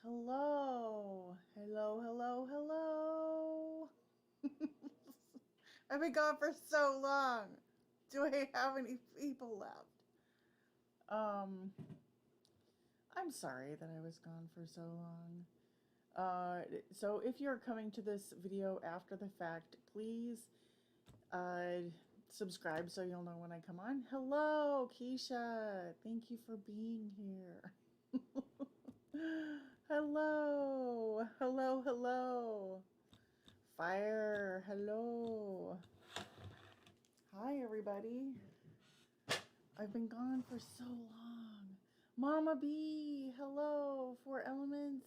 Hello. Hello, hello, hello. I've been gone for so long. Do I have any people left? Um, I'm sorry that I was gone for so long. So if you're coming to this video after the fact, please uh, subscribe so you'll know when I come on. Hello, Keisha. Thank you for being here. Hello. Hello, hello. Fire. Hello. Hi, everybody. I've been gone for so long. Mama B. Hello. Four Elements.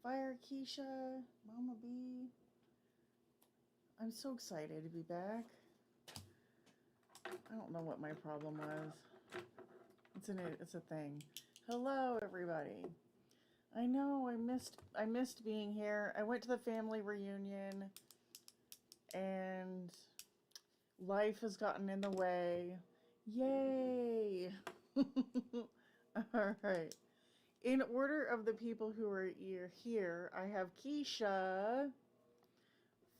Fire, Keisha. Mama B. I'm so excited to be back. I don't know what my problem was. It's a thing. Hello, everybody. I know I missed being here. I went to the family reunion and life has gotten in the way. Yay! All right. In order of the people who are here, I have Keisha,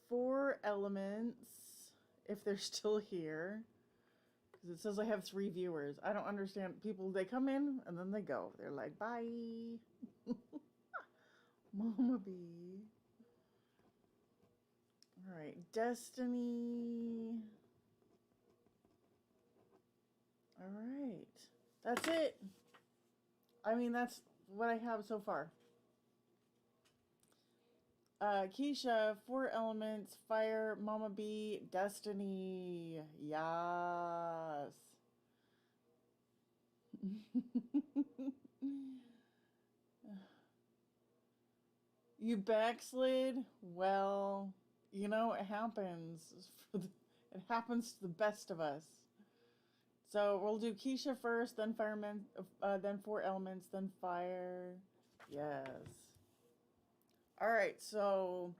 Four Elements, if they're still here. Because it says I have 3 viewers. I don't understand. People, they come in and then they go. They're like, bye. Mama B. All right, Destiny. All right. That's it. I mean, that's what I have so far. Keisha, Four Elements, Fire, Mama B, Destiny. Yes. You backslid? Well, you know, it happens. It happens to the best of us. So we'll do Keisha first, then Fireman, then Four Elements, then Fire. Yes. All right. So,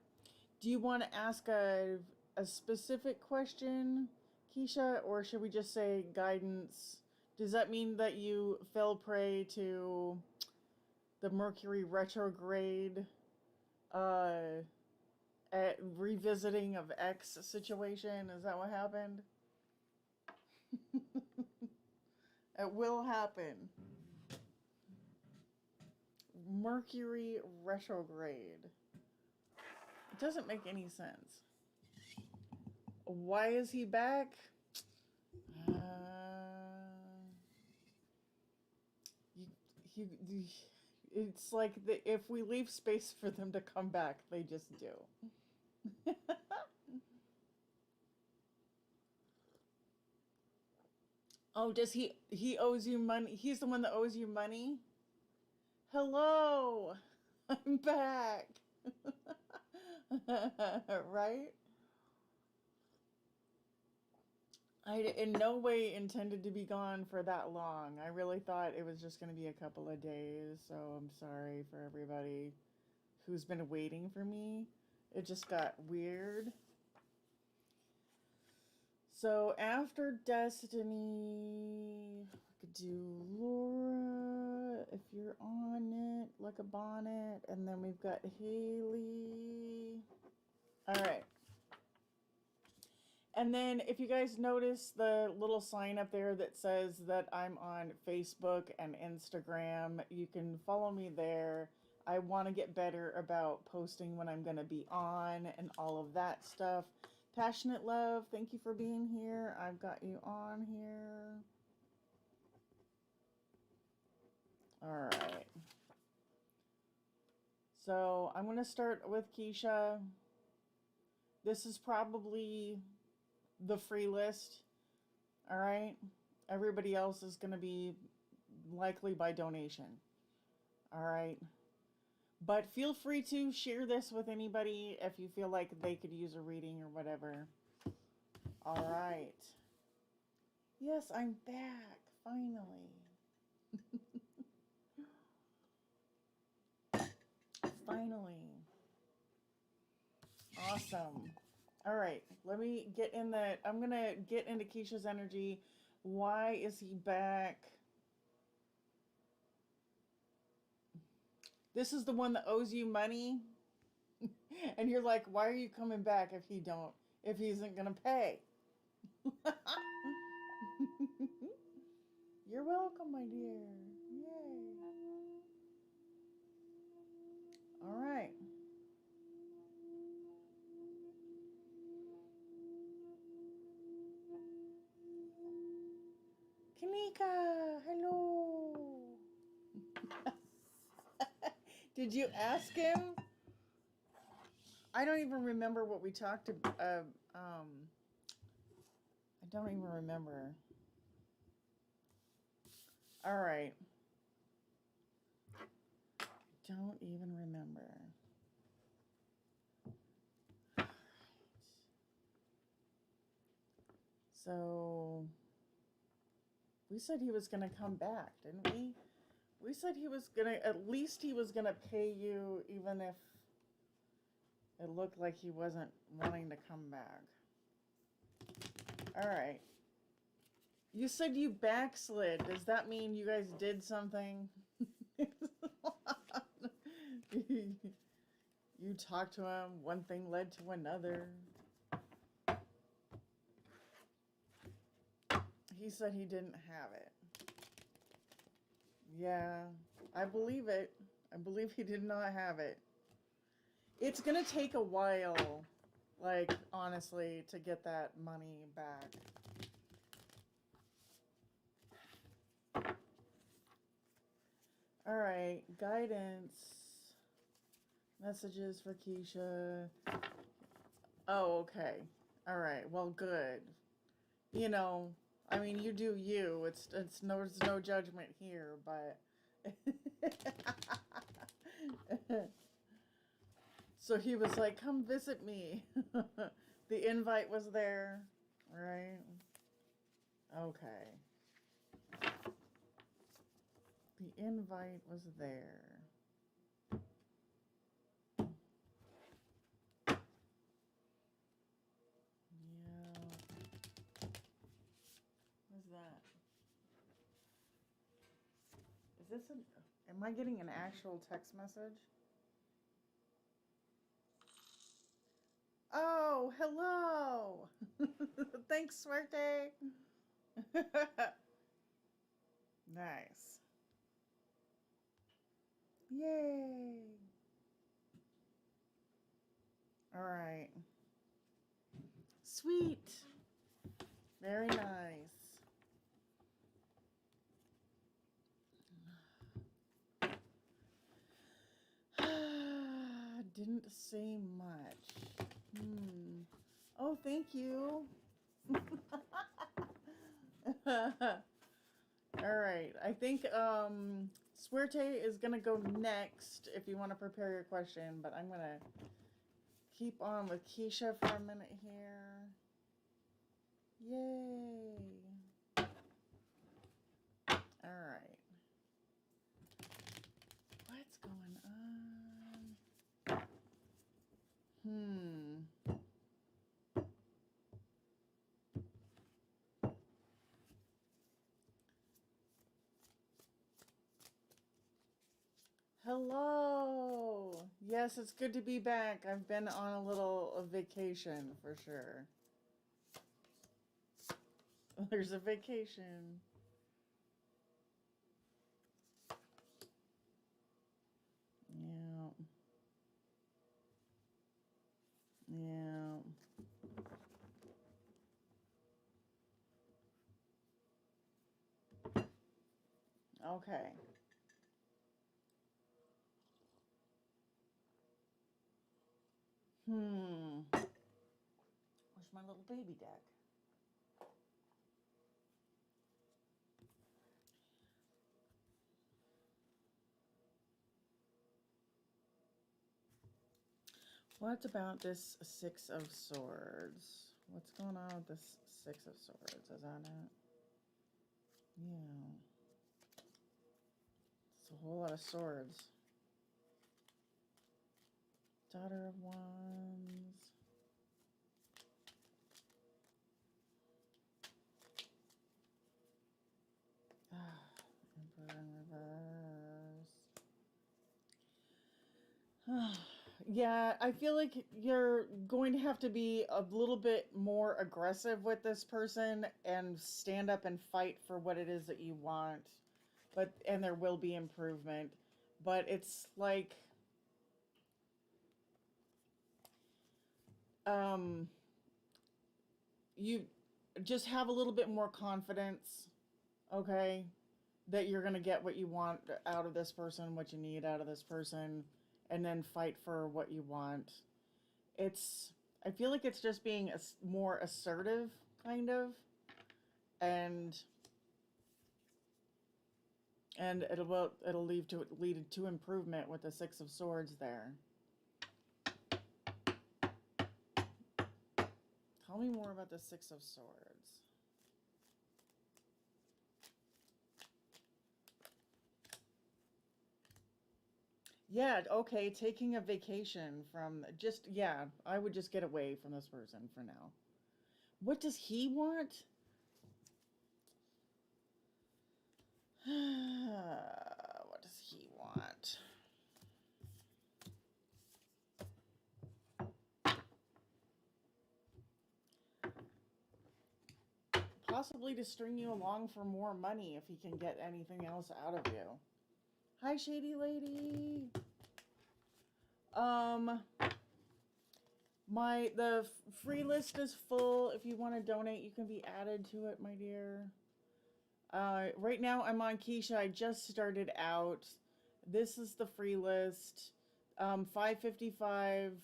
do you want to ask a specific question, Keisha, or should we just say guidance? Does that mean that you fell prey to the Mercury retrograde, uh, at revisiting of X situation? Is that what happened? It will happen. Mercury retrograde. It doesn't make any sense. Why is he back? You, it's like if we leave space for them to come back, they just do. Oh, does he owes you money? He's the one that owes you money? Hello, I'm back. Right? I in no way intended to be gone for that long. I really thought it was just going to be a couple of days, so I'm sorry for everybody who's been waiting for me. It just got weird. So after Destiny, I could do Laura, if you're on it, like a bonnet, and then we've got Haley. All right. And then if you guys notice the little sign up there that says that I'm on Facebook and Instagram, you can follow me there. I want to get better about posting when I'm going to be on and all of that stuff. Passionate Love, thank you for being here. I've got you on here. All right. So I'm going to start with Keisha. This is probably the free list. All right. Everybody else is going to be likely by donation. All right. But feel free to share this with anybody if you feel like they could use a reading or whatever. All right. Yes, I'm back. Finally. Finally. Awesome. All right. Let me get in the... I'm going to get into Keisha's energy. Why is he back? This is the one that owes you money. And you're like, why are you coming back if he isn't gonna pay? You're welcome, my dear. Yay. All right. Kanika, hello. Did you ask him? I don't even remember what we talked about. I don't even remember. All right. Don't even remember. All right. So we said he was going to come back, didn't we? We said at least he was going to pay you even if it looked like he wasn't wanting to come back. All right. You said you backslid. Does that mean you guys did something? You talked to him, one thing led to another. He said he didn't have it. Yeah, I believe it. I believe he did not have it. It's gonna take a while, like, honestly, to get that money back. All right, guidance. Messages for Keisha. Oh, okay. All right. Well, good. You know, I mean, you do you. There's no judgment here, but so he was like, "Come visit me." The invite was there, right? Okay. The invite was there. That? Is this am I getting an actual text message? Oh, hello. Thanks, Swerte. Nice. Yay. All right. Sweet. Very nice. Didn't say much. Oh, thank you. All right. I think Suerte is gonna go next if you want to prepare your question, but I'm gonna keep on with Keisha for a minute here. Yay. All right. What's going on? Hello. Yes, it's good to be back. I've been on a little vacation for sure. There's a vacation. Yeah. Yeah. Okay. Where's my little baby deck? What about this Six of Swords? What's going on with this Six of Swords? Is that it? Yeah. It's a whole lot of swords. Daughter of Wands. Emperor in reverse. Yeah, I feel like you're going to have to be a little bit more aggressive with this person and stand up and fight for what it is that you want. And there will be improvement. But it's like um you just have a little bit more confidence, okay? That you're going to get what you want out of this person, what you need out of this person, and then fight for what you want. It's I feel like it's just being more assertive, kind of, and it'll lead to improvement with the Six of Swords there. Tell me more about the Six of Swords. Yeah, okay, taking a vacation from yeah, I would just get away from this person for now. What does he want? What does he want? Possibly to string you along for more money if he can get anything else out of you. Hi, Shady Lady. Um, the free list is full. If you want to donate, you can be added to it, my dear. Right now I'm on Keisha. I just started out. This is the free list. 555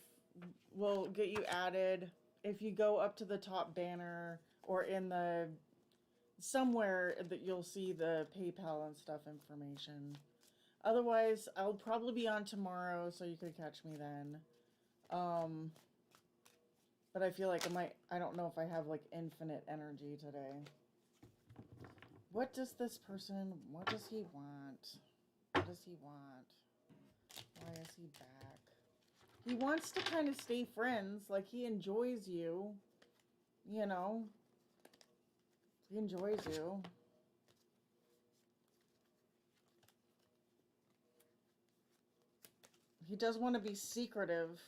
will get you added. If you go up to the top banner or in the somewhere that you'll see the PayPal and stuff information. Otherwise, I'll probably be on tomorrow, so you could catch me then. But I feel like I don't know if I have like infinite energy today. What does he want? What does he want? Why is he back? He wants to kind of stay friends, like he enjoys you, you know? He enjoys you. He does want to be secretive.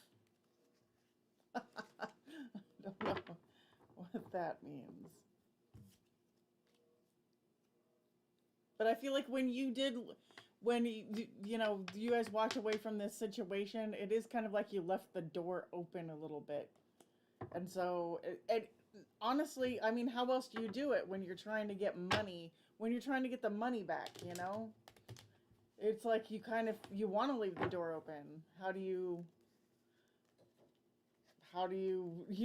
I don't know what that means. But I feel like when you guys walked away from this situation, it is kind of like you left the door open a little bit. And so, honestly, I mean, how else do you do it when you're trying to get money, when you're trying to get the money back, you know? It's like you want to leave the door open. You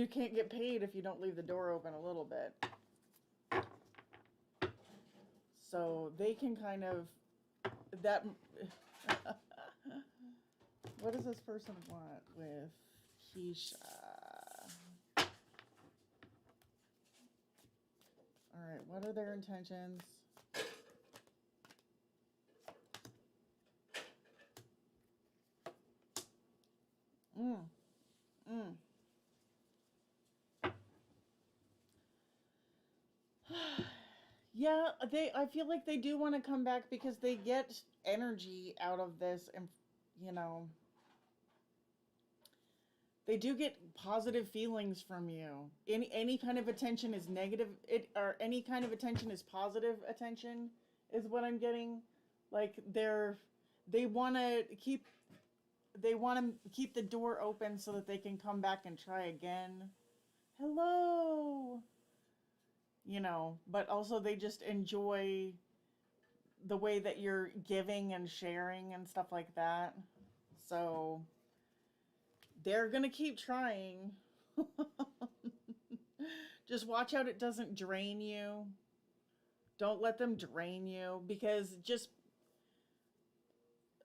can't get paid if you don't leave the door open a little bit. So they can kind of, that, what does this person want with Keisha? All right, what are their intentions? Yeah, I feel like they do want to come back because they get energy out of this, and you know, they do get positive feelings from you. Any kind of attention is negative, or any kind of attention is positive attention, is what I'm getting. Like they want to keep the door open so that they can come back and try again. Hello. You know, but also they just enjoy the way that you're giving and sharing and stuff like that. So they're gonna keep trying. Just watch out it doesn't drain you. Don't let them drain you, because just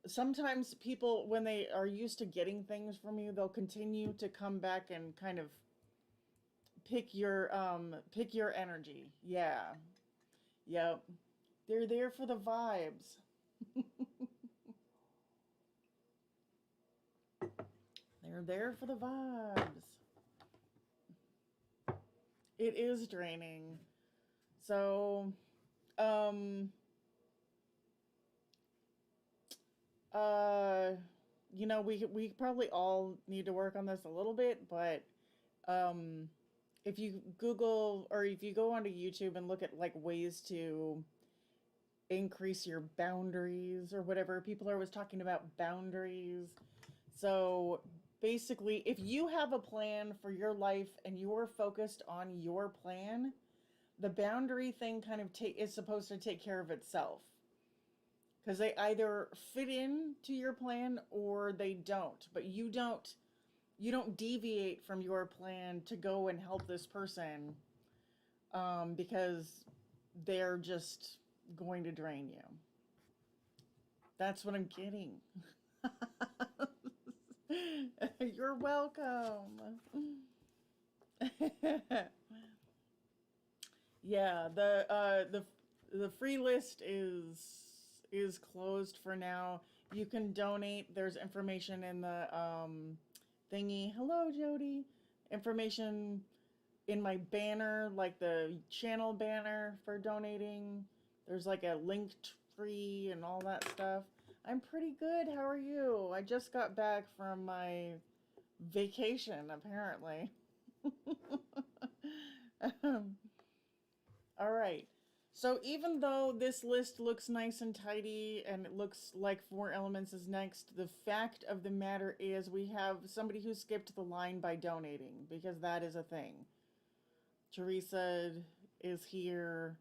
sometimes people, when they are used to getting things from you, they'll continue to come back and kind of pick your energy. Yeah. Yep. They're there for the vibes. They're there for the vibes. It is draining. So, um, uh, you know, we probably all need to work on this a little bit, but um, if you Google or if you go onto YouTube and look at like ways to increase your boundaries or whatever, people are always talking about boundaries. So basically, if you have a plan for your life and you're focused on your plan, the boundary thing kind of is supposed to take care of itself, because they either fit in to your plan or they don't, but you don't deviate from your plan to go and help this person, because they're just going to drain you. That's what I'm getting. You're welcome. Yeah, the free list is closed for now. You can donate. There's information in the thingy. Hello, Jody. Information in my banner, like the channel banner for donating. There's like a linked free and all that stuff. I'm pretty good. How are you? I just got back from my vacation, apparently. All right. So even though this list looks nice and tidy and it looks like Four Elements is next, the fact of the matter is we have somebody who skipped the line by donating, because that is a thing. Teresa is here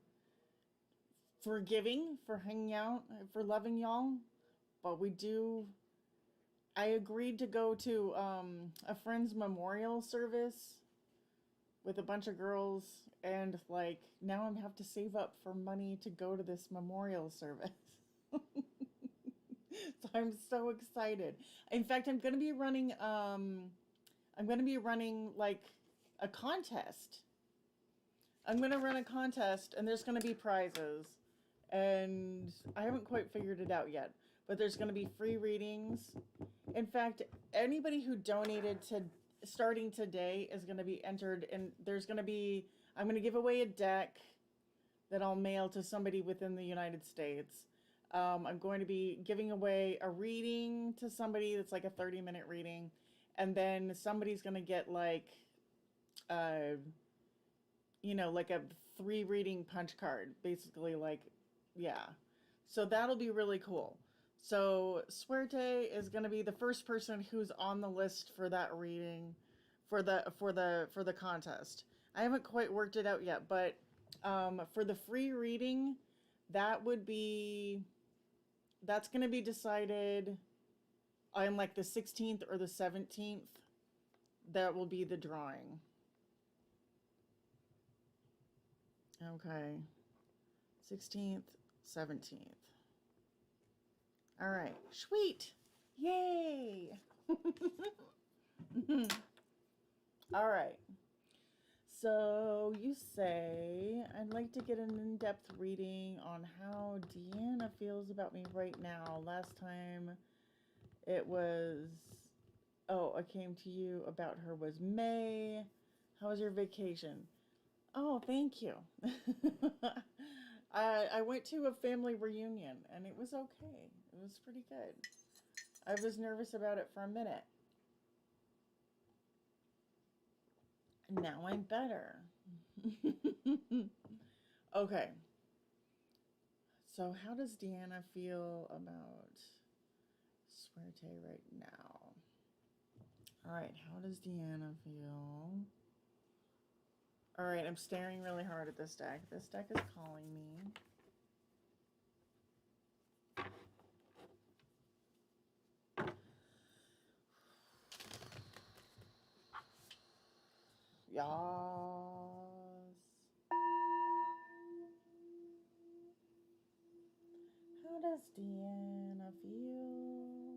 for giving, for hanging out, for loving y'all. But I agreed to go to a friend's memorial service with a bunch of girls, and like now I have to save up for money to go to this memorial service. So I'm so excited. In fact, I'm going to be running like a contest. I'm going to run a contest and there's going to be prizes. And I haven't quite figured it out yet, but there's going to be free readings. In fact, anybody who donated to starting today is going to be entered, and I'm going to give away a deck that I'll mail to somebody within the United States. I'm going to be giving away a reading to somebody that's like a 30-minute reading, and then somebody's going to get like like a 3 reading punch card, basically, like, yeah. So that'll be really cool. So Suerte is going to be the first person who's on the list for that reading, for the contest. I haven't quite worked it out yet, but for the free reading, that's going to be decided on like the 16th or the 17th. That will be the drawing. Okay. 16th, 17th. All right. Sweet. Yay. All right. So you say, I'd like to get an in-depth reading on how Deanna feels about me right now. Last time it was, I came to you about her was May. How was your vacation? Oh, thank you. I went to a family reunion and it was okay. It was pretty good. I was nervous about it for a minute. Now I'm better. Okay. So how does Deanna feel about Suerte right now? All right, how does Deanna feel? All right, I'm staring really hard at this deck. This deck is calling me. Yas. How does Deanna feel?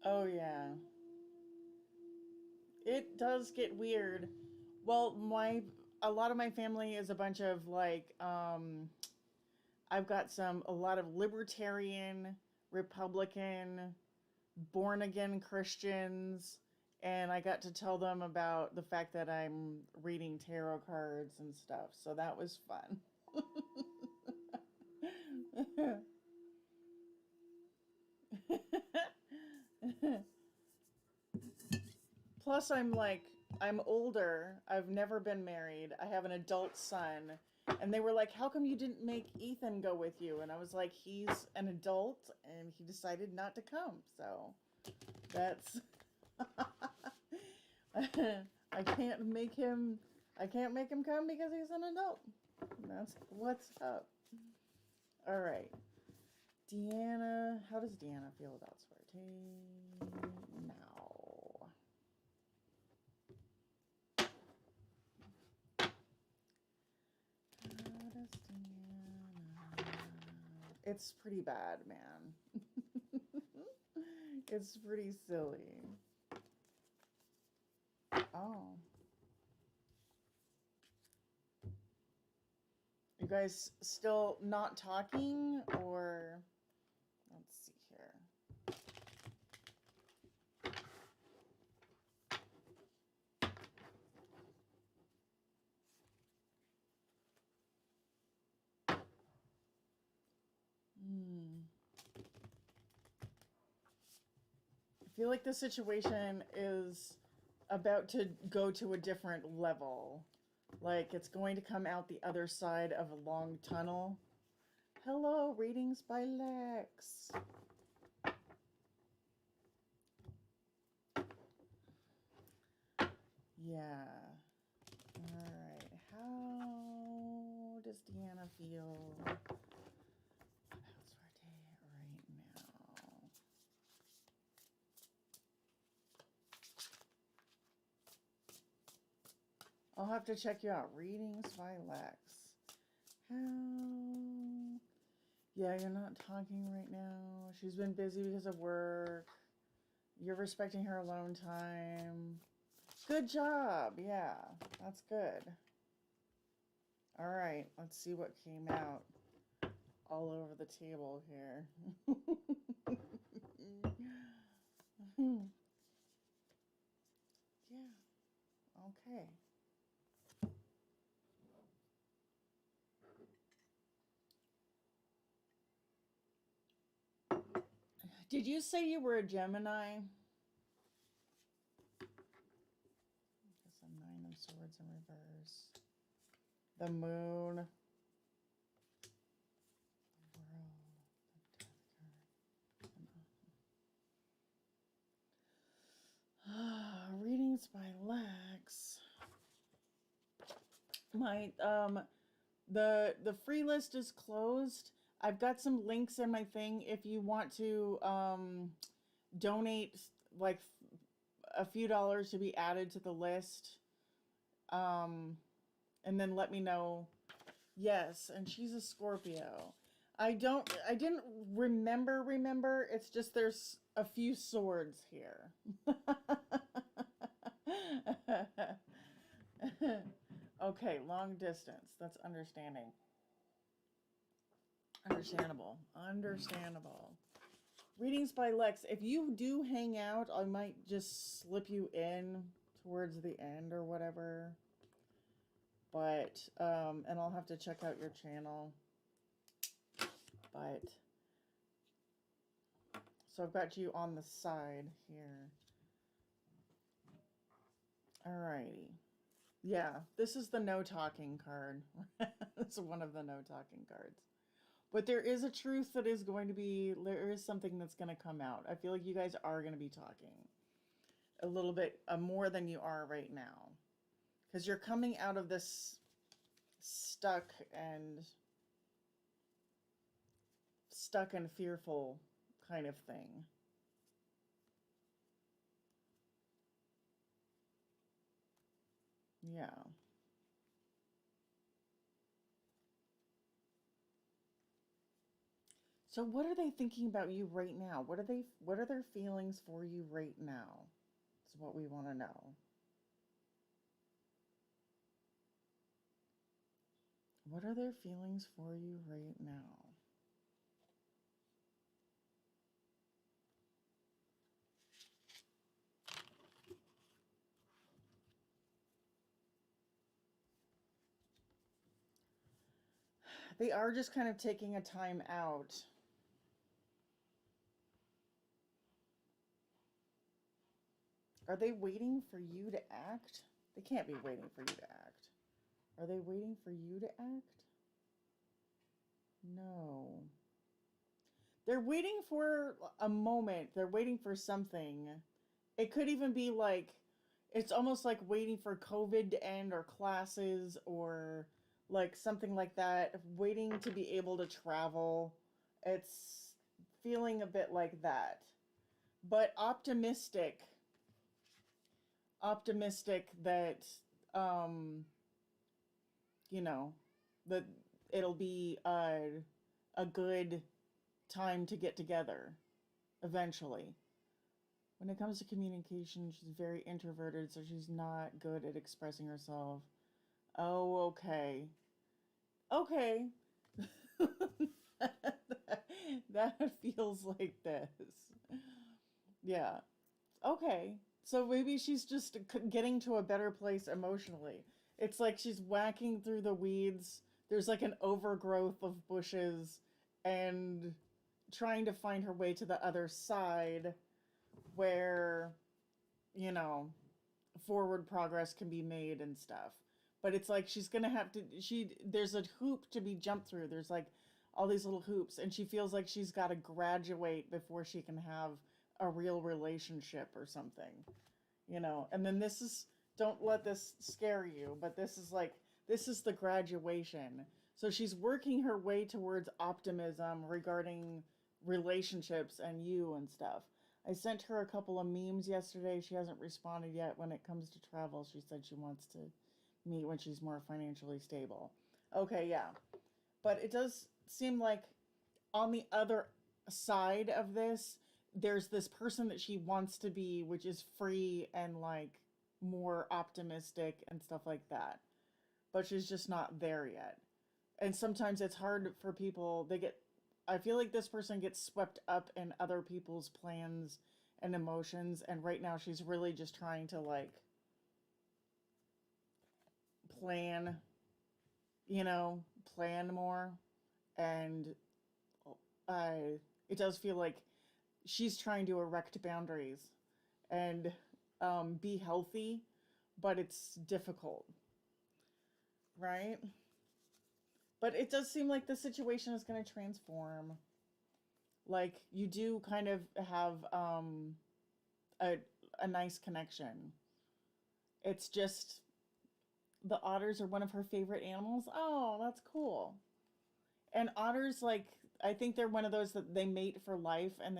Oh, yeah. It does get weird. Well, a lot of my family is a bunch of like, I've got a lot of libertarian, Republican, born again Christians, and I got to tell them about the fact that I'm reading tarot cards and stuff. So that was fun. Plus, I'm older. I've never been married. I have an adult son. And they were like, how come you didn't make Ethan go with you? And I was like, he's an adult and he decided not to come. So that's. I can't make him. I can't make him come because he's an adult. That's what's up. All right. Deanna, how does Deanna feel about Swarte now? How does Deanna? It's pretty bad, man. It's pretty silly. Oh. You guys still not talking, or let's see here. I feel like the situation is about to go to a different level. Like it's going to come out the other side of a long tunnel. Hello, readings by Lex. Yeah. Alright. How does Deanna feel about Swarte right now? I'll have to check you out. Readings by Lex. How? Yeah, you're not talking right now. She's been busy because of work. You're respecting her alone time. Good job. Yeah, that's good. All right, let's see what came out all over the table here. Yeah, okay. Did you say you were a Gemini? It's a Nine of Swords in reverse. The Moon. Readings by Lex. My the free list is closed. I've got some links in my thing if you want to donate like a few dollars to be added to the list. And then let me know. Yes, and she's a Scorpio. I didn't remember. It's just there's a few swords here. Okay, long distance. That's understanding. Understandable. Readings by Lex. If you do hang out, I might just slip you in towards the end or whatever. But, and I'll have to check out your channel. But, so I've got you on the side here. Alrighty. Yeah, this is the no talking card. It's one of the no talking cards. But there is a truth that is going to be, there is something that's going to come out. I feel like you guys are going to be talking a little bit more than you are right now. Because you're coming out of this stuck and fearful kind of thing. Yeah. So what are they thinking about you right now? What are their feelings for you right now? Is what we want to know. What are their feelings for you right now? They are just kind of taking a time out. Are they waiting for you to act? They can't be waiting for you to act. Are they waiting for you to act? No. They're waiting for a moment. They're waiting for something. It could even be like, it's almost like waiting for COVID to end or classes or like something like that. Waiting to be able to travel. It's feeling a bit like that. But optimistic that, um, you know, that it'll be a good time to get together eventually. When it comes to communication, she's very introverted, so she's not good at expressing herself. Oh, okay. Okay. That feels like this. Yeah. Okay. So maybe she's just getting to a better place emotionally. It's like she's whacking through the weeds. There's like an overgrowth of bushes and trying to find her way to the other side where, you know, forward progress can be made and stuff. But it's like she's gonna have to, there's a hoop to be jumped through. There's like all these little hoops, and she feels like she's got to graduate before she can have a real relationship or something, you know. And then this is, don't let this scare you, but this is like, this is the graduation. So she's working her way towards optimism regarding relationships and you and stuff. I sent her a couple of memes yesterday. She hasn't responded yet. When it comes to travel, she said she wants to meet when she's more financially stable. Okay, yeah. But it does seem like on the other side of this, there's this person that she wants to be, which is free and like more optimistic and stuff like that. But she's just not there yet. And sometimes it's hard for people, I feel like this person gets swept up in other people's plans and emotions, and right now she's really just trying to like plan, you know, plan more. And it does feel like she's trying to erect boundaries and be healthy, but it's difficult, right? But it does seem like the situation is going to transform. Like you do kind of have a a nice connection. It's just the otters are one of her favorite animals. Oh, that's cool. And otters, like, I think they're one of those that they mate for life, and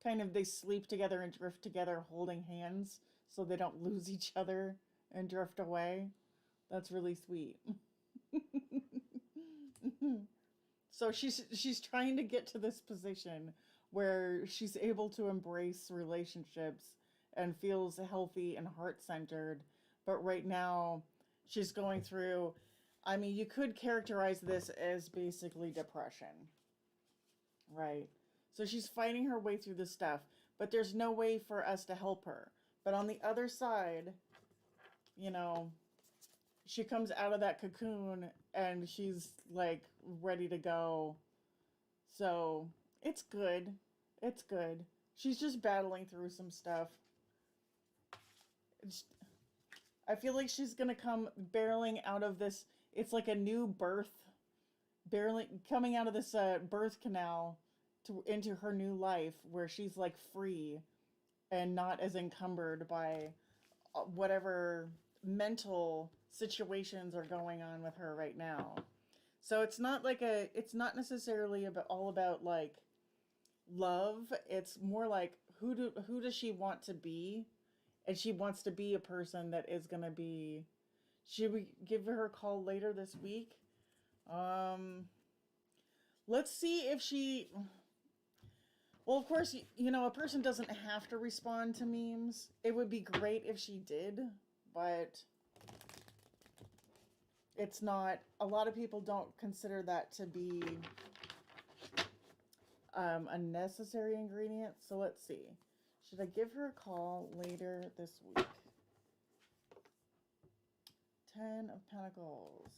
kind of they sleep together and drift together holding hands so they don't lose each other and drift away. That's really sweet. So she's trying to get to this position where she's able to embrace relationships and feels healthy and heart-centered. But right now she's going through, I mean, you could characterize this as basically depression, right? So she's fighting her way through this stuff, but there's no way for us to help her. But on the other side, you know, she comes out of that cocoon and she's like ready to go. So it's good. It's good. She's just battling through some stuff. I feel like she's gonna come barreling out of this. It's like a new birth, barreling coming out of this birth canal into her new life where she's like free and not as encumbered by whatever mental situations are going on with her right now. So it's not like it's not necessarily all about like love. It's more like who does she want to be? And she wants to be a person that is going to be, should we give her a call later this week? Let's see if she, well, of course, you know, a person doesn't have to respond to memes. It would be great if she did, but it's not, a lot of people don't consider that to be a necessary ingredient. So let's see. Should I give her a call later this week? 10 of Pentacles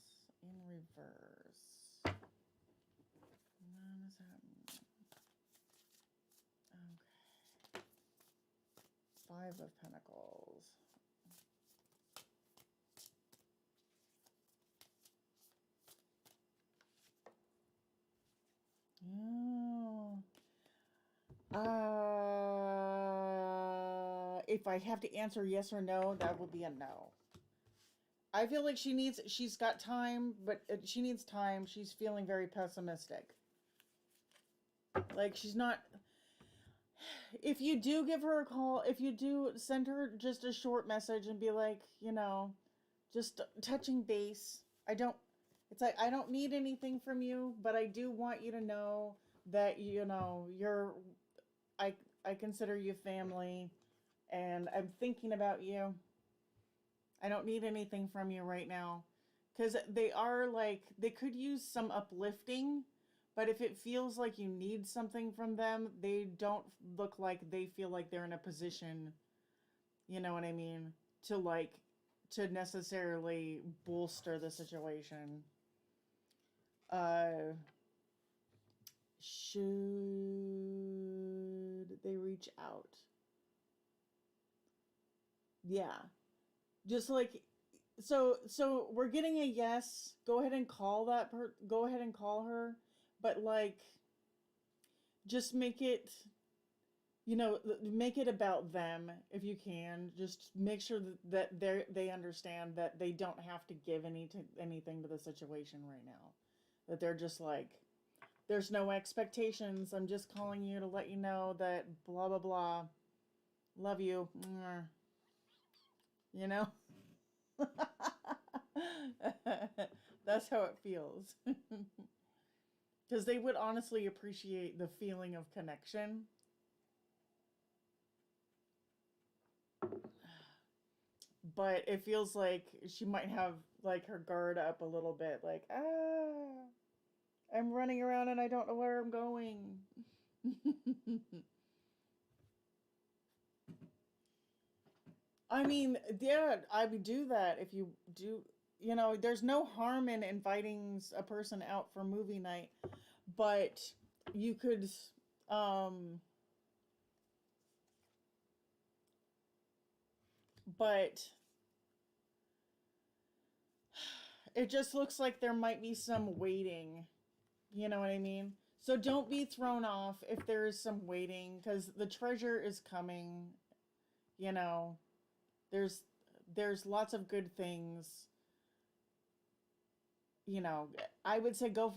in reverse. What does that mean? Okay. 5 of Pentacles. Oh. If I have to answer yes or no, that would be a no. I feel like she's got time, but she needs time. She's feeling very pessimistic. Like she's not, if you do give her a call, if you do send her just a short message and be like, just touching base. It's like, I don't need anything from you, but I do want you to know that, I consider you family and I'm thinking about you. I don't need anything from you right now. Because they could use some uplifting, but if it feels like you need something from them, they don't look like they feel like they're in a position, you know what I mean, to necessarily bolster the situation. Should they reach out? Yeah. Just like, so we're getting a yes. Go ahead and call go ahead and call her, but like just make it, make it about them if you can. Just make sure that they understand that they don't have to give anything to the situation right now. That they're just like, there's no expectations. I'm just calling you to let you know that blah blah blah. Love you. You know? That's how it feels. Because they would honestly appreciate the feeling of connection. But it feels like she might have like her guard up a little bit, like, I'm running around and I don't know where I'm going. I mean, yeah, I would do that if you do. There's no harm in inviting a person out for movie night, but you could, but it just looks like there might be some waiting. You know what I mean? So don't be thrown off if there is some waiting, because the treasure is coming. You know, there's lots of good things. I would say go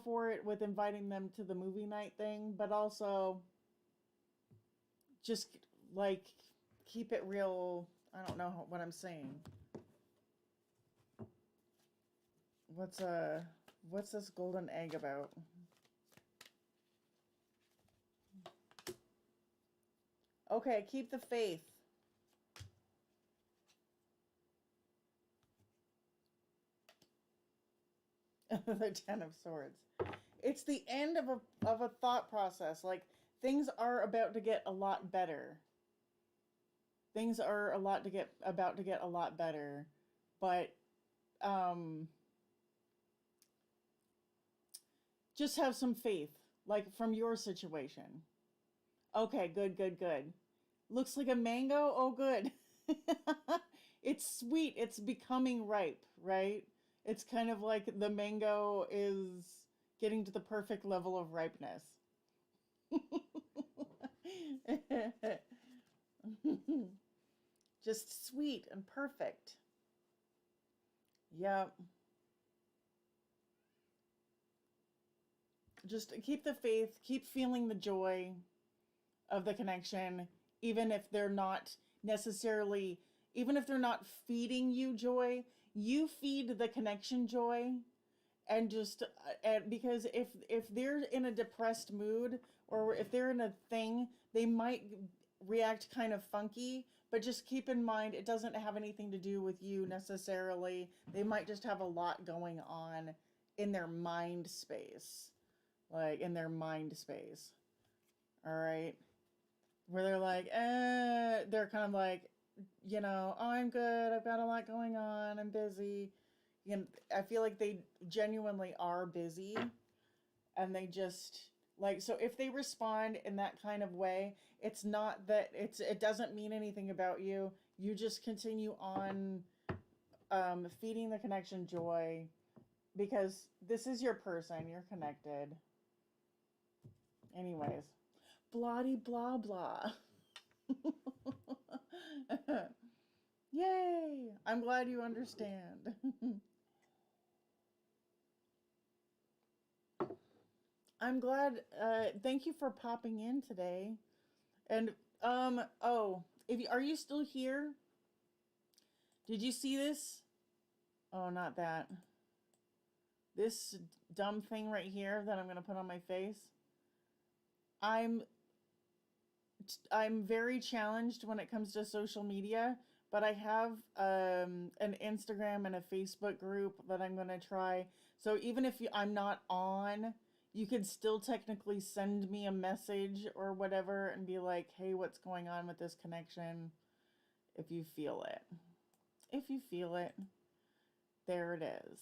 for it with inviting them to the movie night thing, but also just like keep it real. I don't know what I'm saying. What's this golden egg about? Okay, keep the faith. The Ten of Swords. It's the end of a thought process. Like, things are about to get a lot better. Things are about to get a lot better, but just have some faith, like from your situation. Okay, good. Looks like a mango. Oh, good. It's sweet. It's becoming ripe, right? It's kind of like the mango is getting to the perfect level of ripeness. Just sweet and perfect. Yep. Just keep the faith, keep feeling the joy of the connection, even if they're not necessarily, even if they're not feeding you joy, you feed the connection joy. And just because if they're in a depressed mood, or if they're in a thing, they might react kind of funky, but just keep in mind it doesn't have anything to do with you necessarily. They might just have a lot going on in their mind space. Like in their mind space. All right. Where they're like, they're kind of like, oh, I'm good. I've got a lot going on. I'm busy. I feel like they genuinely are busy, and they just Like, so if they respond in that kind of way, it's not that it doesn't mean anything about you. You just continue on feeding the connection joy because this is your person. You're connected. Anyways, blah blah blah. Yay! I'm glad you understand. I'm glad. Thank you for popping in today. And oh, if you, are you still here? Did you see this? Oh, not that. This dumb thing right here that I'm gonna put on my face. I'm I'm very challenged when it comes to social media, but I have an Instagram and a Facebook group that I'm gonna try. So even if I'm not on, you could still technically send me a message or whatever and be like, "Hey, what's going on with this connection?" If you feel it. If you feel it, there it is.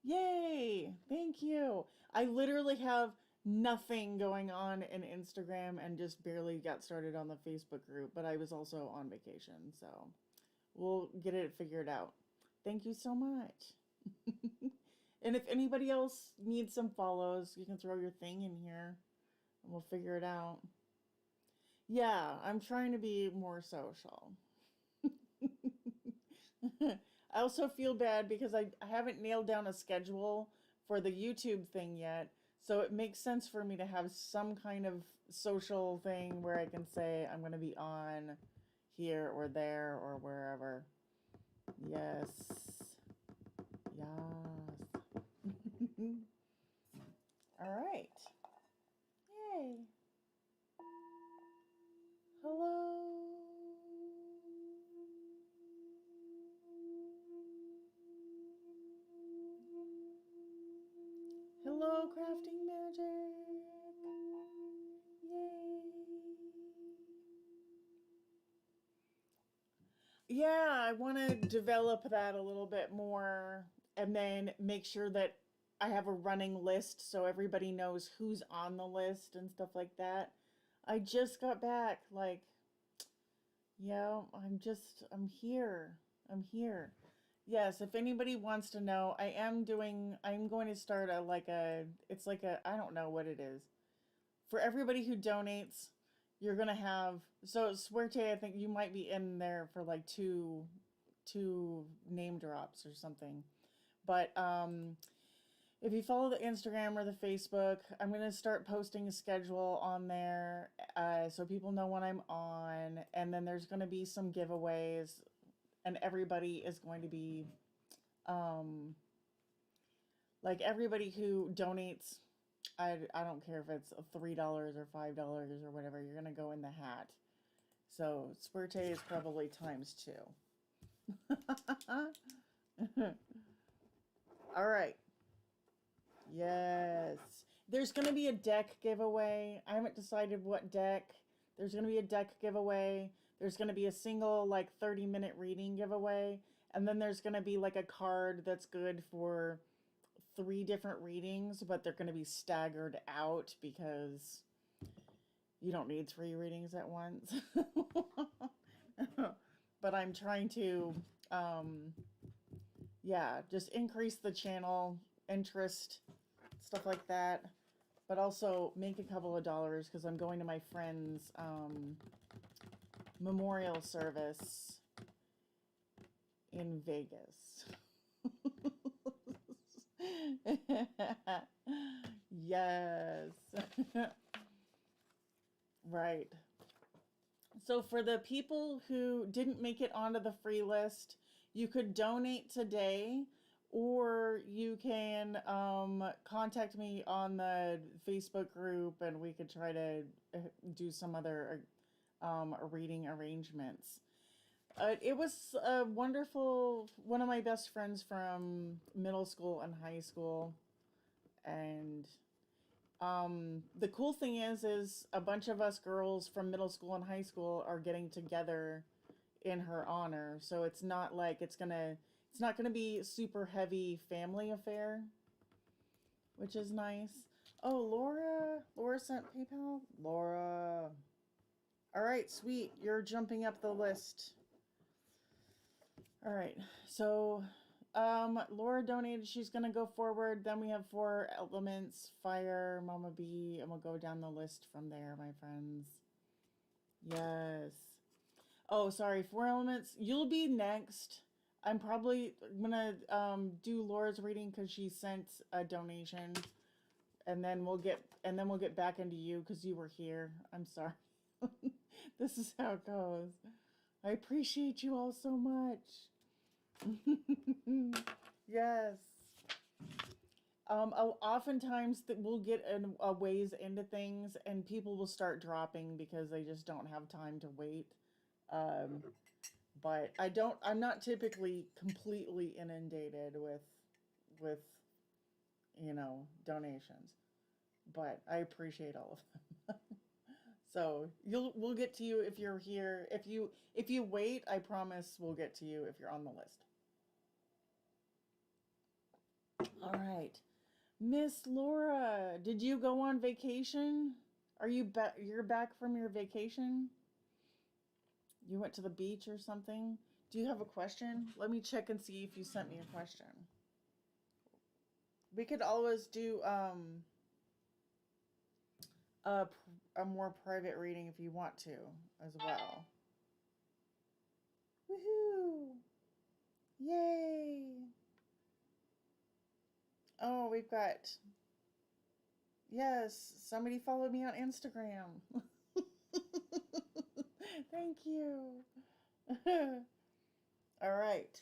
Yay! Thank you. I literally have nothing going on in Instagram and just barely got started on the Facebook group, but I was also on vacation, so we'll get it figured out. Thank you so much. And if anybody else needs some follows, you can throw your thing in here and we'll figure it out. Yeah, I'm trying to be more social. I also feel bad because I haven't nailed down a schedule for the YouTube thing yet. So it makes sense for me to have some kind of social thing where I can say I'm going to be on here or there or wherever. Yes. Yes. All right. Yay. Hello. Hello, crafting magic. Yay. Yeah, I want to develop that a little bit more and then make sure that I have a running list so everybody knows who's on the list and stuff like that. I just got back. Like, yeah, I'm here. I'm here. Yes, if anybody wants to know, I'm going to start it's like a, I don't know what it is. For everybody who donates, you're going to have, so Suerte, I think you might be in there for like two name drops or something. But if you follow the Instagram or the Facebook, I'm going to start posting a schedule on there so people know when I'm on. And then there's going to be some giveaways, and everybody is going to be, like everybody who donates, I don't care if it's $3 or $5 or whatever, you're going to go in the hat. So Suerte is probably times 2. All right. Yes. There's going to be a deck giveaway. I haven't decided what deck. There's going to be a deck giveaway. There's going to be a single like 30-minute reading giveaway. And then there's going to be like a card that's good for 3 different readings, but they're going to be staggered out because you don't need 3 readings at once. But I'm trying to, yeah, just increase the channel interest, stuff like that, but also make a couple of dollars because I'm going to my friend's memorial service in Vegas. Yes. Right. So for the people who didn't make it onto the free list, you could donate today, or you can contact me on the Facebook group and we could try to do some other reading arrangements. It was a wonderful, one of my best friends from middle school and high school. And the cool thing is a bunch of us girls from middle school and high school are getting together in her honor. So it's not like it's not gonna be super heavy family affair, which is nice. Oh, Laura. Laura sent PayPal. Laura. All right, sweet. You're jumping up the list. All right. So, Laura donated. She's gonna go forward. Then we have 4 elements: fire, Mama B, and we'll go down the list from there, my friends. Yes. Oh, sorry. 4 elements. You'll be next. I'm probably gonna do Laura's reading because she sent a donation, and then we'll get back into you because you were here. I'm sorry. This is how it goes. I appreciate you all so much. Yes. Oftentimes that we'll get a ways into things, and people will start dropping because they just don't have time to wait. Um, but I'm not typically completely inundated with donations, but I appreciate all of them. So we'll get to you if you're here. If you wait, I promise we'll get to you if you're on the list. All right. Miss Laura, did you go on vacation? Are you back? You're back from your vacation? You went to the beach or something? Do you have a question? Let me check and see if you sent me a question. We could always do a, a more private reading if you want to as well. Woohoo! Yay! Oh, we've got, yes, somebody followed me on Instagram. Thank you. All right.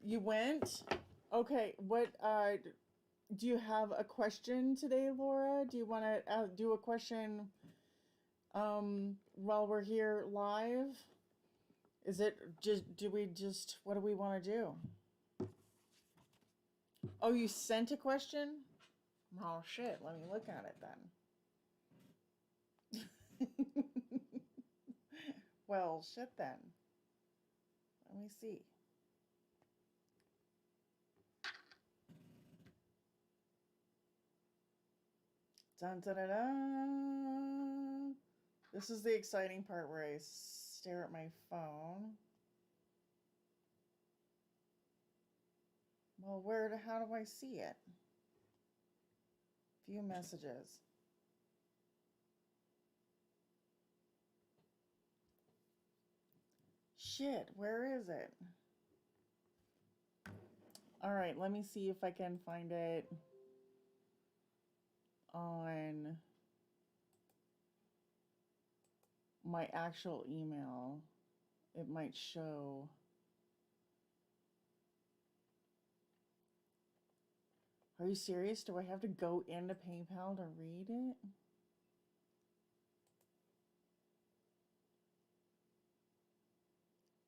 You went? Okay, what do you have a question today, Laura? Do you want to do a question while we're here live? Is it just what do we want to do? Oh, you sent a question? Oh shit, let me look at it then. Well, shit then. Let me see. Dun dun dun dun. This is the exciting part where I stare at my phone. Well, how do I see it? View messages. Shit, where is it? All right, let me see if I can find it on my actual email. It might show. Are you serious? Do I have to go into PayPal to read it?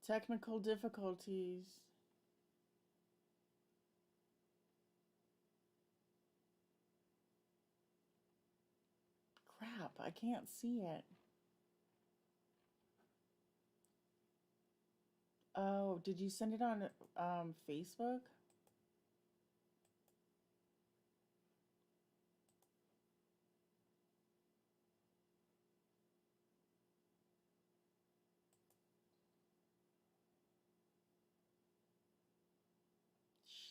Technical difficulties. Crap, I can't see it. Oh, did you send it on Facebook?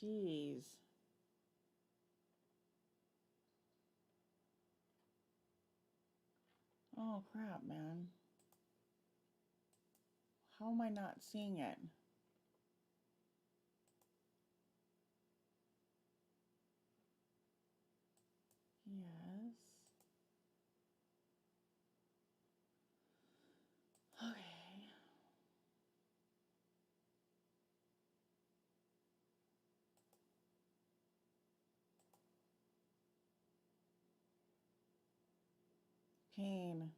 Jeez. Oh, crap, man. How am I not seeing it? Yes. Okay. Pain.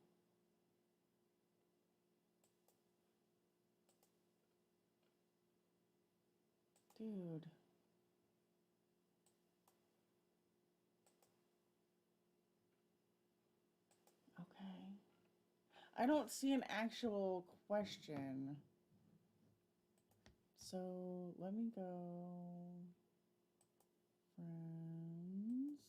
Dude. Okay. I don't see an actual question. So let me go. Friends.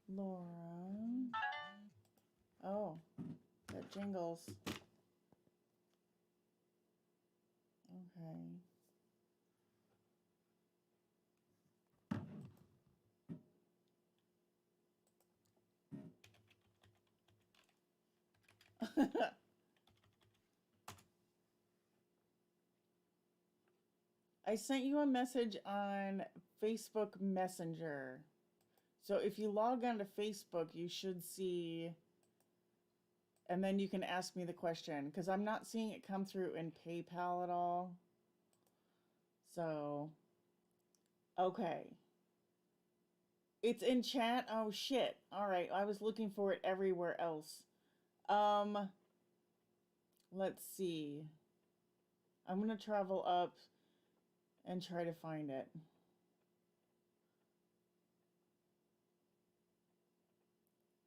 Laura. Oh, that jingles. Okay. I sent you a message on Facebook Messenger. So if you log on to Facebook, you should see, and then you can ask me the question, because I'm not seeing it come through in PayPal at all. So, okay. It's in chat? Oh, shit. All right, I was looking for it everywhere else. Let's see. I'm going to travel up and try to find it.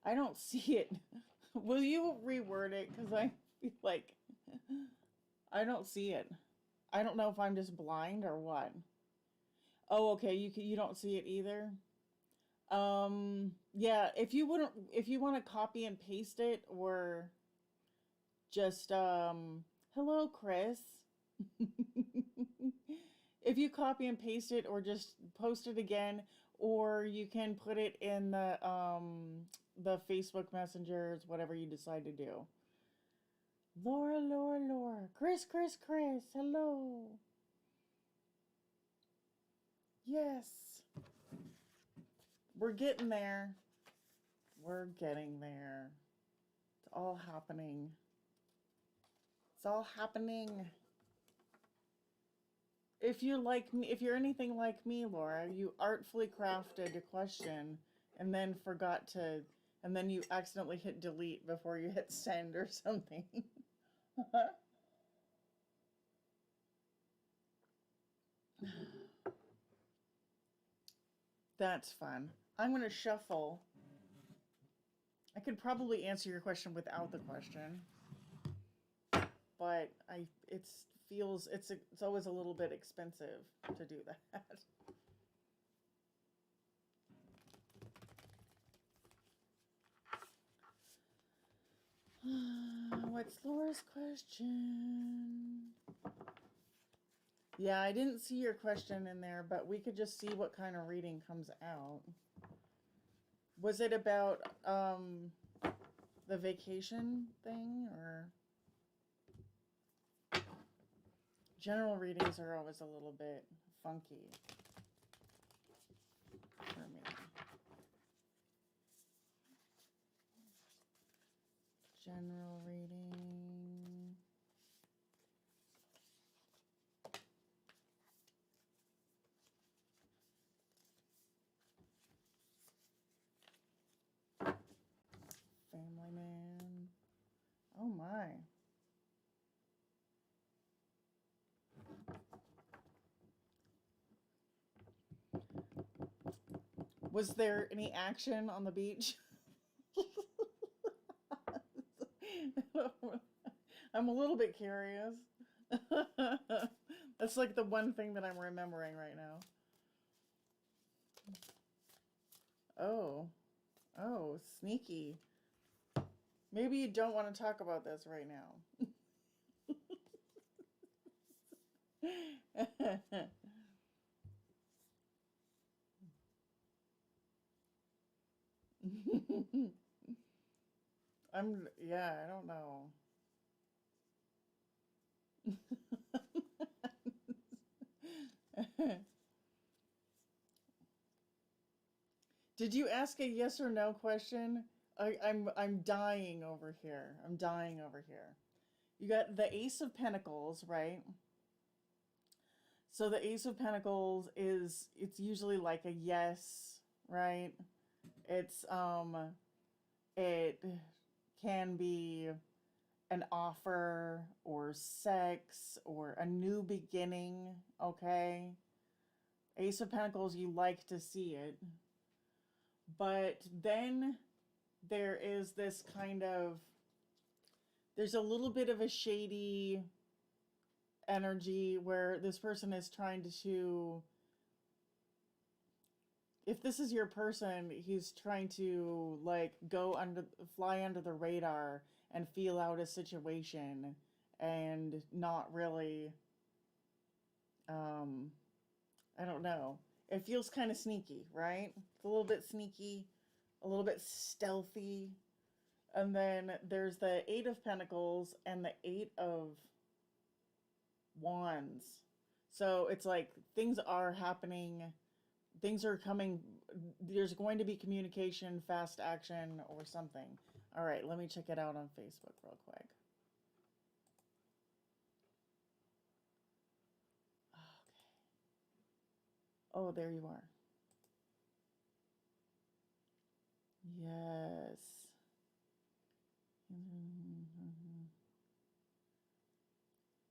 I don't see it. Will you reword it? Because I feel like I don't see it. I don't know if I'm just blind or what. Oh, okay. You don't see it either. Yeah. If you want to copy and paste it, or just hello, Chris. If you copy and paste it, or just post it again, or you can put it in the Facebook messengers, whatever you decide to do. Laura, Laura, Laura. Chris, Chris, Chris. Hello. Yes. We're getting there. We're getting there. It's all happening. It's all happening. If you're like me, if you're anything like me, Laura, you artfully crafted a question and then forgot to, and then you accidentally hit delete before you hit send or something. That's fun. I'm going to shuffle. I could probably answer your question without the question, but it's always a little bit expensive to do that. What's Laura's question? Yeah, I didn't see your question in there, but we could just see what kind of reading comes out. Was it about the vacation thing, or general readings are always a little bit funky for me. General reading. Family man. Oh my. Was there any action on the beach? I'm a little bit curious. That's like the one thing that I'm remembering right now. Oh. Oh, sneaky. Maybe you don't want to talk about this right now. Yeah, I don't know. Did you ask a yes or no question? I'm dying over here. I'm dying over here. You got the Ace of Pentacles, right? So the Ace of Pentacles it's usually like a yes, right? It can be an offer or sex or a new beginning, okay? Ace of Pentacles, you like to see it. But then there is this kind of there's a little bit of a shady energy where this person is trying to, if this is your person, he's trying to like fly under the radar and feel out a situation and not really, um, I don't know. It feels kind of sneaky, right? It's a little bit sneaky, a little bit stealthy. And then there's the Eight of Pentacles and the Eight of Wands. So it's like things are happening, things are coming. There's going to be communication, fast action, or something. All right, let me check it out on Facebook real quick. Okay. Oh, there you are. Yes.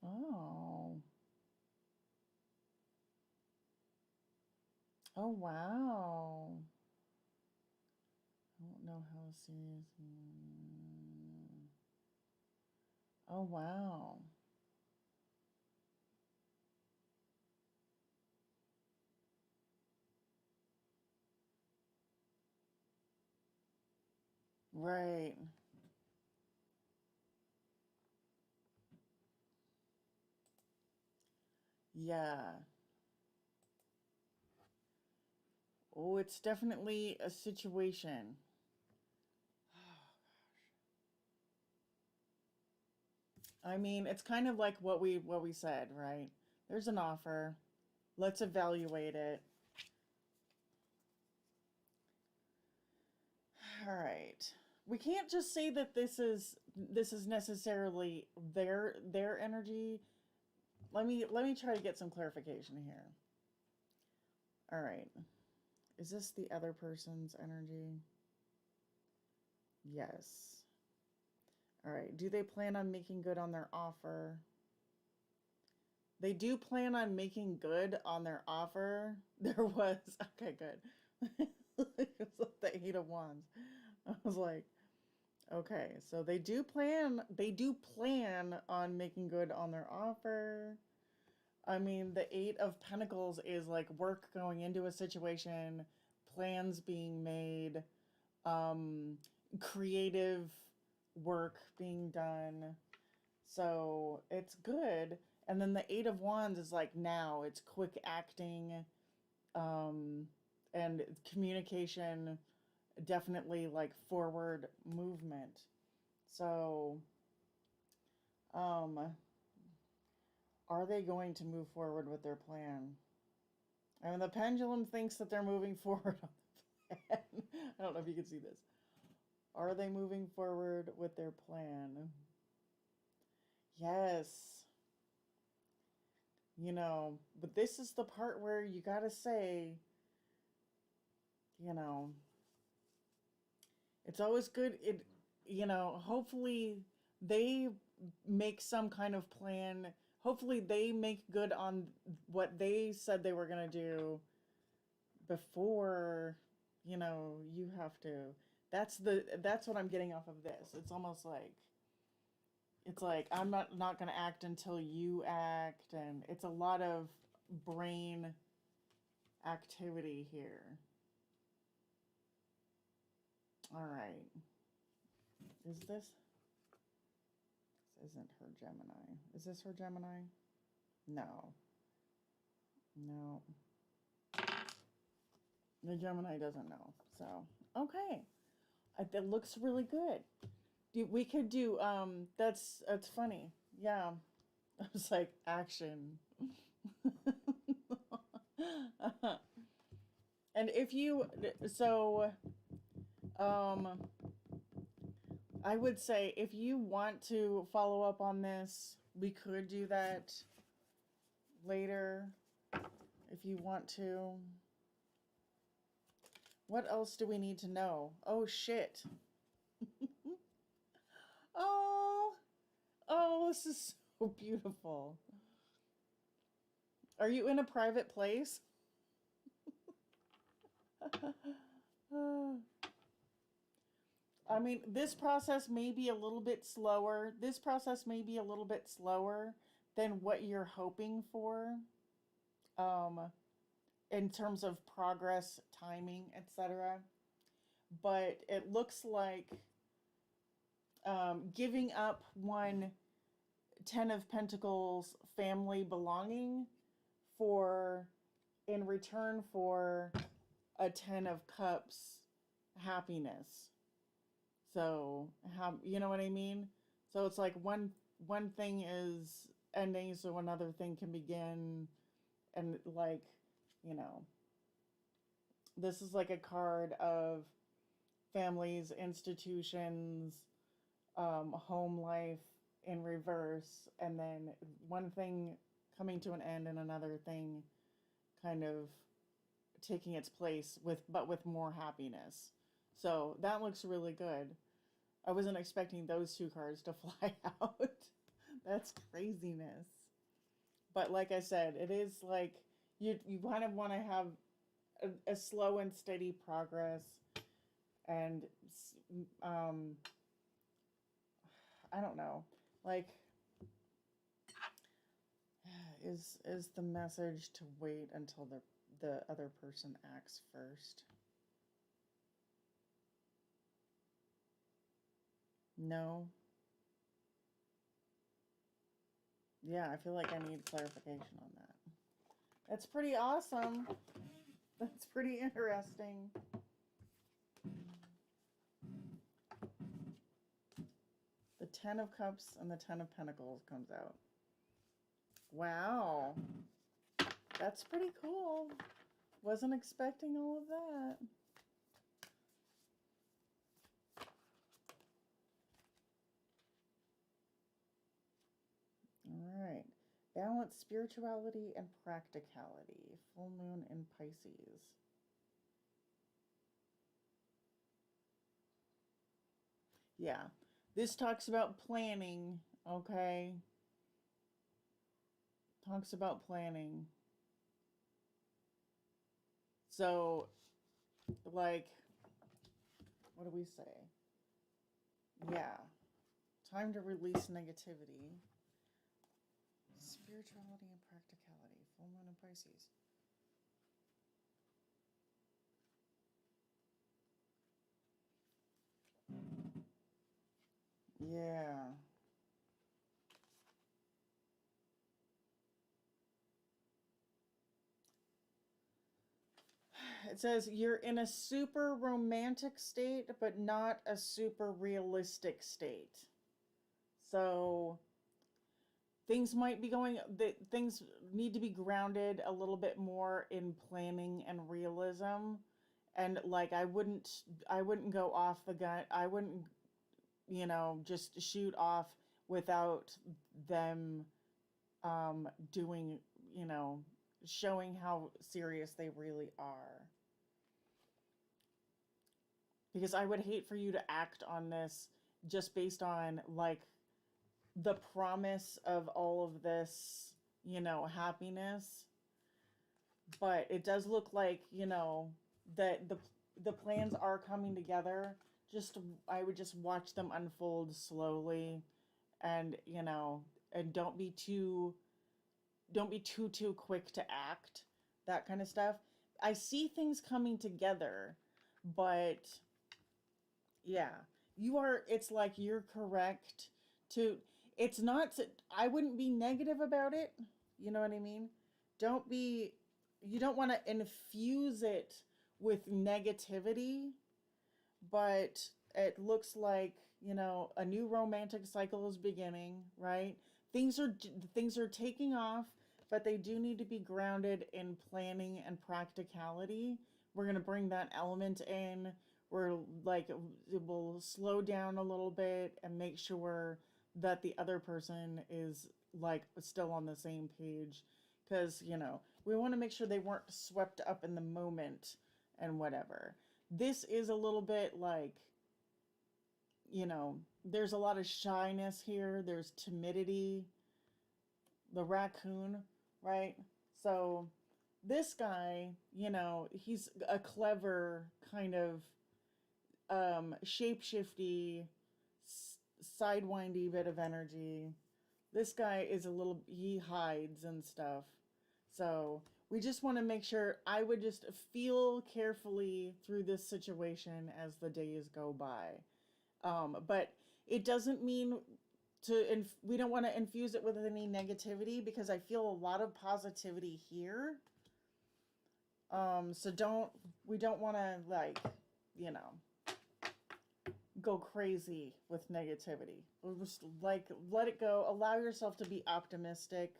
Oh. Oh, wow. I don't know how serious. Oh, wow. Right. Yeah. Oh, it's definitely a situation. I mean, it's kind of like what we said, right? There's an offer. Let's evaluate it. All right. We can't just say that this is necessarily their energy. Let me try to get some clarification here. All right. Is this the other person's energy? Yes. All right. Do they plan on making good on their offer? They do plan on making good on their offer. There was, okay, good. It's like the Eight of Wands. I was like, okay, so they do plan on making good on their offer. I mean, the Eight of Pentacles is like work going into a situation, plans being made, um, creative work being done. So it's good. And then the Eight of Wands is like now, it's quick acting, um, and communication, definitely like forward movement. So, um, are they going to move forward with their plan? I mean, the pendulum thinks that they're moving forward on the plan. I don't know if you can see this. Are they moving forward with their plan? Yes. But this is the part where you gotta say, you know, it's always good. Hopefully they make some kind of plan. Hopefully they make good on what they said they were gonna do before, you have to. That's what I'm getting off of this. It's like I'm not gonna act until you act, and it's a lot of brain activity here. All right. Is this? This isn't her Gemini. Is this her Gemini? No. No. The Gemini doesn't know. So, okay. That looks really good. We could do, that's funny. Yeah. I was like, action. And so, um, I would say if you want to follow up on this, we could do that later if you want to. What else do we need to know? Oh, shit. Oh, oh, this is so beautiful. Are you in a private place? I mean, this process may be a little bit slower. This process may be a little bit slower than what you're hoping for, um, in terms of progress, timing, etc. But it looks like giving up one Ten of Pentacles family belonging for in return for a Ten of Cups happiness. So, you know what I mean? So it's like one thing is ending so another thing can begin, and like, you know, this is like a card of families, institutions, home life in reverse, and then one thing coming to an end and another thing kind of taking its place with more happiness. So that looks really good. I wasn't expecting those two cards to fly out. That's craziness. But like I said, it is like you kind of want to have a slow and steady progress, and I don't know, like is the message to wait until the other person acts first? No. Yeah, I feel like I need clarification on that. That's pretty awesome. That's pretty interesting. The Ten of Cups and the Ten of Pentacles comes out. Wow. That's pretty cool. Wasn't expecting all of that. All right. Balance spirituality and practicality. Full moon in Pisces. Yeah. This talks about planning, okay? Talks about planning. So, like, what do we say? Yeah. Time to release negativity. Spirituality and practicality. Full moon in Pisces. Yeah. It says you're in a super romantic state, but not a super realistic state. So things might be going, things need to be grounded a little bit more in planning and realism. And like I wouldn't go off the gun. I wouldn't, just shoot off without them doing, showing how serious they really are. Because I would hate for you to act on this just based on like the promise of all of this, happiness. But it does look like, that the plans are coming together. Just I would just watch them unfold slowly, and and don't be too quick to act, that kind of stuff. I see things coming together, but yeah, it's like you're correct to, it's not, I wouldn't be negative about it. You know what I mean? Don't be, you don't want to infuse it with negativity, but it looks like, a new romantic cycle is beginning, right? Things are taking off, but they do need to be grounded in planning and practicality. We're going to bring that element in. We're like, it will slow down a little bit and make sure that the other person is like still on the same page, because we want to make sure they weren't swept up in the moment and whatever. This is a little bit like, there's a lot of shyness here, there's timidity, the raccoon, right? So this guy, he's a clever kind of shapeshifty, sidewindy bit of energy. This guy is a little, he hides and stuff. So we just want to make sure, I would just feel carefully through this situation as the days go by. But it doesn't mean we don't want to infuse it with any negativity, because I feel a lot of positivity here. So we don't want to, like, you know, go crazy with negativity. We'll just, like, let it go. Allow yourself to be optimistic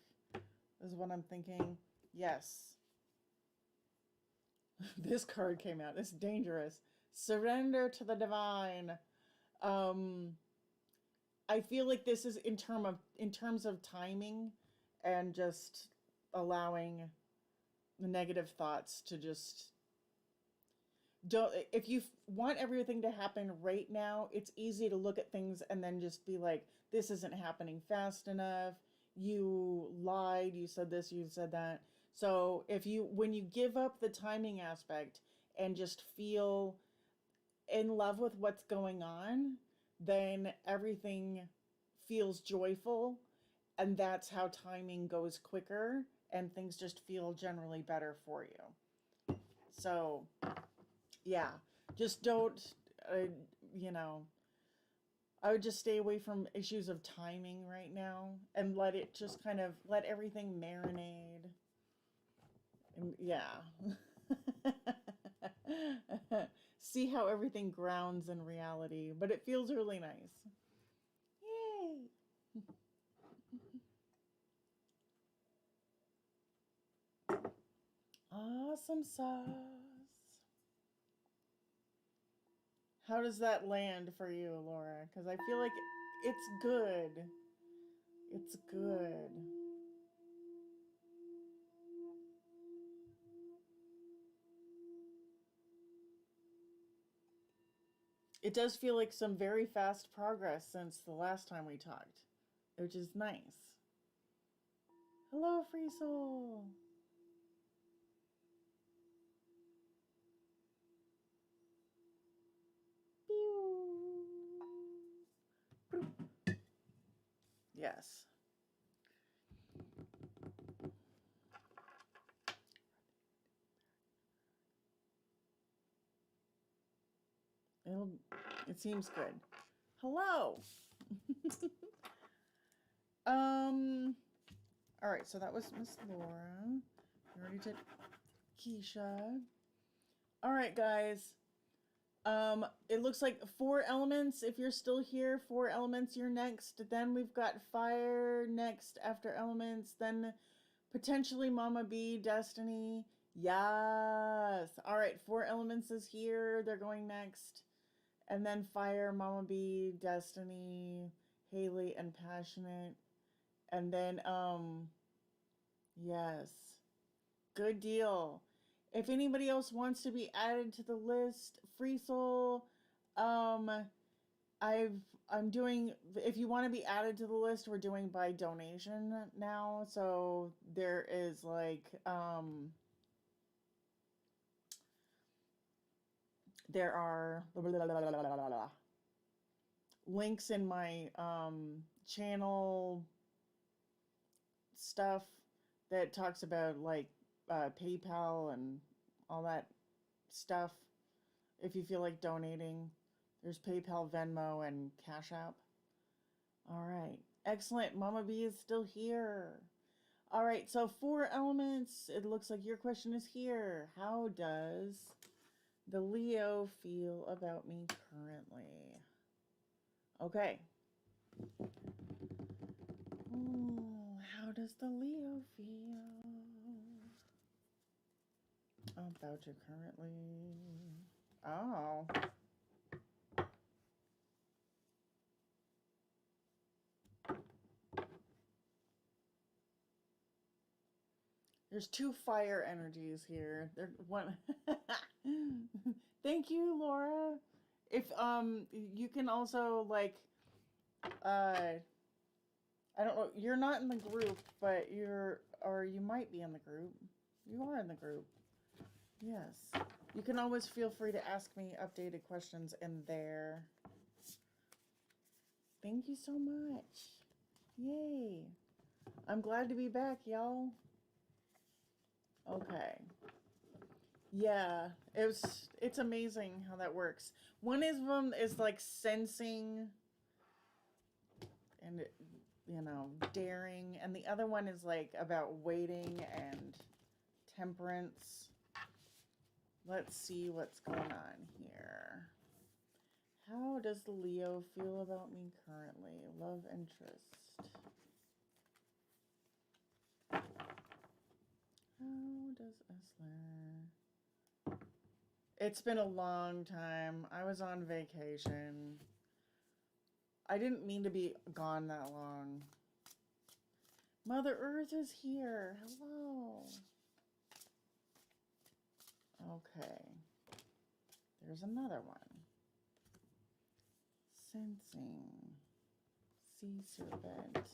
is what I'm thinking. Yes. This card came out. It's dangerous. Surrender to the divine. I feel like this is in terms of timing, and just allowing the negative thoughts to just don't. If you want everything to happen right now, it's easy to look at things and then just be like, this isn't happening fast enough. You lied, you said this, you said that. So when you give up the timing aspect and just feel in love with what's going on, then everything feels joyful, and that's how timing goes quicker, and things just feel generally better for you. So yeah, just don't, you know, I would just stay away from issues of timing right now, and let it just kind of, let everything marinate. And yeah. See how everything grounds in reality, but it feels really nice. Yay! Awesome sauce. How does that land for you, Laura? Because I feel like it's good. It's good. It does feel like some very fast progress since the last time we talked, which is nice. Hello, Free Soul. Pew. Yes. It seems good. Hello. All right, so that was Miss Laura. We already did Keisha. All right, guys. It looks like 4 elements. If you're still here, 4 elements, you're next. Then we've got fire next after elements. Then potentially Mama B, Destiny. Yes. All right, 4 elements is here. They're going next. And then fire, Mama B, Destiny, Haley, and Passionate. And then, yes. Good deal. If anybody else wants to be added to the list, Free Soul, I'm doing, if you want to be added to the list, we're doing by donation now. So there is like, there are links in my channel stuff that talks about like PayPal and all that stuff. If you feel like donating, there's PayPal, Venmo, and Cash App. All right, excellent. Mama B is still here. All right, so 4 elements. It looks like your question is here. How does the Leo feel about me currently? Okay. Ooh, how does the Leo feel about you currently? Oh. There's 2 fire energies here. They're one. Thank you, Laura. If you can also like I don't know, you're not in the group, but you might be in the group. You are in the group. Yes. You can always feel free to ask me updated questions in there. Thank you so much. Yay. I'm glad to be back, y'all. Okay. Yeah, it's amazing how that works. One of them is like sensing and daring, and the other one is like about waiting and temperance. Let's see what's going on here. How does the Leo feel about me currently? Love interest. How does Esler? It's been a long time. I was on vacation. I didn't mean to be gone that long. Mother Earth is here. Hello. Okay. There's another one. Sensing. Sea serpent.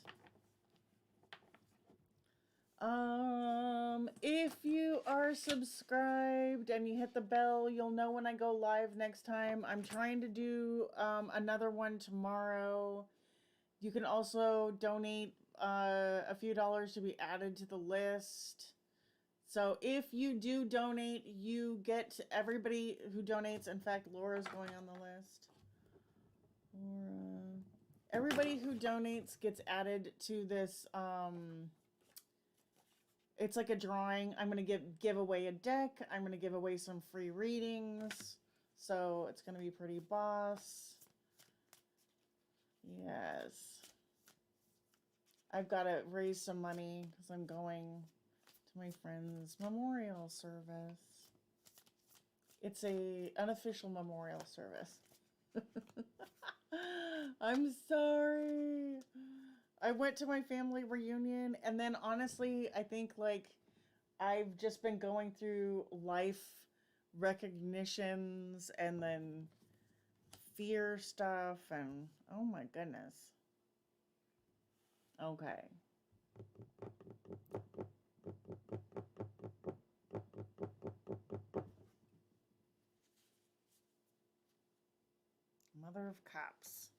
If you are subscribed and you hit the bell, you'll know when I go live next time. I'm trying to do another one tomorrow. You can also donate a few dollars to be added to the list. So if you do donate, you get everybody who donates. In fact, Laura's going on the list. Laura. Everybody who donates gets added to this. It's like a drawing. I'm going to give away a deck. I'm going to give away some free readings. So it's going to be pretty boss. Yes. I've got to raise some money because I'm going to my friend's memorial service. It's an unofficial memorial service. I'm sorry. I went to my family reunion, and then honestly, I think like I've just been going through life recognitions and then fear stuff, and oh my goodness. Okay. Mother of Cups.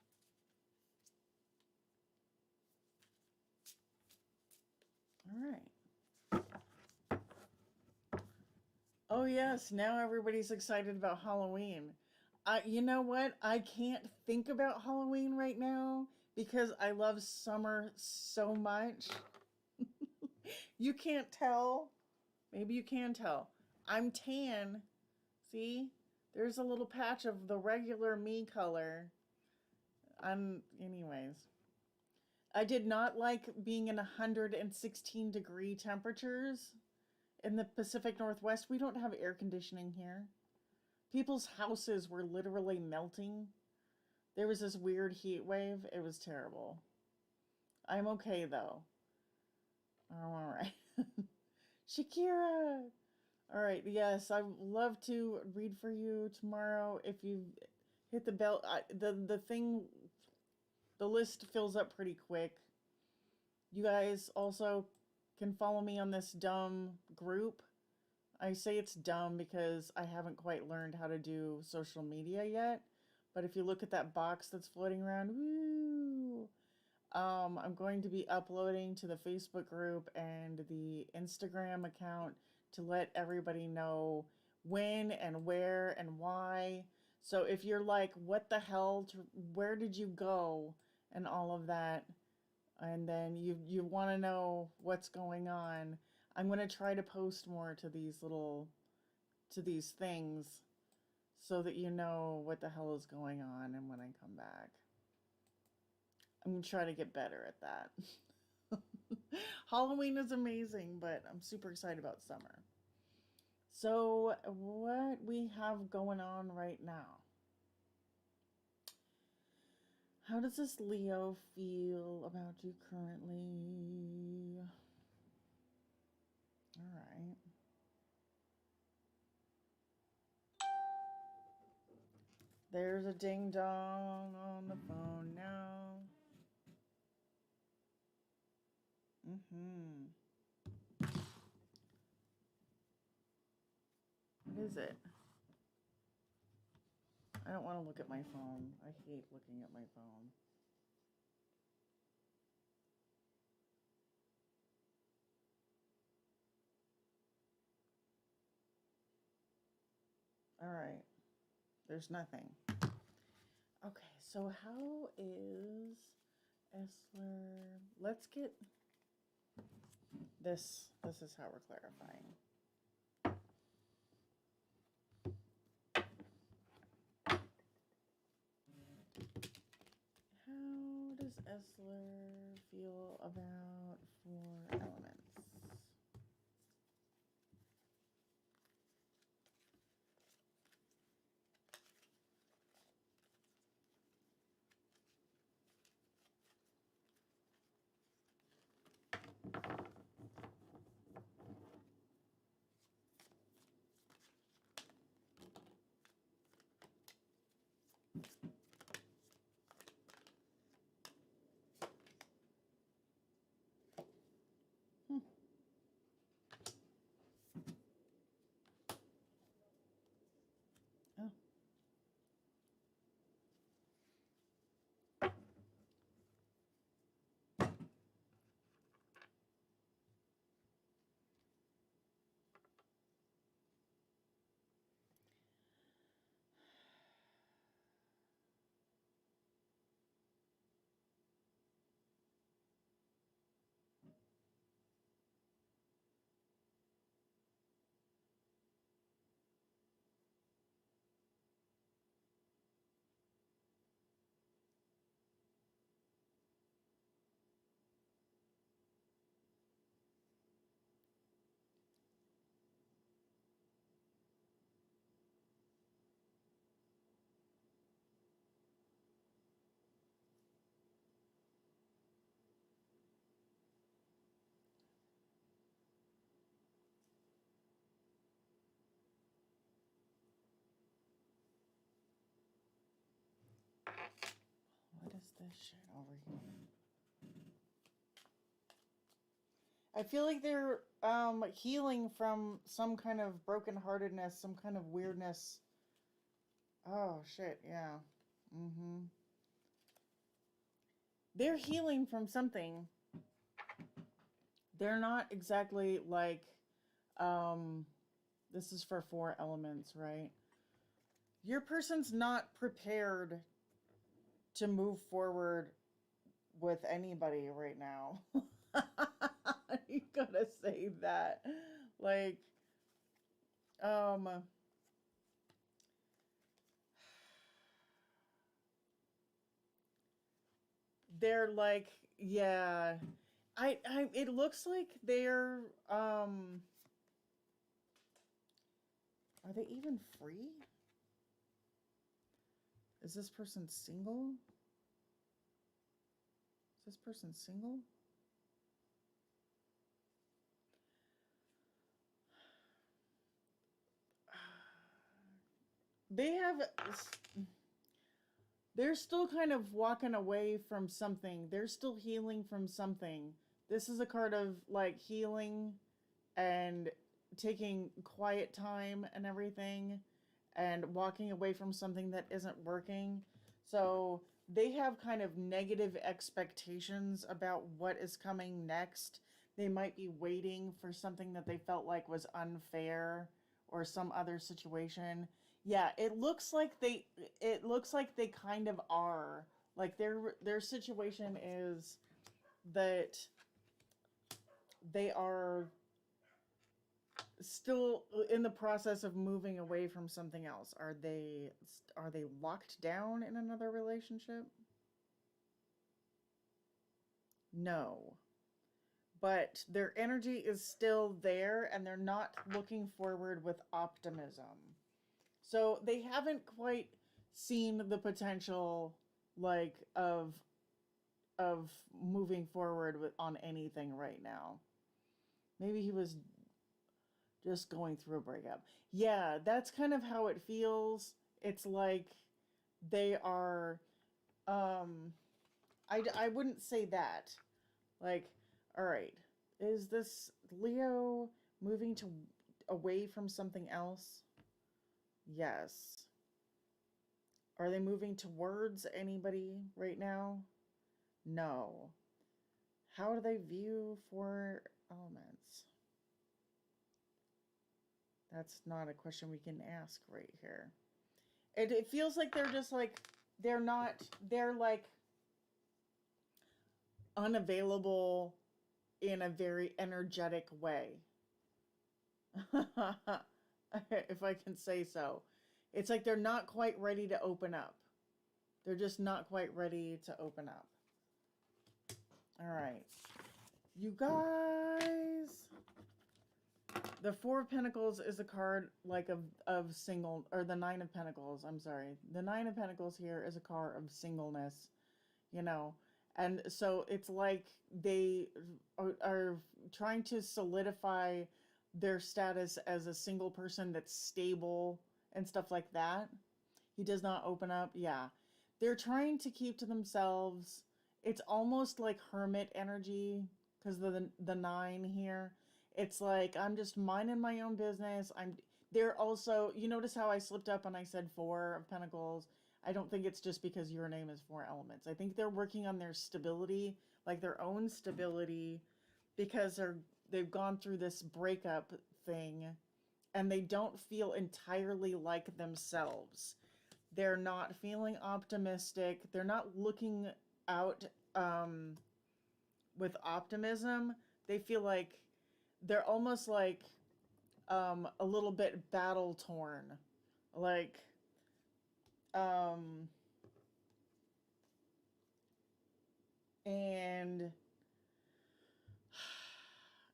All right. Oh yes, now everybody's excited about Halloween. You know what? I can't think about Halloween right now because I love summer so much. You can't tell. Maybe you can tell. I'm tan. See? There's a little patch of the regular me color. Anyways. I did not like being in 116-degree temperatures in the Pacific Northwest. We don't have air conditioning here. People's houses were literally melting. There was this weird heat wave. It was terrible. I'm okay, though. All right. Shakira! All right, yes, I'd love to read for you tomorrow. If you hit the bell, the list fills up pretty quick. You guys also can follow me on this dumb group. I say it's dumb because I haven't quite learned how to do social media yet. But if you look at that box that's floating around, woo! I'm going to be uploading to the Facebook group and the Instagram account to let everybody know when and where and why. So if you're like, what the hell, where did you go, and all of that, and then you want to know what's going on, I'm going to try to post more to these things so that you know what the hell is going on and when I come back. I'm going to try to get better at that. Halloween is amazing, but I'm super excited about summer. So what we have going on right now? How does this Leo feel about you currently? All right. There's a ding dong on the phone now. What is it? I don't want to look at my phone. I hate looking at my phone. All right. There's nothing. Okay, so how is Essler? Let's get this. This is how we're clarifying. How does Essler feel about 4 elements? Oh. What is this shit over here? I feel like they're healing from some kind of brokenheartedness, some kind of weirdness. Oh shit, yeah. Mm-hmm. They're healing from something. They're not exactly like this is for 4 elements, right? Your person's not prepared to move forward with anybody right now. You gotta say that. Like, um, they're like, yeah. It looks like they're, are they even free? Is this person single? Is this person single? They have, they're still kind of walking away from something. They're still healing from something. This is a card of like healing and taking quiet time and everything and walking away from something that isn't working. So they have kind of negative expectations about what is coming next. They might be waiting for something that they felt like was unfair or some other situation. Yeah, it looks like they kind of are. Like their situation is that they are still in the process of moving away from something else. Are they locked down in another relationship? No. But their energy is still there and they're not looking forward with optimism. So they haven't quite seen the potential like of moving forward with on anything right now. Maybe he was just going through a breakup. Yeah, that's kind of how it feels. It's like they are I wouldn't say that. Like, all right, is this Leo moving to away from something else? Yes. Are they moving towards anybody right now? No. How do they view four elements? That's not a question we can ask right here. It feels like they're just like, they're not, they're like unavailable in a very energetic way. If I can say so. It's like they're not quite ready to open up. They're just not quite ready to open up. All right. You guys. The Four of Pentacles is a card like of single, or the Nine of Pentacles. I'm sorry. The Nine of Pentacles here is a card of singleness, you know. And so it's like they are trying to solidify their status as a single person that's stable and stuff like that. He does not open up. Yeah. They're trying to keep to themselves. It's almost like hermit energy because of the nine here. It's like I'm just minding my own business. They're also, you notice how I slipped up and I said Four of Pentacles. I don't think it's just because your name is four elements. I think they're working on their stability, like their own stability, because they've gone through this breakup thing and they don't feel entirely like themselves. They're not feeling optimistic. They're not looking out with optimism. They feel like they're almost like a little bit battle torn. Like, and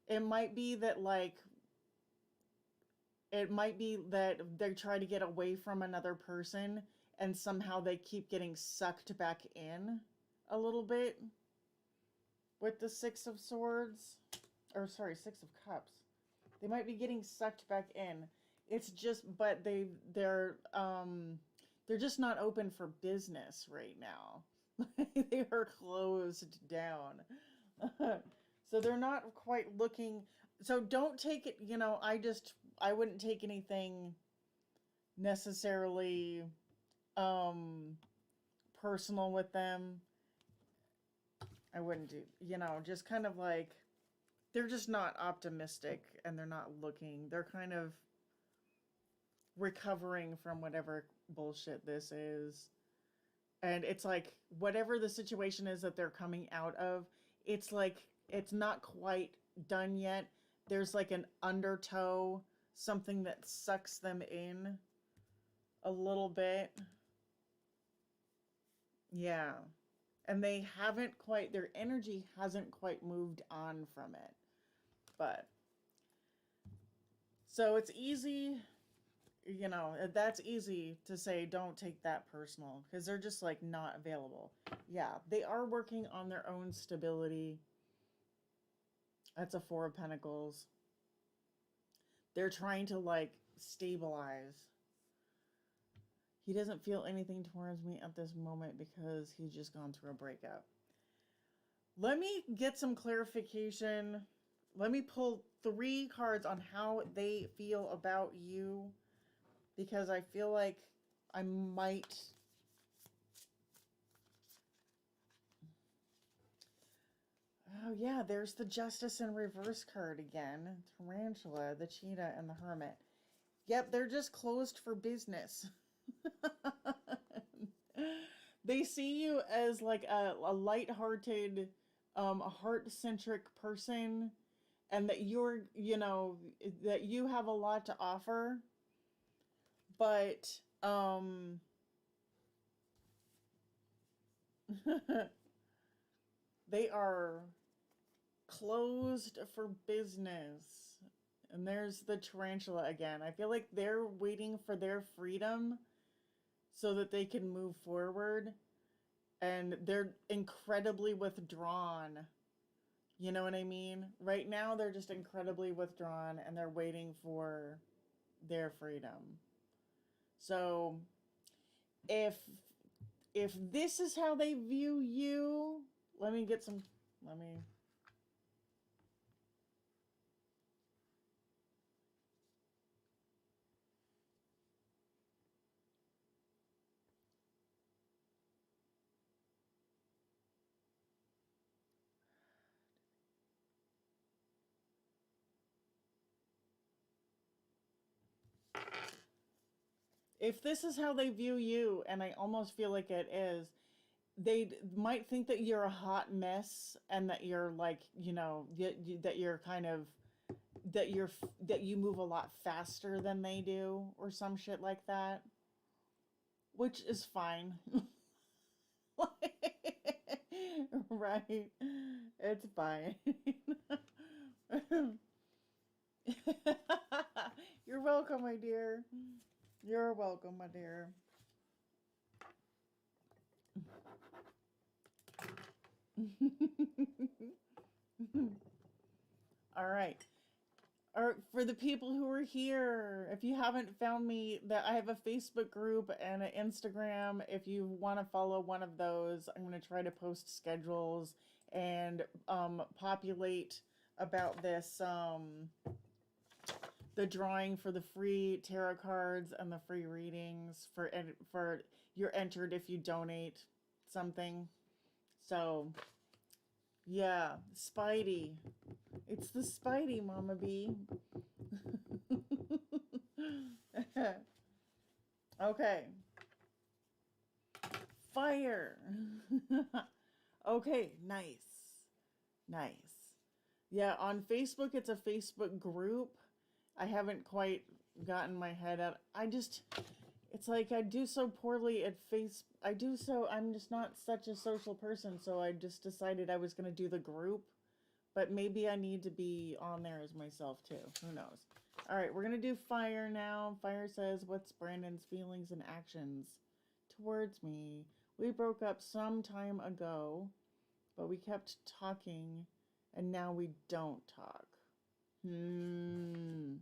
it might be that like, it might be that they try to get away from another person and somehow they keep getting sucked back in a little bit with the Six of Swords, or sorry, Six of Cups. They might be getting sucked back in. It's just, but they're just not open for business right now. They are closed down. So they're not quite looking. So don't take it, I wouldn't take anything necessarily personal with them. I wouldn't do, just kind of like, they're just not optimistic and they're not looking. They're kind of recovering from whatever bullshit this is. And it's like, whatever the situation is that they're coming out of, it's like, it's not quite done yet. There's like an undertow, something that sucks them in a little bit. Yeah. And they haven't quite, their energy hasn't quite moved on from it. But, so it's easy, that's easy to say, don't take that personal, because they're just like not available. Yeah, they are working on their own stability. That's a Four of Pentacles. They're trying to like stabilize. He doesn't feel anything towards me at this moment because he's just gone through a breakup. Let me get some clarification. Let me pull 3 cards on how they feel about you, because I feel like I might... Oh yeah, there's the Justice in Reverse card again. Tarantula, the Cheetah, and the Hermit. Yep, they're just closed for business. They see you as like a lighthearted, heart-centric person, and that you're, that you have a lot to offer, but they are closed for business. And there's the Tarantula again. I feel like they're waiting for their freedom so that they can move forward. And they're incredibly withdrawn. You know what I mean? Right now, they're just incredibly withdrawn and they're waiting for their freedom. So, if this is how they view you, let me... if this is how they view you, and I almost feel like it is, they might think that you're a hot mess and that you're like, that you're kind of that you move a lot faster than they do or some shit like that, which is fine. Right. It's fine. You're welcome, my dear. You're welcome, my dear. All right. Or for the people who are here, if you haven't found me, that I have a Facebook group and an Instagram. If you want to follow one of those, I'm going to try to post schedules and populate about this the drawing for the free tarot cards and the free readings for you're entered if you donate something. So yeah, Spidey. It's the Spidey, Mama B. Okay. Fire. Okay, nice. Nice. Yeah, on Facebook, it's a Facebook group. I haven't quite gotten my head out. It's like I do so poorly at I'm just not such a social person, so I just decided I was going to do the group. But maybe I need to be on there as myself too. Who knows? All right, we're going to do fire now. Fire says, what's Brandon's feelings and actions towards me? We broke up some time ago, but we kept talking, and now we don't talk. Mm-hmm.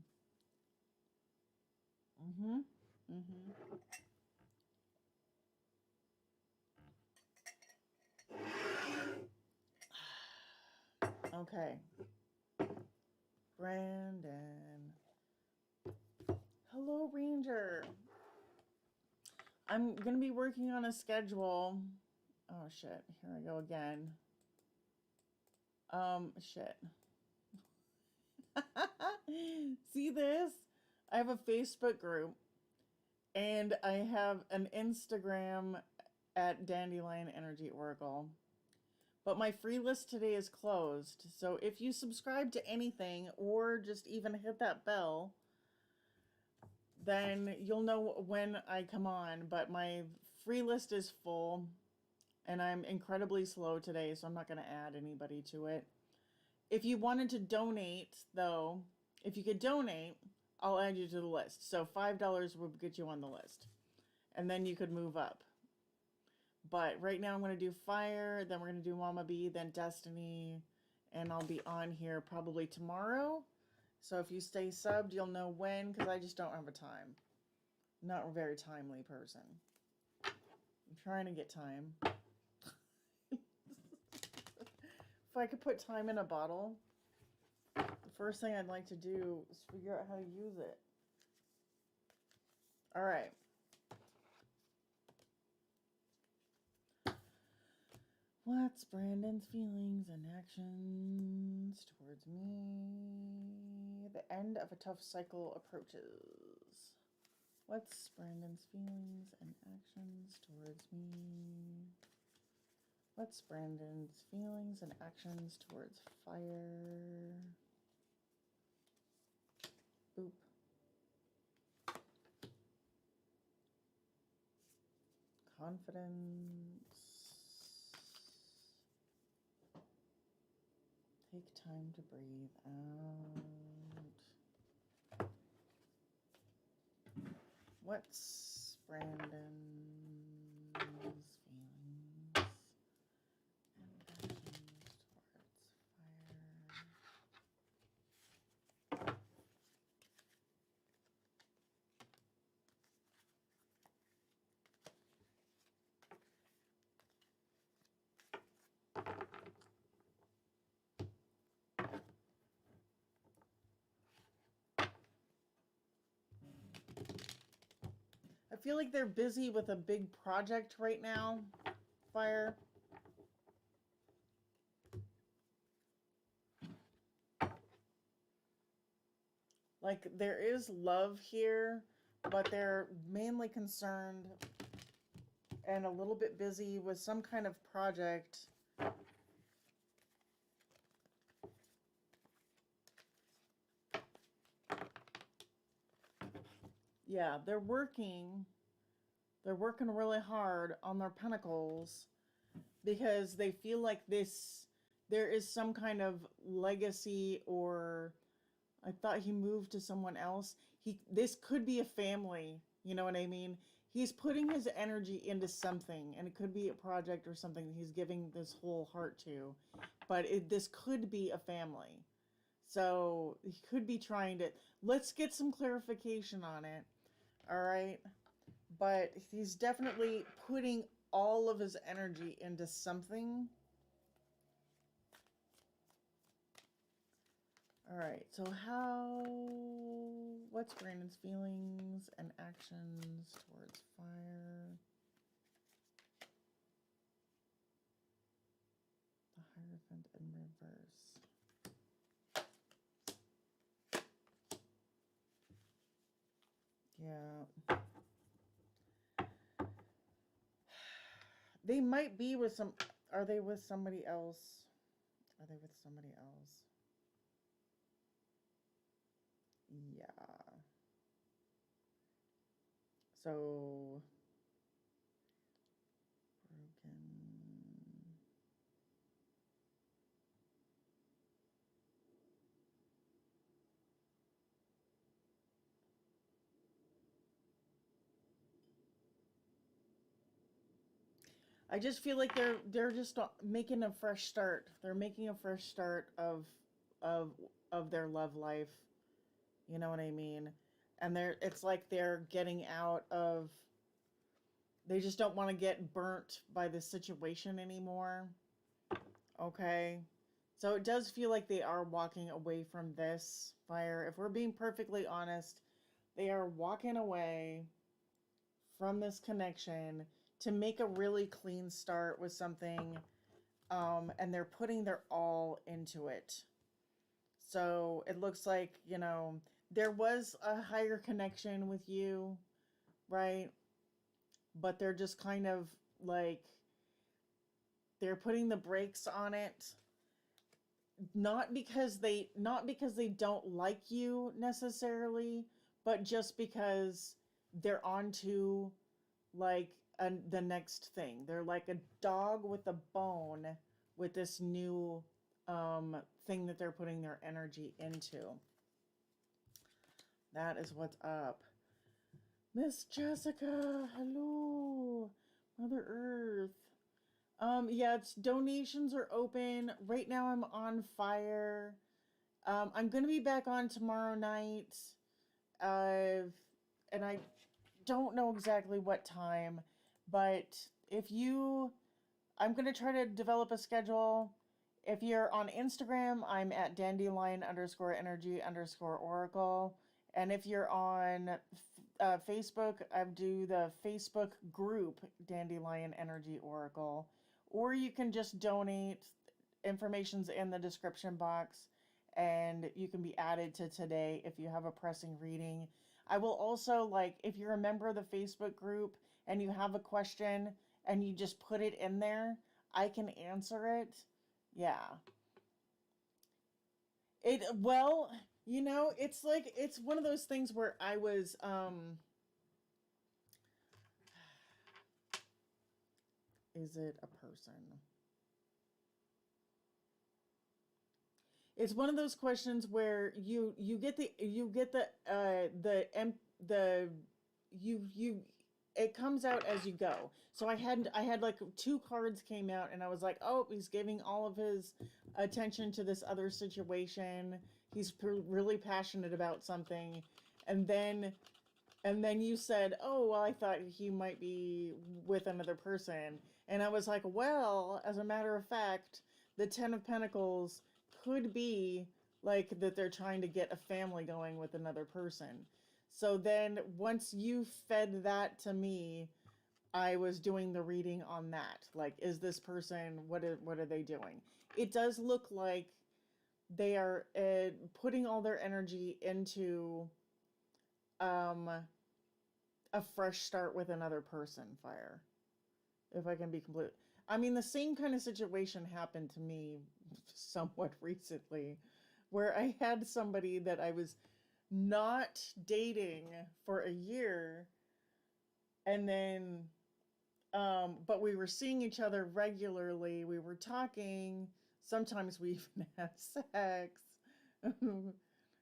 Mm-hmm. Okay. Brandon. Hello, Ranger. I'm going to be working on a schedule. Oh, shit. Here I go again. Shit. See this? I have a Facebook group and I have an Instagram at DandelionEnergy Oracle. But my free list today is closed. So if you subscribe to anything or just even hit that bell, then you'll know when I come on. But my free list is full and I'm incredibly slow today, so I'm not going to add anybody to it. If you wanted to donate, though, if you could donate, I'll add you to the list. So $5 will get you on the list. And then you could move up. But right now I'm going to do fire, then we're going to do Mama B, then Destiny, and I'll be on here probably tomorrow. So if you stay subbed, you'll know when, because I just don't have a time. I'm not a very timely person. I'm trying to get time. If I could put time in a bottle, the first thing I'd like to do is figure out how to use it. All right. What's Brandon's feelings and actions towards me? The end of a tough cycle approaches. What's Brandon's feelings and actions towards me? What's Brandon's feelings and actions towards fire? Boop. Confidence. Take time to breathe out. What's Brandon's feelings and actions towards fire? I feel like they're busy with a big project right now, Fire. Like, there is love here, but they're mainly concerned and a little bit busy with some kind of project. Yeah, they're working really hard on their pentacles because they feel like there is some kind of legacy, or I thought he moved to someone else. This could be a family, you know what I mean? He's putting his energy into something, and it could be a project or something that he's giving this whole heart to. But this could be a family. So he could be trying to, let's get some clarification on it. All right? But he's definitely putting all of his energy into something. All right, so what's Brandon's feelings and actions towards fire? The Hierophant in reverse. Yeah. They might be with are they with somebody else? Are they with somebody else? Yeah. So, broken. I just feel like they're just making a fresh start. They're making a fresh start of of their love life. You know what I mean? And it's like they're getting out of, they just don't want to get burnt by the situation anymore. Okay? So it does feel like they are walking away from this fire. If we're being perfectly honest, they are walking away from this connection to make a really clean start with something, and they're putting their all into it. So it looks like, there was a higher connection with you, right? But they're just kind of like, they're putting the brakes on it, not because they don't like you necessarily, but just because they're on to like the next thing. They're like a dog with a bone with this new thing that they're putting their energy into. That is what's up. Miss Jessica, hello. Mother Earth. Yeah, it's donations are open. Right now I'm on fire. I'm gonna be back on tomorrow night. And I don't know exactly what time, but I'm gonna try to develop a schedule. If you're on Instagram, I'm at dandelion_energy_oracle. And if you're on Facebook, I do the Facebook group Dandelion Energy Oracle. Or you can just donate. Information's in the description box, and you can be added to today if you have a pressing reading. I will also, like, if you're a member of the Facebook group and you have a question and you just put it in there, I can answer it. Yeah. Well, it's like, it's one of those things where I was, is it a person? It's one of those questions where you get the you it comes out as you go. So I had like two cards came out, and I was like, oh, he's giving all of his attention to this other situation. He's really passionate about something, and then you said, oh, well, I thought he might be with another person, and I was like, well, as a matter of fact, the Ten of Pentacles could be like that they're trying to get a family going with another person. So then once you fed that to me, I was doing the reading on that. Like, is this person, what are they doing? It does look like they are putting all their energy into a fresh start with another person, fire. If I can be complete. I mean, the same kind of situation happened to me somewhat recently where I had somebody that I was not dating for a year, and then but we were seeing each other regularly, we were talking, sometimes we even had sex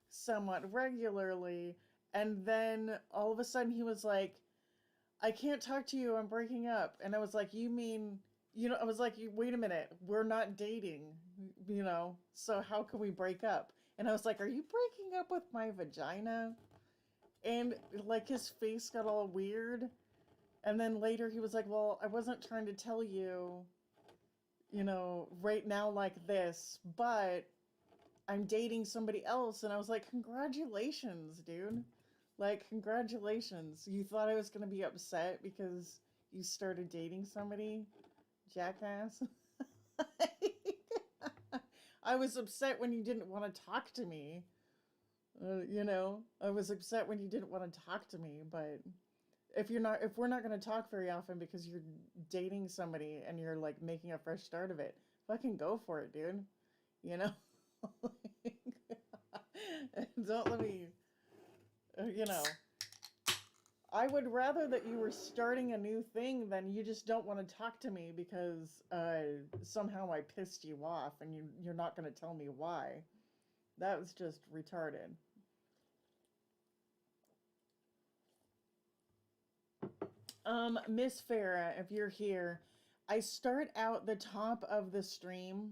somewhat regularly, and then all of a sudden he was like, I can't talk to you, I'm breaking up. And I was like, you mean, I was like, wait a minute, we're not dating, so how can we break up? And I was like, are you breaking up with my vagina? And like his face got all weird. And then later he was like, well, I wasn't trying to tell you, right now like this, but I'm dating somebody else. And I was like, congratulations, dude. Like, congratulations. You thought I was going to be upset because you started dating somebody? Jackass. I was upset when you didn't want to talk to me. I was upset when you didn't want to talk to me, but if we're not going to talk very often because you're dating somebody and you're like making a fresh start of it, fucking go for it, dude. You know? Don't let me, you know, I would rather that you were starting a new thing than you just don't want to talk to me because somehow I pissed you off and you're not going to tell me why. That was just retarded. Miss Farah, if you're here, I start out the top of the stream,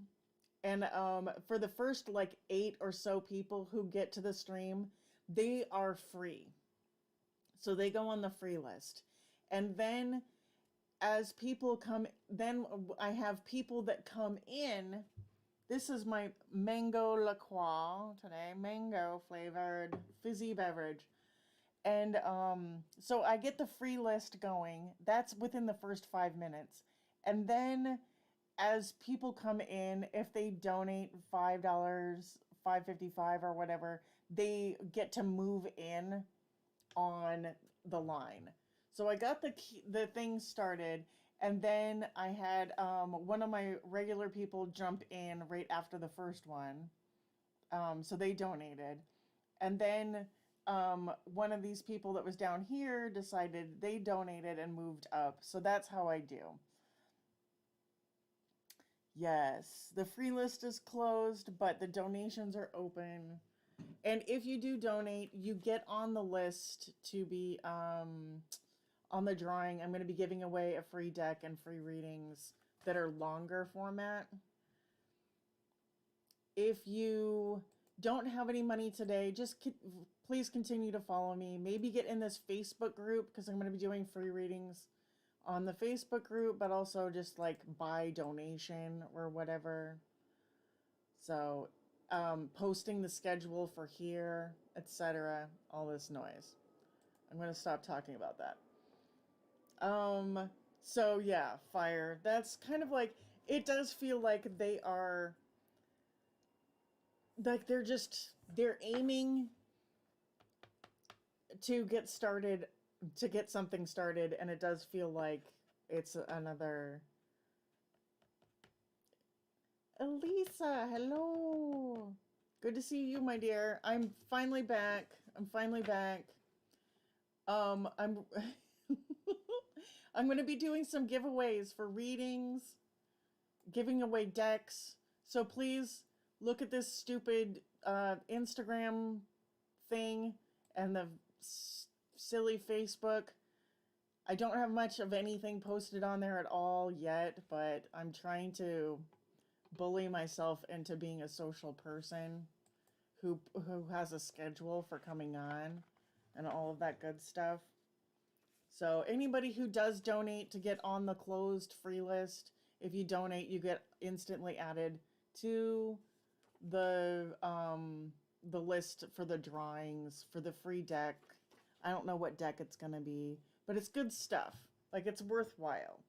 and for the first like 8 or so people who get to the stream, they are free. So they go on the free list. And then as people come, then I have people that come in. This is my mango La Croix today, mango flavored fizzy beverage. And so I get the free list going. That's within the first 5 minutes. And then as people come in, if they donate $5, $5.55 or whatever, they get to move in on the line. So I got the thing started, and then I had one of my regular people jump in right after the first one. So they donated. And then one of these people that was down here decided they donated and moved up. So that's how I do. Yes, the free list is closed, but the donations are open. And if you do donate, you get on the list to be on the drawing. I'm going to be giving away a free deck and free readings that are longer format. If you don't have any money today, just please continue to follow me. Maybe get in this Facebook group because I'm going to be doing free readings on the Facebook group, but also just like by donation or whatever. So posting the schedule for here, etc. All this noise. I'm going to stop talking about that. So yeah, fire. That's kind of like, it does feel like they are, like they're aiming to get started, to get something started, and it does feel like it's another. Elisa, hello. Good to see you, my dear. I'm finally back. I'm I'm going to be doing some giveaways for readings, giving away decks. So please look at this stupid Instagram thing and the silly Facebook. I don't have much of anything posted on there at all yet, but I'm trying to bully myself into being a social person who has a schedule for coming on and all of that good stuff. So anybody who does donate to get on the closed free list, if you donate, you get instantly added to the list for the drawings for the free deck. I don't know what deck it's gonna be, but it's good stuff. Like, it's worthwhile.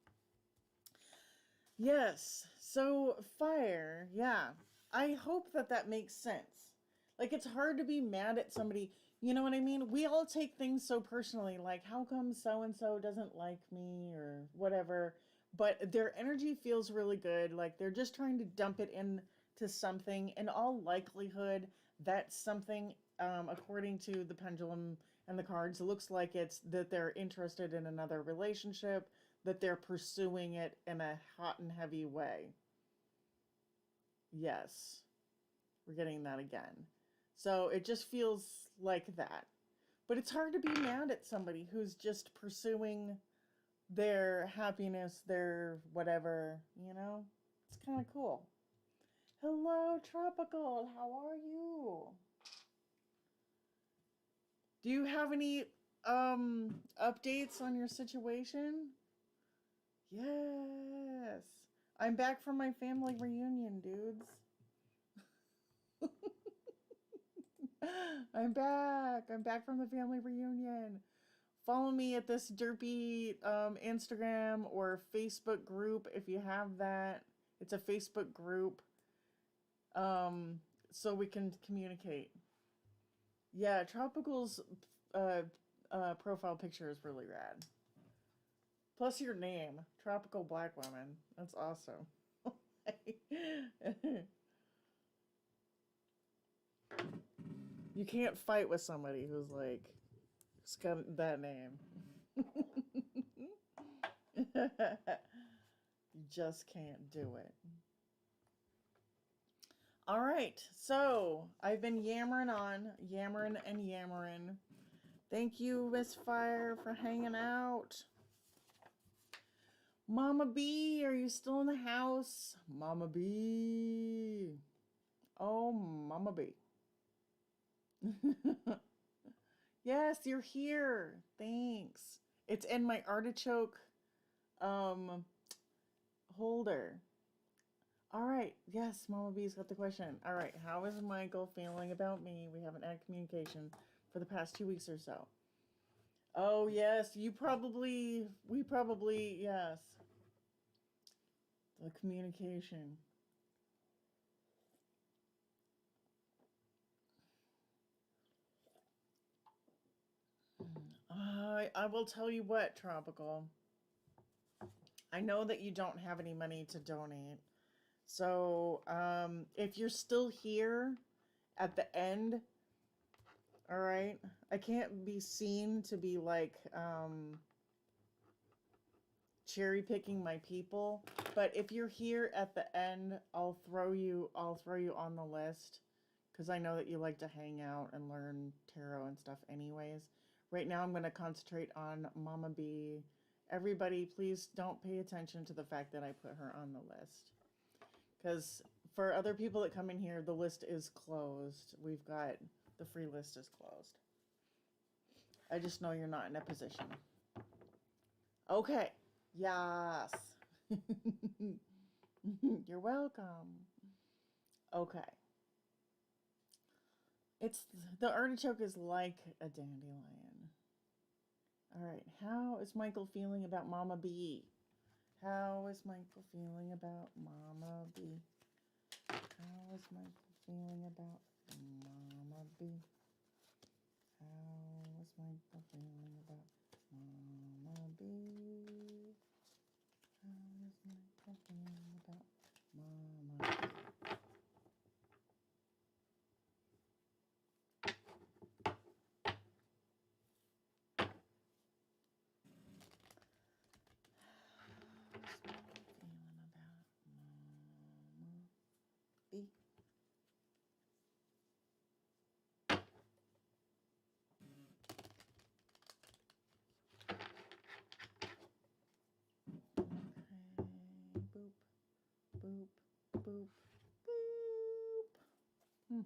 Yes. So fire. Yeah. I hope that makes sense. Like, it's hard to be mad at somebody. You know what I mean? We all take things so personally, like, how come so and so doesn't like me or whatever. But their energy feels really good. Like, they're just trying to dump it in to something. In all likelihood, that something, according to the pendulum and the cards, looks like it's that they're interested in another relationship, that they're pursuing it in a hot and heavy way. Yes, we're getting that again. So it just feels like that. But it's hard to be mad at somebody who's just pursuing their happiness, their whatever, you know? It's kind of cool. Hello, Tropical. How are you? Do you have any updates on your situation? Yes. I'm back from my family reunion, dudes. I'm back. I'm back from the family reunion. Follow me at this derpy Instagram or Facebook group if you have that. It's a Facebook group, so we can communicate. Yeah, Tropical's uh, profile picture is really rad. Plus your name, Tropical Black Woman. That's awesome. You can't fight with somebody who's like, it's got that name. You just can't do it. All right, so I've been yammering on, yammering and yammering. Thank you, Miss Fire, for hanging out. Mama B, are you still in the house? Mama B. Oh, Mama B. Yes, you're here. Thanks. It's in my artichoke um holder. All right. Yes, Mama B's got the question. All right. How is Michael feeling about me? We haven't had communication for the past 2 weeks or so. Oh, yes. We probably, yes. The communication. I will tell you what, Tropical. I know that you don't have any money to donate. So, if you're still here at the end, all right, I can't be seen to be like, cherry picking my people, but if you're here at the end, I'll throw you on the list because I know that you like to hang out and learn tarot and stuff anyways. Right now I'm going to concentrate on Mama B. Everybody, please don't pay attention to the fact that I put her on the list. Because for other people that come in here, the list is closed. We've got the free list is closed. I just know you're not in a position. Okay. Yes. You're welcome. Okay. It's the artichoke is like a dandelion. All right. How is Michael feeling about Mama B? How is Michael feeling about Mama B? How is Michael feeling about Mama B? How is Michael feeling about Mama B? How is Michael feeling about Mama B? B. Okay, boop, boop, boop, boop.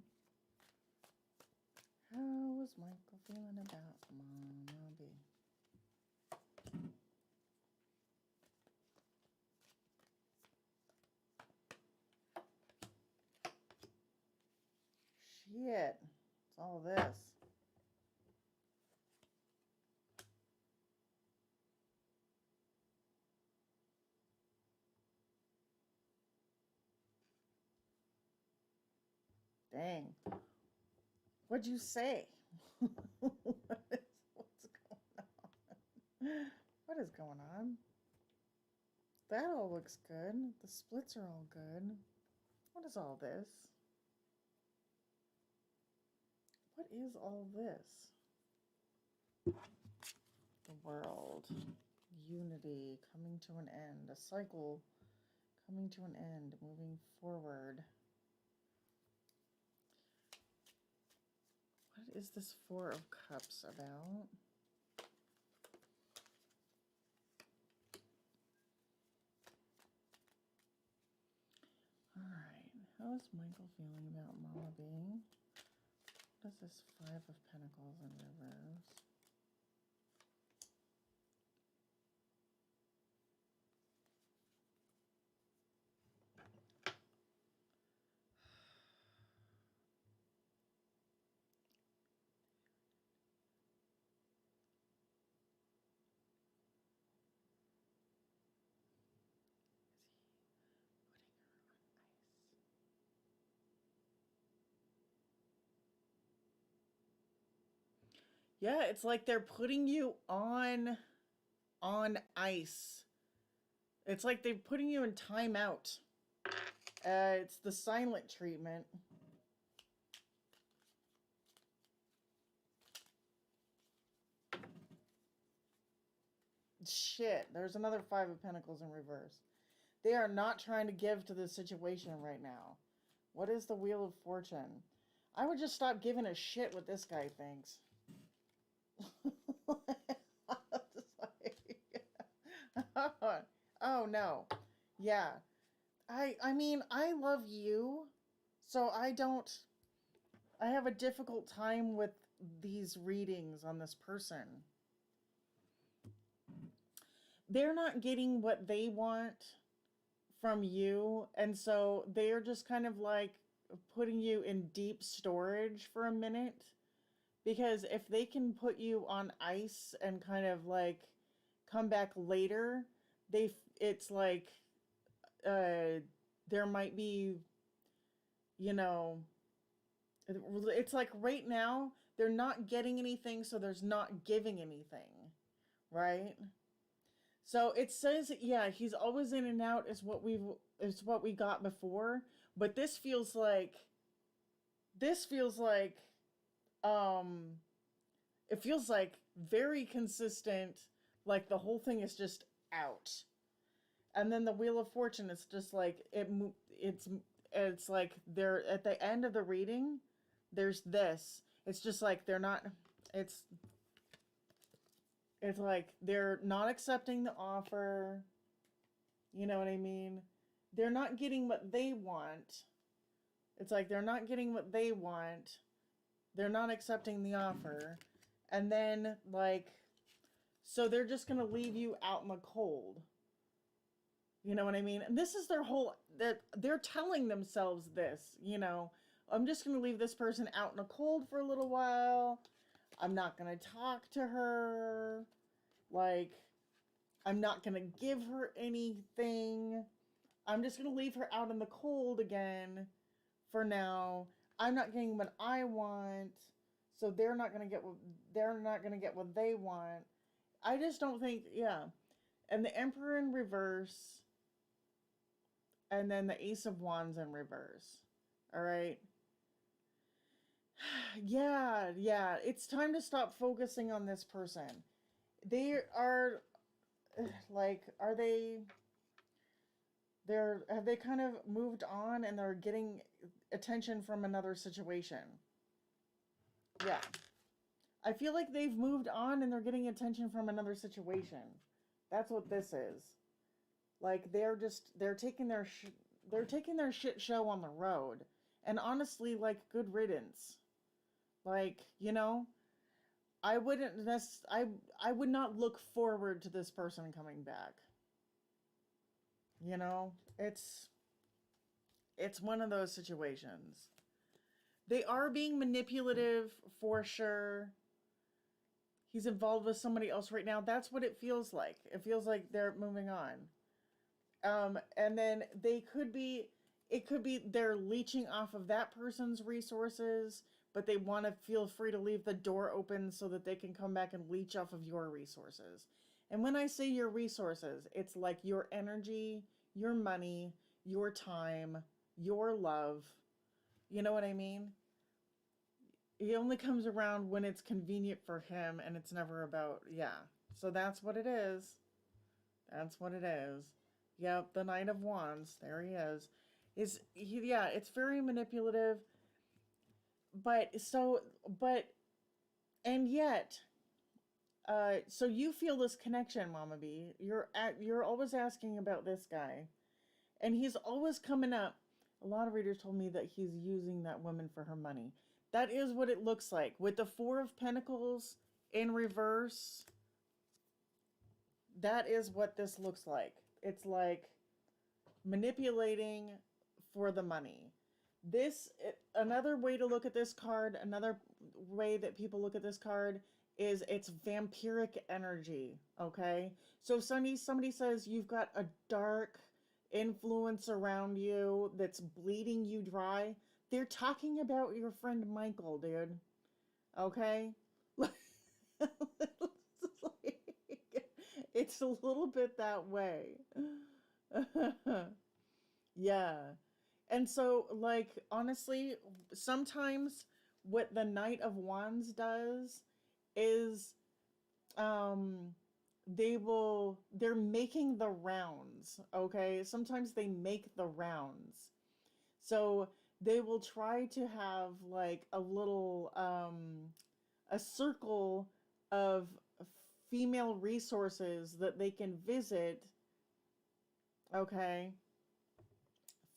How is Michael feeling about Mama B? Shit, it's all this. Dang. What'd you say? What's going on? What is going on? That all looks good. The splits are all good. What is all this? What is all this? The world. Unity coming to an end. A cycle coming to an end. Moving forward. What is this Four of Cups about? Alright. How is Michael feeling about Mama being? What is this Five of Pentacles in reverse? Yeah, it's like they're putting you on ice. It's like they're putting you in timeout. It's the silent treatment. Shit, there's another Five of Pentacles in reverse. They are not trying to give to this situation right now. What is the Wheel of Fortune? I would just stop giving a shit what this guy thinks. Oh no. Yeah. I mean, I love you, so I have a difficult time with these readings on this person. They're not getting what they want from you, and so they're just kind of like putting you in deep storage for a minute, because if they can put you on ice and kind of like come back later, it's like there might be, you know, it's like right now they're not getting anything, so there's not giving anything, right? So it says, yeah, he's always in and out is what we got before, but this feels like um it feels like very consistent, like the whole thing is just out. And then the Wheel of Fortune is just like it's like they're at the end of the reading, there's this. It's just like they're not it's like they're not accepting the offer. You know what I mean? They're not getting what they want. It's like they're not getting what they want. They're not accepting the offer. And then, like, so they're just going to leave you out in the cold. You know what I mean? And this is their whole, they're telling themselves this, you know. I'm just going to leave this person out in the cold for a little while. I'm not going to talk to her. Like, I'm not going to give her anything. I'm just going to leave her out in the cold again for now. I'm not getting what I want, so they're not going to get what they want. I just don't think, yeah. And the Emperor in reverse, and then the Ace of Wands in reverse. All right. Yeah. It's time to stop focusing on this person. They are like, have they kind of moved on and they're getting attention from another situation? Yeah. I feel like they've moved on and they're getting attention from another situation. That's what this is. Like they're taking their shit show on the road. And honestly, like, good riddance. Like, you know, I would not look forward to this person coming back. You know, it's one of those situations. They are being manipulative for sure. He's involved with somebody else right now. That's what it feels like. It feels like they're moving on. And then it could be they're leeching off of that person's resources, but they want to feel free to leave the door open so that they can come back and leech off of your resources. And when I say your resources, it's like your energy, your money, your time, your love. You know what I mean? He only comes around when it's convenient for him, and it's never about, yeah. So that's what it is. That's what it is. Yep, the Knight of Wands. There he is. Yeah, it's very manipulative, but and yet, so you feel this connection, Mama B. You're always asking about this guy, and he's always coming up. A lot of readers told me that he's using that woman for her money. That is what it looks like with the Four of Pentacles in reverse. That is what this looks like. It's like manipulating for the money. Another way to look at this card, another way that people look at this card is it's vampiric energy, okay? So if somebody says you've got a dark influence around you that's bleeding you dry, they're talking about your friend Michael, dude. Okay? It's a little bit that way. Yeah. And so, like, honestly, sometimes what the Knight of Wands does is they're making the rounds, okay? Sometimes they make the rounds. So they will try to have like a little a circle of female resources that they can visit, okay,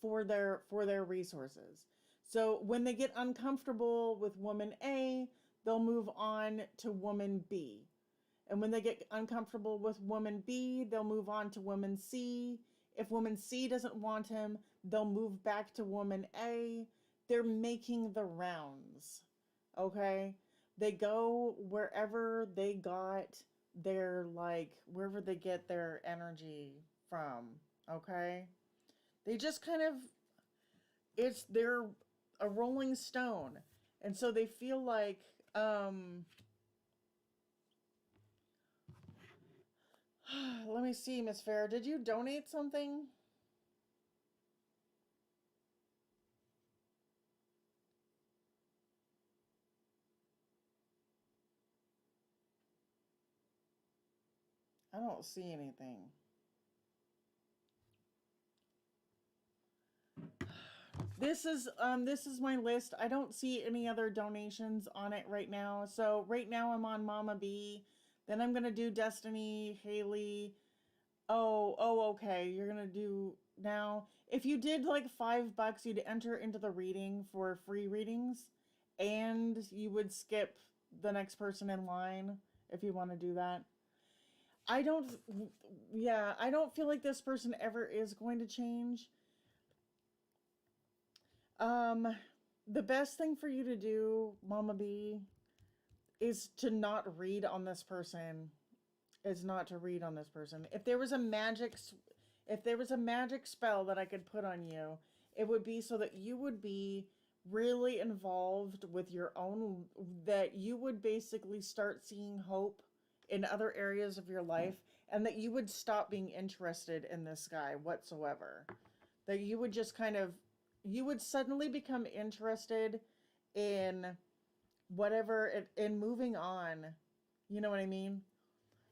for their resources. So when they get uncomfortable with woman A, they'll move on to woman B. And when they get uncomfortable with woman B, they'll move on to woman C. If woman C doesn't want him, they'll move back to woman A. They're making the rounds, okay? They go wherever they got wherever they get their energy from, okay? They just kind of, they're a rolling stone. And so they feel like, let me see, Miss Farah, did you donate something? I don't see anything. This is my list. I don't see any other donations on it right now. So right now I'm on Mama B. Then I'm gonna do Destiny, Haley. Oh, okay. You're gonna do now. If you did like $5, you'd enter into the reading for free readings, and you would skip the next person in line if you want to do that. I don't. Yeah, I don't feel like this person ever is going to change. The best thing for you to do, Mama B, is to not read on this person. Is not to read on this person. If there was a magic spell that I could put on you, it would be so that you would be really involved with your own, that you would basically start seeing hope in other areas of your life, and that you would stop being interested in this guy whatsoever. That you would just you would suddenly become interested in in moving on. You know what I mean?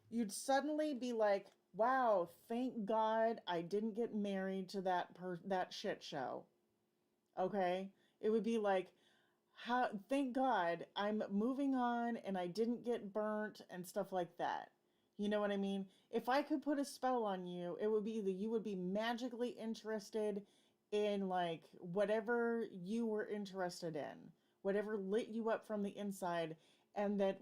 You'd suddenly be like, wow, thank God I didn't get married to that shit show. Okay? It would be like, thank God I'm moving on and I didn't get burnt and stuff like that. You know what I mean? If I could put a spell on you, it would be that you would be magically interested in like whatever you were interested in, whatever lit you up from the inside, and that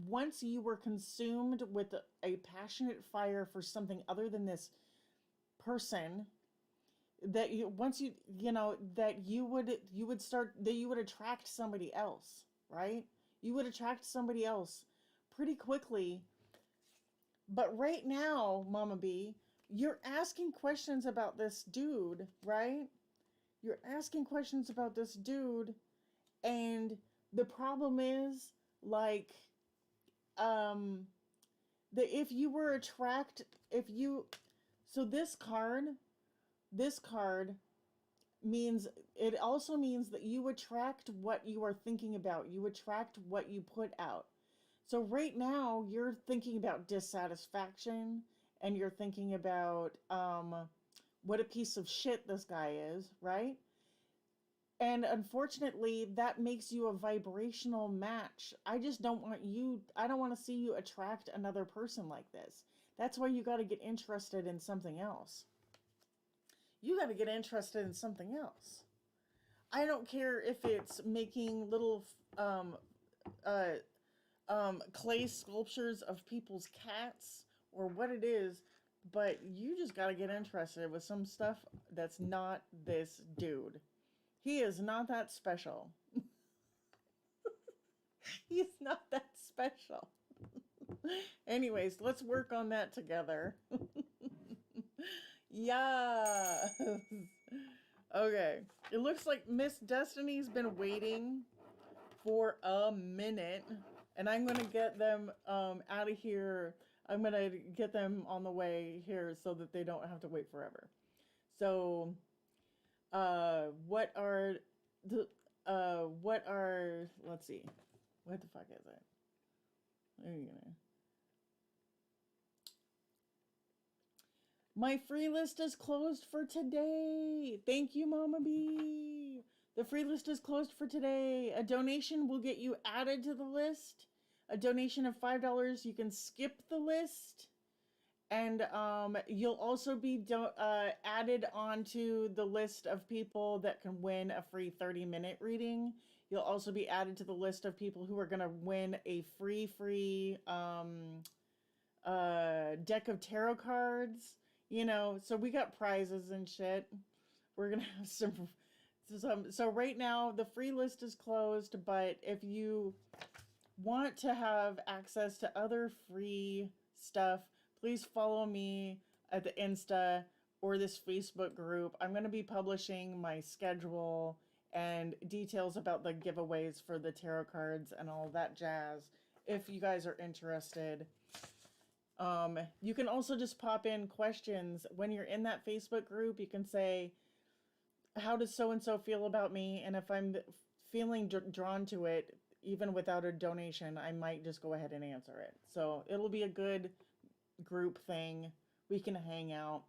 once you were consumed with a passionate fire for something other than this person, that you would attract somebody else, right? You would attract somebody else pretty quickly. But right now, Mama B, you're asking questions about this dude, right? You're asking questions about this dude, and The problem is, like, um, if you were if you, so this card means, it also means that you attract what you are thinking about. You attract what you put out. So right now you're thinking about dissatisfaction, and you're thinking about what a piece of shit this guy is, right? And unfortunately, that makes you a vibrational match. I don't want to see you attract another person like this. That's why you got to get interested in something else. You got to get interested in something else. I don't care if it's making little uh, clay sculptures of people's cats or what it is, but you just got to get interested with some stuff that's not this dude. He is not that special. He's not that special. Anyways, let's work on that together. Yes. Okay. It looks like Miss Destiny's been waiting for a minute, and I'm gonna get them out of here. I'm gonna get them on the way here so that they don't have to wait forever. So, what are the let's see, what the fuck is it? My free list is closed for today. Thank you, Mama B. The free list is closed for today. A donation will get you added to the list. A donation of $5, you can skip the list. And you'll also be added onto the list of people that can win a free 30-minute reading. You'll also be added to the list of people who are going to win a free deck of tarot cards. You know, so we got prizes and shit. We're going to have some. So right now, the free list is closed, but if you want to have access to other free stuff, please follow me at the Insta or this Facebook group. I'm going to be publishing my schedule and details about the giveaways for the tarot cards and all that jazz if you guys are interested. You can also just pop in questions when you're in that Facebook group. You can say, how does so-and-so feel about me? And if I'm feeling drawn to it, even without a donation, I might just go ahead and answer it. So it'll be a good group thing. We can hang out.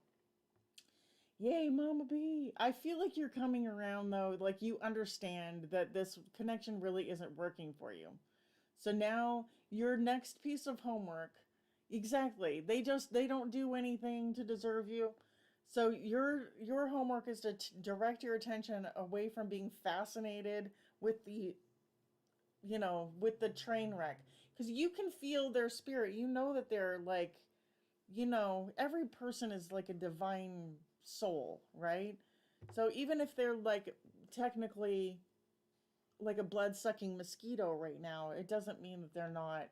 Yay, Mama B. I feel like you're coming around though. Like you understand that this connection really isn't working for you. So now your next piece of homework, exactly. They don't do anything to deserve you. So your homework is to direct your attention away from being fascinated with with the train wreck, because you can feel their spirit. You know that they're like, every person is like a divine soul, right? So even if they're like technically like a blood-sucking mosquito right now, it doesn't mean that they're not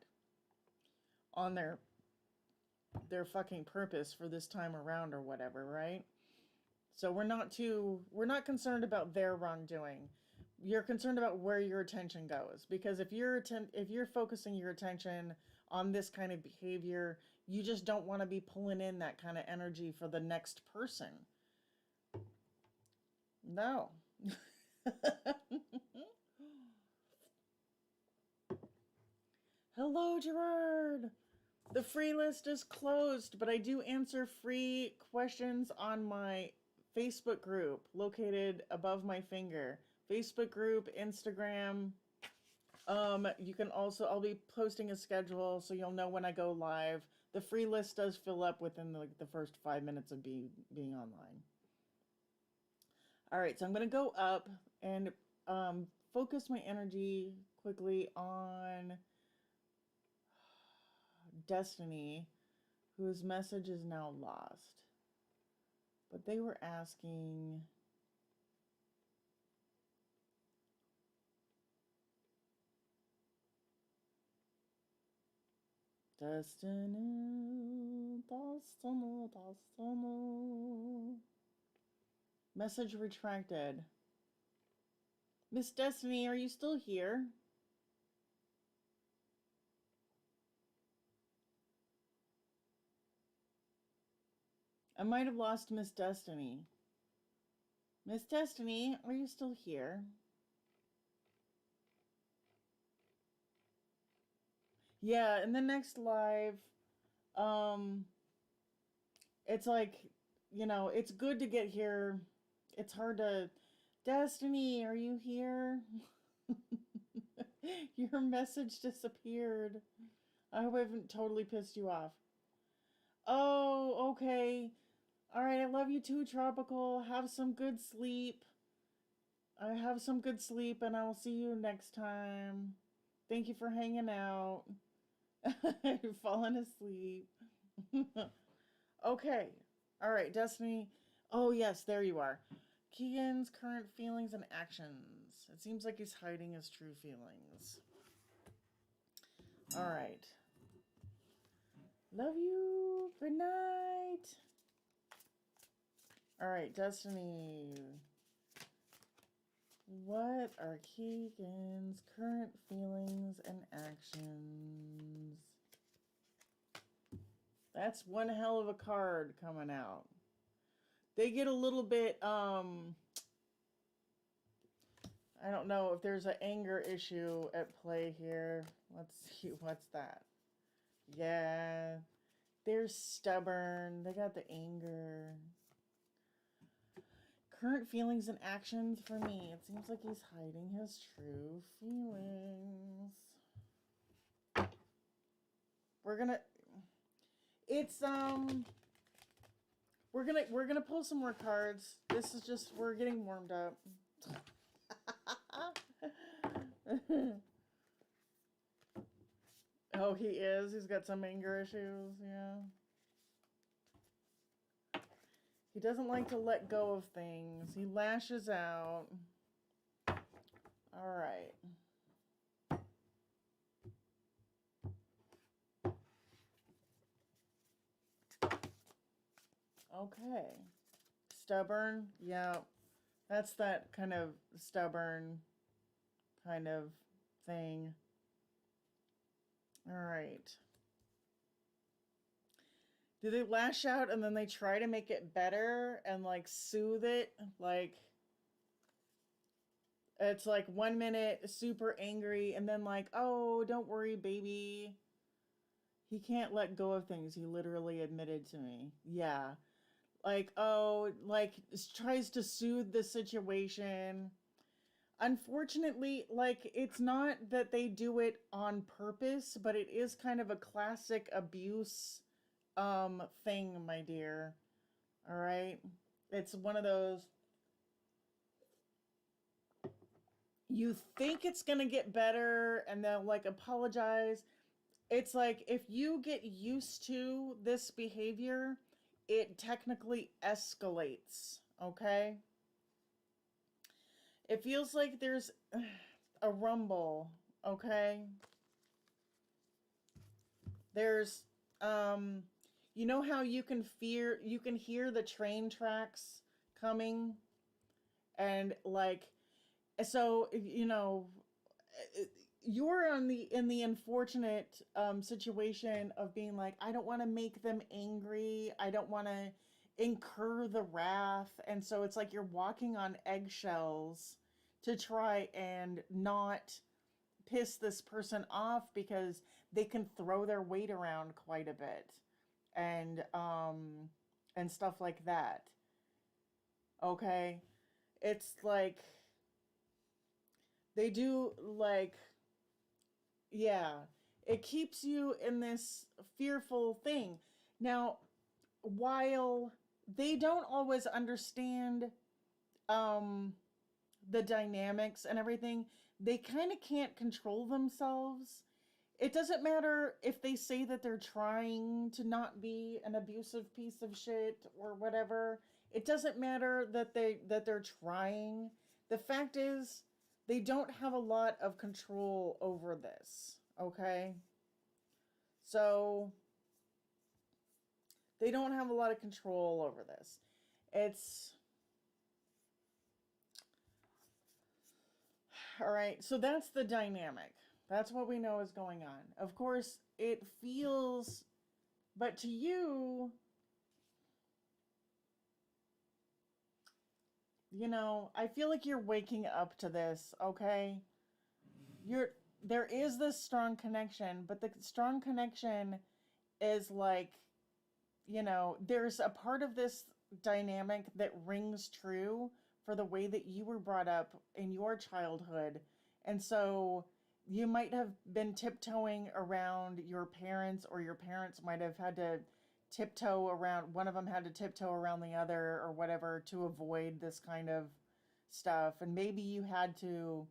on their fucking purpose for this time around or whatever, right? So we're not concerned about their wrongdoing. You're concerned about where your attention goes, because if you're focusing your attention on this kind of behavior, you just don't want to be pulling in that kind of energy for the next person. No. Hello, Gerard. The free list is closed, but I do answer free questions on my Facebook group located above my finger. Facebook group, Instagram. You can also, I'll be posting a schedule so you'll know when I go live. The free list does fill up within the first 5 minutes of being online. All right, so I'm going to go up and focus my energy quickly on Destiny, whose message is now lost. But they were asking, Destiny, Destiny, Destiny. Message retracted. Miss Destiny, are you still here? I might have lost Miss Destiny. Miss Destiny, are you still here? Yeah, in the next live, um, it's like, it's good to get here. It's hard to. Destiny, are you here? Your message disappeared. I hope I haven't totally pissed you off. Oh, okay. All right, I love you too, Tropical. Have some good sleep. I have some good sleep, and I will see you next time. Thank you for hanging out. You've fallen asleep. Okay. All right, Destiny. Oh, yes, there you are. Keegan's current feelings and actions. It seems like he's hiding his true feelings. All right. Love you. Good night. All right, Destiny. What are Keegan's current feelings and actions? That's one hell of a card coming out. They get a little bit, I don't know if there's an anger issue at play here. Let's see, what's that? Yeah, they're stubborn. They got the anger. Current feelings and actions for me. It seems like he's hiding his true feelings. We're gonna. It's We're gonna pull some more cards. This is just we're getting warmed up. Oh, he is. He's got some anger issues. Yeah. He doesn't like to let go of things. He lashes out. All right. Okay. Stubborn. Yeah. That's that kind of stubborn kind of thing. All right. Do they lash out and then they try to make it better and like soothe it? Like, it's like 1 minute super angry and then like, oh, don't worry, baby. He can't let go of things. He literally admitted to me. Yeah. Like, oh, like tries to soothe the situation. Unfortunately, like it's not that they do it on purpose, but it is kind of a classic abuse thing, my dear. All right? It's one of those you think it's going to get better and they'll like apologize. It's like if you get used to this behavior, it technically escalates, okay? It feels like there's a rumble, okay? There's you know how you can hear the train tracks coming and like so you're in the unfortunate situation of being like, I don't want to make them angry. I don't want to incur the wrath. And so it's like you're walking on eggshells to try and not piss this person off because they can throw their weight around quite a bit and stuff like that. Okay? It's like they do like yeah, it keeps you in this fearful thing. Now, while they don't always understand um, the dynamics and everything, they kind of can't control themselves. It doesn't matter if they say that they're trying to not be an abusive piece of shit or whatever. It doesn't matter that they're trying. The fact is, they don't have a lot of control over this, okay? So they don't have a lot of control over this. It's all right. So that's the dynamic. That's what we know is going on. Of course, it feels, but to you, I feel like you're waking up to this, okay? You're there is this strong connection, but the strong connection is like, there's a part of this dynamic that rings true for the way that you were brought up in your childhood. And so you might have been tiptoeing around your parents, or your parents might have had to tiptoe around, one of them had to tiptoe around the other or whatever to avoid this kind of stuff. And maybe you had to,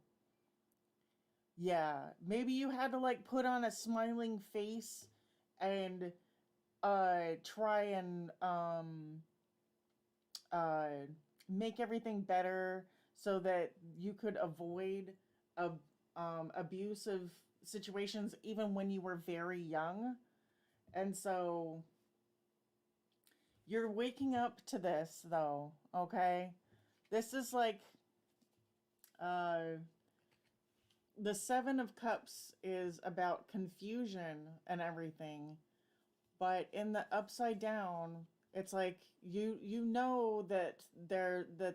yeah, maybe you had to like put on a smiling face and try and uh make everything better so that you could avoid a abusive situations even when you were very young. And so you're waking up to this though, okay? This is like uh the 7 of Cups is about confusion and everything, but in the upside down, it's like you know that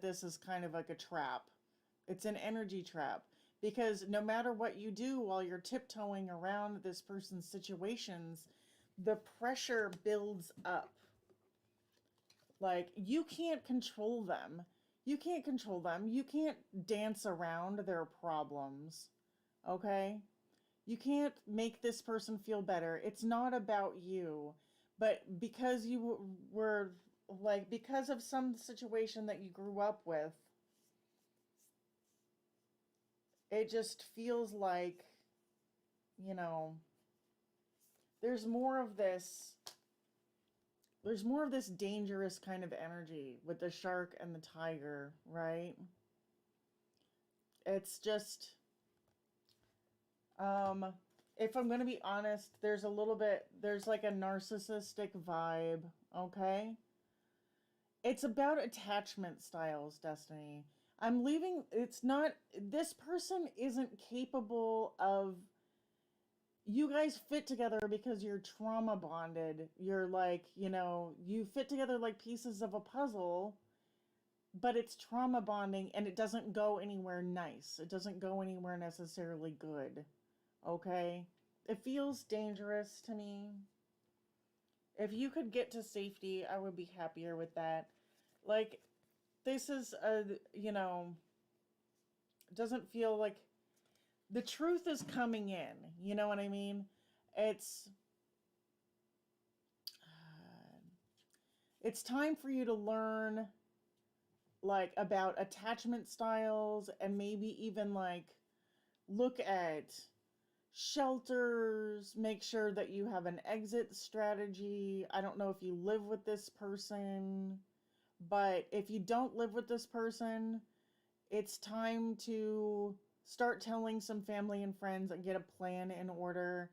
this is kind of like a trap. It's an energy trap, because no matter what you do while you're tiptoeing around this person's situations, the pressure builds up. Like, you can't control them. You can't control them. You can't dance around their problems. Okay? You can't make this person feel better. It's not about you. But because you were like, because of some situation that you grew up with, it just feels like, you know, there's more of this. There's more of this dangerous kind of energy with the shark and the tiger, right? It's just, um, if I'm going to be honest, there's like a narcissistic vibe, okay? It's about attachment styles, Destiny. I'm leaving, it's not, this person isn't capable of, you guys fit together because you're trauma bonded. You're like, you fit together like pieces of a puzzle, but it's trauma bonding and it doesn't go anywhere nice. It doesn't go anywhere necessarily good. Okay? It feels dangerous to me. If you could get to safety, I would be happier with that. Like, this is doesn't feel like the truth is coming in. You know what I mean? It's it's time for you to learn like about attachment styles, and maybe even like look at shelters, make sure that you have an exit strategy. I don't know if you live with this person, but if you don't live with this person, it's time to start telling some family and friends and get a plan in order.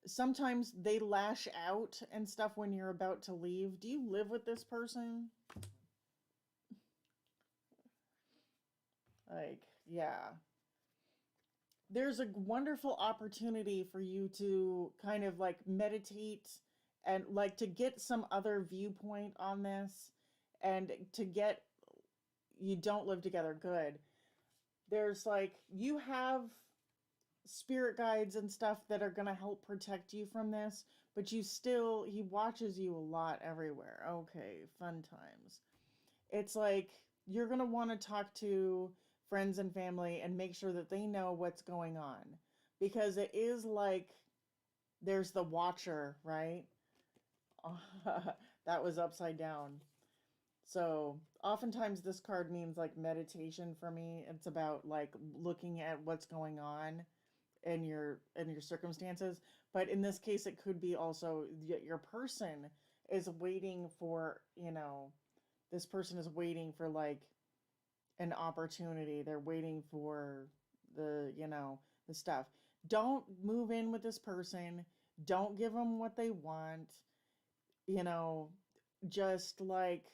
Sometimes they lash out and stuff when you're about to leave. Do you live with this person? Like, yeah. There's a wonderful opportunity for you to kind of like meditate and like to get some other viewpoint on this, and to get, you don't live together, good. There's like, you have spirit guides and stuff that are going to help protect you from this, but he watches you a lot everywhere. Okay, fun times. It's like you're going to want to talk to friends and family and make sure that they know what's going on, because it is like there's the watcher, right? That was upside down. So oftentimes this card means like meditation for me. It's about like looking at what's going on in your circumstances. But in this case, it could be also your person is waiting for, this person is waiting for like an opportunity. They're waiting for the stuff. Don't move in with this person. Don't give them what they want. You know, just like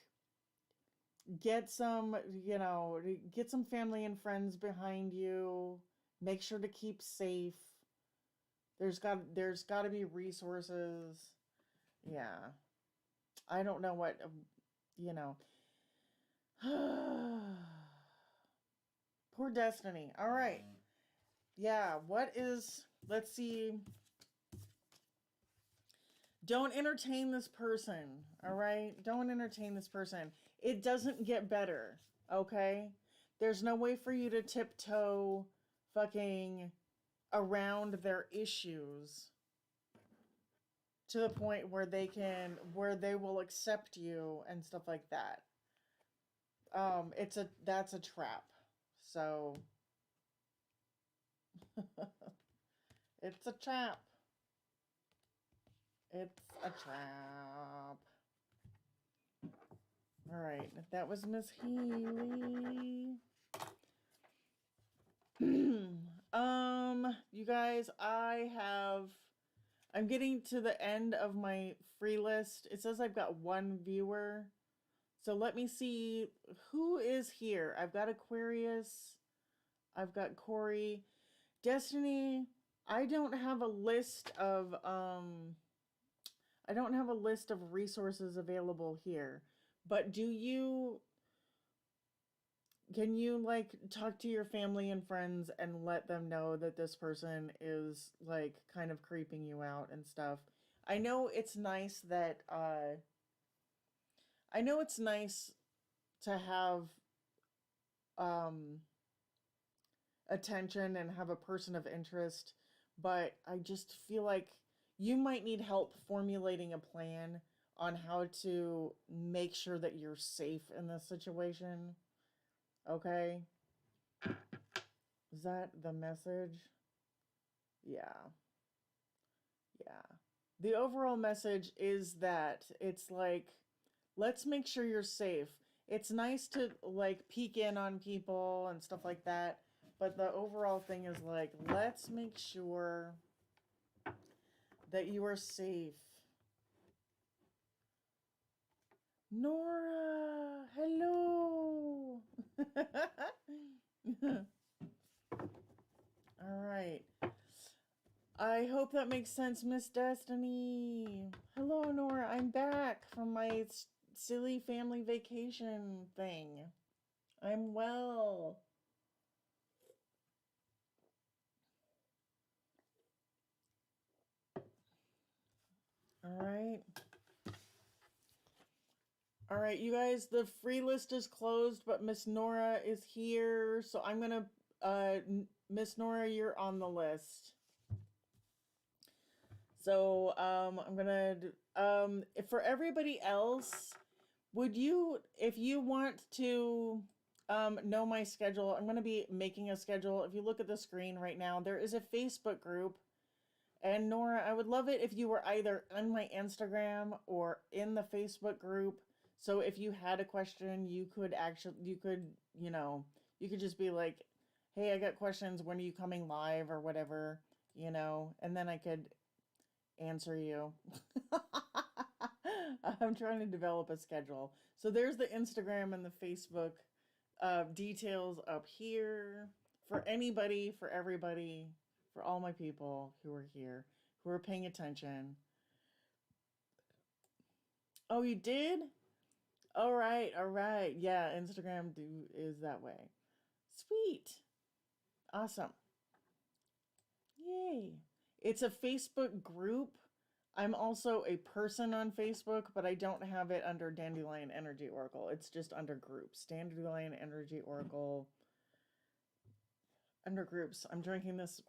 get some, get some family and friends behind you. Make sure to keep safe. There's got to be resources. Yeah. I don't know what, you know. Poor Destiny. All right. Yeah, what is... Let's see. Don't entertain this person, all right? Don't entertain this person. It doesn't get better, okay? There's no way for you to tiptoe fucking around their issues to the point where they will accept you and stuff like that. That's a trap. So it's a trap. It's a trap. All right, that was Miss Healy. You guys, I'm getting to the end of my free list. It says I've got one viewer. So let me see who is here. I've got Aquarius. I've got Corey. Destiny, I don't have a list of resources available here. But can you like talk to your family and friends and let them know that this person is like kind of creeping you out and stuff? I know it's nice to have attention and have a person of interest, but I just feel like you might need help formulating a plan on how to make sure that you're safe in this situation. Okay? Is that the message? Yeah. Yeah. The overall message is that it's like, let's make sure you're safe. It's nice to like peek in on people and stuff like that, but the overall thing is like, let's make sure that you are safe. Nora, hello. All right. I hope that makes sense, Miss Destiny. Hello, Nora. I'm back from my silly family vacation thing. I'm well. All right. All right, you guys, the free list is closed, but Miss Nora is here. So I'm going to, Miss Nora, you're on the list. So I'm going to, for everybody else, if you want to know my schedule, I'm going to be making a schedule. If you look at the screen right now, there is a Facebook group. And Nora, I would love it if you were either on my Instagram or in the Facebook group. So if you had a question, you could just be like, hey, I got questions. When are you coming live or whatever, and then I could answer you. I'm trying to develop a schedule. So there's the Instagram and the Facebook details up here for anybody, for everybody, for all my people who are here, who are paying attention. Oh, you did? All right. Yeah, Instagram is that way. Sweet. Awesome. Yay. It's a Facebook group. I'm also a person on Facebook, but I don't have it under Dandelion Energy Oracle. It's just under groups. Dandelion Energy Oracle. Under groups. I'm drinking this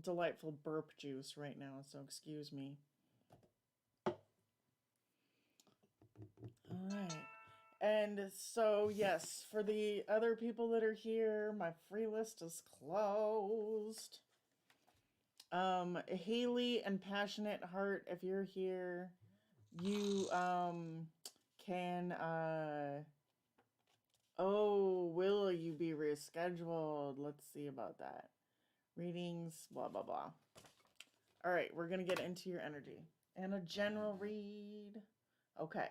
delightful burp juice right now, so excuse me. All right. And so, yes, for the other people that are here, my free list is closed. Haley and Passionate Heart, if you're here, you can will you be rescheduled? Let's see about that. Readings, blah blah blah. All right, we're gonna get into your energy and a general read. Okay.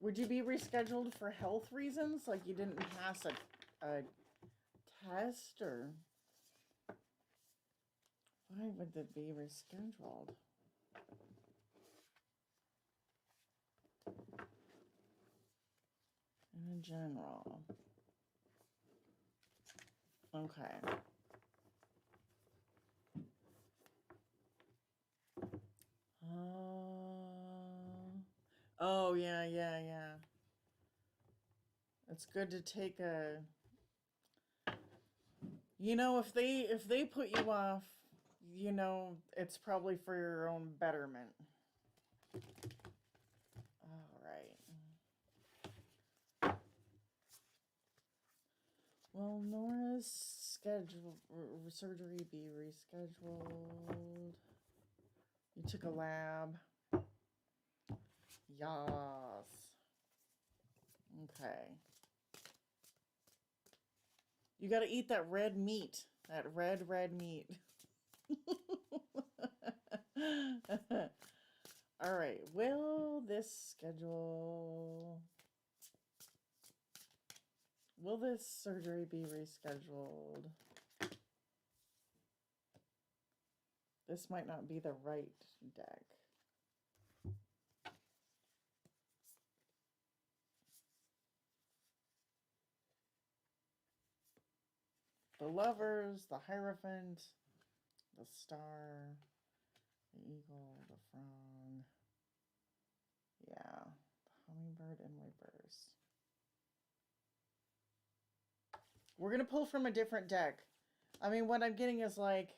Would you be rescheduled for health reasons? Like you didn't pass a test or... Why would that be rescheduled? In general. Okay. Oh, yeah, yeah, yeah. It's good to take a... You know, if they put you off, you know, it's probably for your own betterment. All right. Will Nora's schedule surgery be rescheduled? You took a lab. Yas. Okay. You gotta eat that red meat. That red meat. All right. Will this surgery be rescheduled? This might not be the right deck. The Lovers, the Hierophant, the Star, the Eagle, the Frog. Yeah, the Hummingbird in reverse. We're going to pull from a different deck. I mean, what I'm getting is like,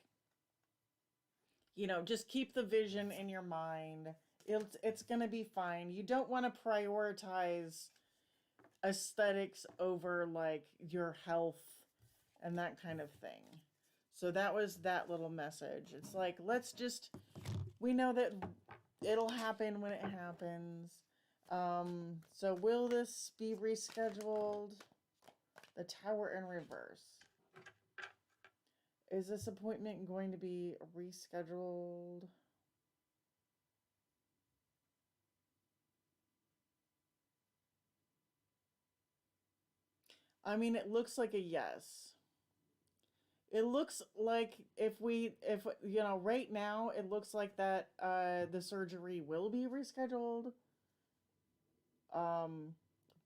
you know, just keep the vision in your mind. It's going to be fine. You don't want to prioritize aesthetics over like your health and that kind of thing. So that was that little message. It's like, we know that it'll happen when it happens. So will this be rescheduled? The Tower in reverse. Is this appointment going to be rescheduled? I mean, it looks like a yes. It looks like if you know, right now, it looks like that the surgery will be rescheduled.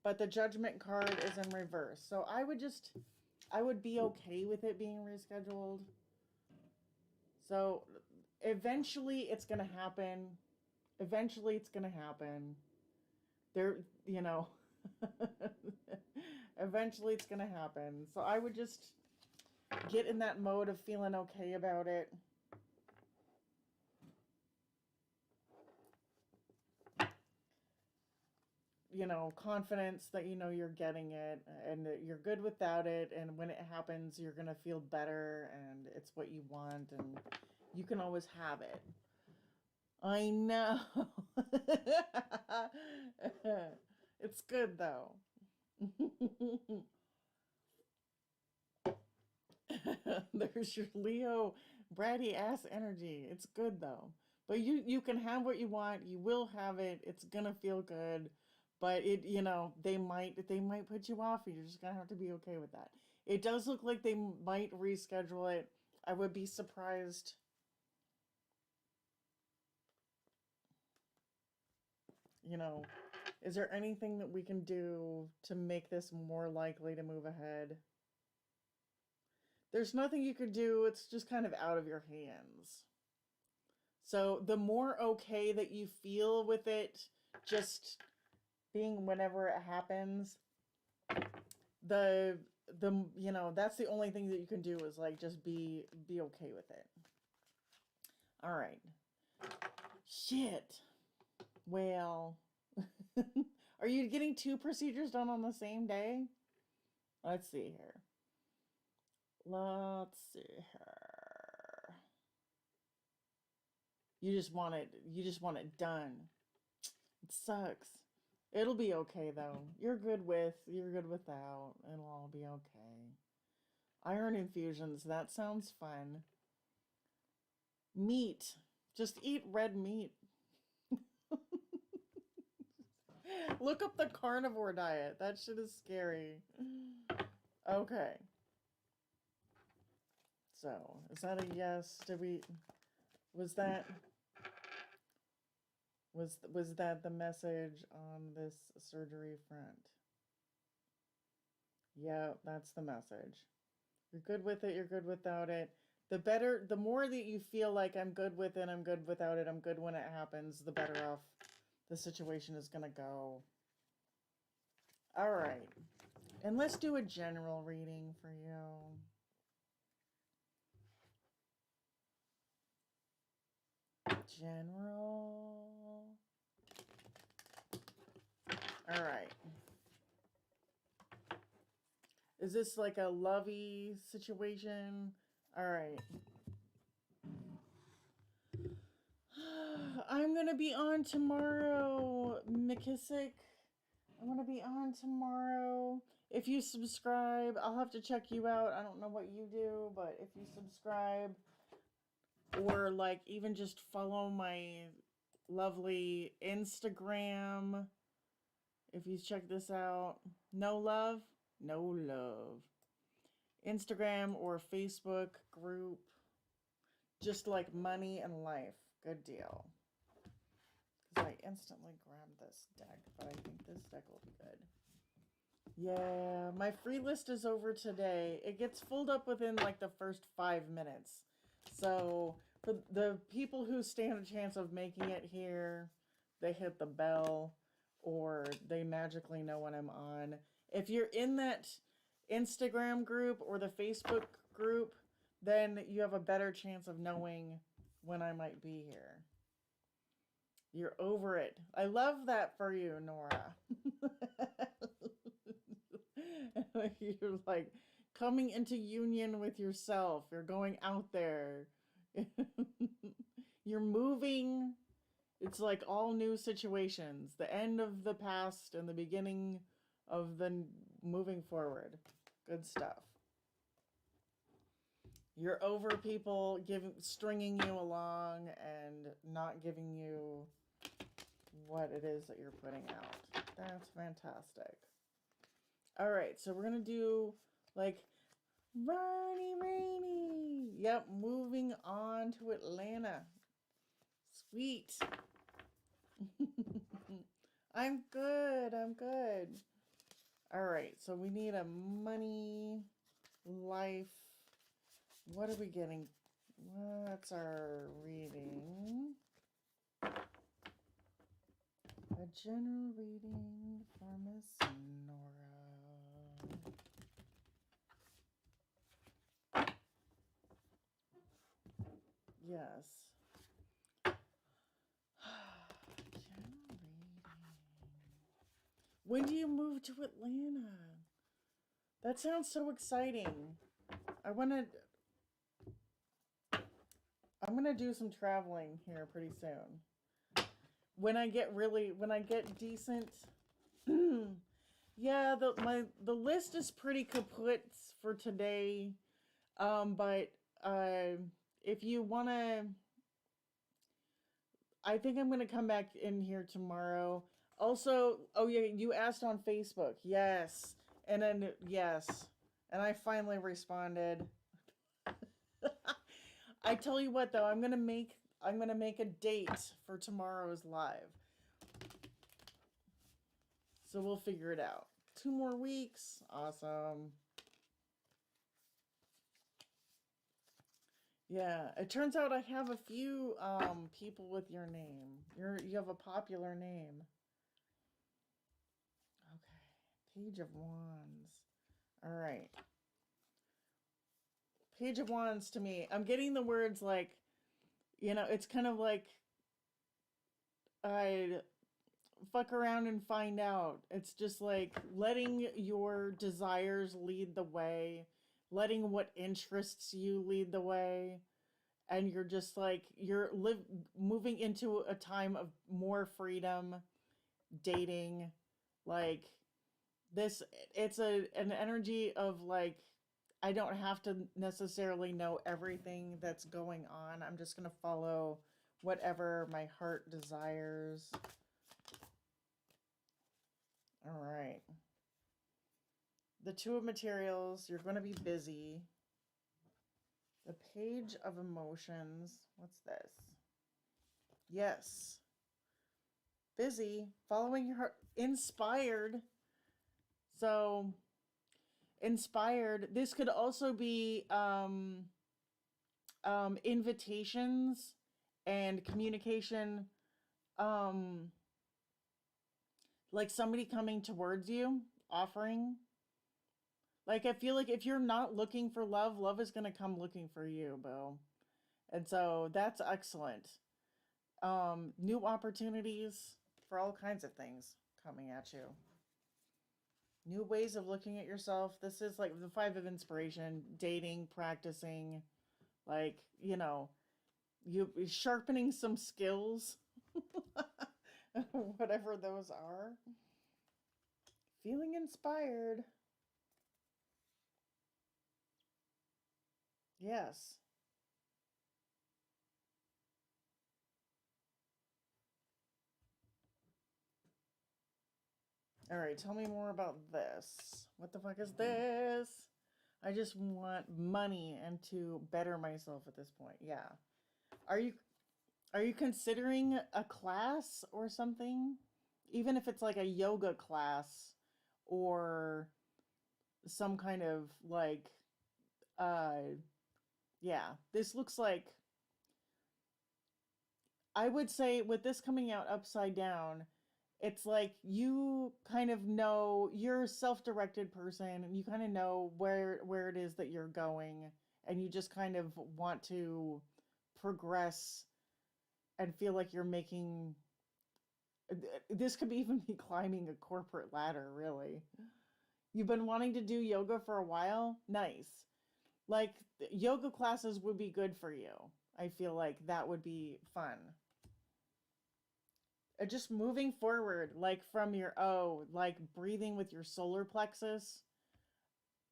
But the Judgment card is in reverse. So I would be okay with it being rescheduled. So eventually it's going to happen. Eventually it's going to happen. There, you know, eventually it's going to happen. So I would just get in that mode of feeling okay about it. You know, confidence that you know you're getting it and that you're good without it, and when it happens you're gonna feel better and it's what you want and you can always have it. I know. It's good though. There's your Leo bratty ass energy. It's good though. But you can have what you want. You will have it. It's gonna feel good. But it, you know, they might put you off and you're just gonna have to be okay with that. It does look like they might reschedule it. I would be surprised. You know, is there anything that we can do to make this more likely to move ahead? There's nothing you could do. It's just kind of out of your hands. So the more okay that you feel with it, just being whenever it happens, the you know, that's the only thing that you can do is like just be okay with it. All right. Shit. Well, are you getting 2 procedures done on the same day? Let's see here. Let's see here. You just want it done. It sucks. It'll be okay though. You're good without. It'll all be okay. Iron infusions, that sounds fun. Meat. Just eat red meat. Look up the carnivore diet. That shit is scary. Okay. So, is that a yes? Was that was that the message on this surgery front? Yeah, that's the message. You're good with it, you're good without it. The more that you feel like I'm good with it, I'm good without it, I'm good when it happens, the better off the situation is going to go. All right. And let's do a general reading for you. General. All right. Is this like a lovey situation? All right. I'm going to be on tomorrow, McKissick. I'm going to be on tomorrow. If you subscribe, I'll have to check you out. I don't know what you do, but if you subscribe or like even just follow my lovely Instagram, if you check this out, no love, no love. Instagram or Facebook group, just like money and life. Good deal. Because I instantly grabbed this deck, but I think this deck will be good. Yeah, my free list is over today. It gets filled up within like the first 5 minutes. So for the people who stand a chance of making it here, they hit the bell or they magically know when I'm on. If you're in that Instagram group or the Facebook group, then you have a better chance of knowing when I might be here. You're over it. I love that for you, Nora. You're like coming into union with yourself. You're going out there. You're moving. It's like all new situations. The end of the past and the beginning of the moving forward. Good stuff. You're over people stringing you along and not giving you what it is that you're putting out. That's fantastic. All right, so we're going to do like Ronnie Rainey. Yep, moving on to Atlanta. Sweet. I'm good. I'm good. All right, so we need a money, life. What are we getting? What's our reading? A general reading for Miss Nora. Yes. General reading. When do you move to Atlanta? That sounds so exciting. I'm gonna do some traveling here pretty soon. When I get decent. Yeah, the list is pretty kaput for today. But if you wanna, I think I'm gonna come back in here tomorrow. Also, oh yeah, you asked on Facebook. Yes, and then yes, and I finally responded. I tell you what though, I'm gonna make a date for tomorrow's live. So we'll figure it out. 2 more weeks. Awesome. Yeah, it turns out I have a few people with your name. You have a popular name. Okay. Page of Wands. All right. Page of Wands to me. I'm getting the words like, it's kind of like I fuck around and find out. It's just like letting your desires lead the way, letting what interests you lead the way, and you're just like moving into a time of more freedom, dating, like this. It's an energy of like I don't have to necessarily know everything that's going on. I'm just gonna follow whatever my heart desires. All right. The Two of Materials, you're going to be busy. The Page of Emotions. What's this? Yes. Busy. Following your heart. Inspired. So, inspired. This could also be invitations and communication. Um, like somebody coming towards you, offering. Like, I feel like if you're not looking for love, love is going to come looking for you, Bo. And so that's excellent. New opportunities for all kinds of things coming at you. New ways of looking at yourself. This is like the five of inspiration, dating, practicing, like, you know, you sharpening some skills, whatever those are. Feeling inspired. Yes. All right, tell me more about this. What the fuck is this? I just want money and to better myself at this point. Yeah. Are you considering a class or something? Even if it's like a yoga class or some kind of like uh yeah, this looks like, I would say with this coming out upside down, it's like you kind of know you're a self-directed person and you kind of know where it is that you're going, and you just kind of want to progress and feel like you're making, this could even be climbing a corporate ladder, really. You've been wanting to do yoga for a while? Nice. Like, yoga classes would be good for you. I feel like that would be fun. Just moving forward, like from your, oh, like breathing with your solar plexus.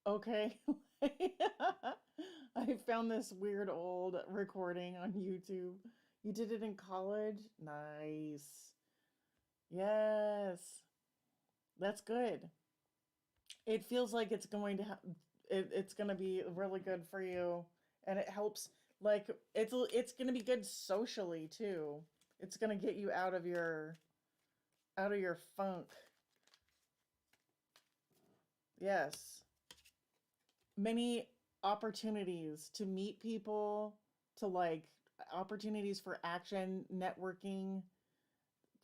Okay. I found this weird old recording on YouTube. You did it in college? Nice. Yes. That's good. It feels like it's going to it's going to be really good for you, and it helps, like it's going to be good socially too. It's going to get you out of your funk. Yes. Many opportunities to meet people, to like opportunities for action, networking,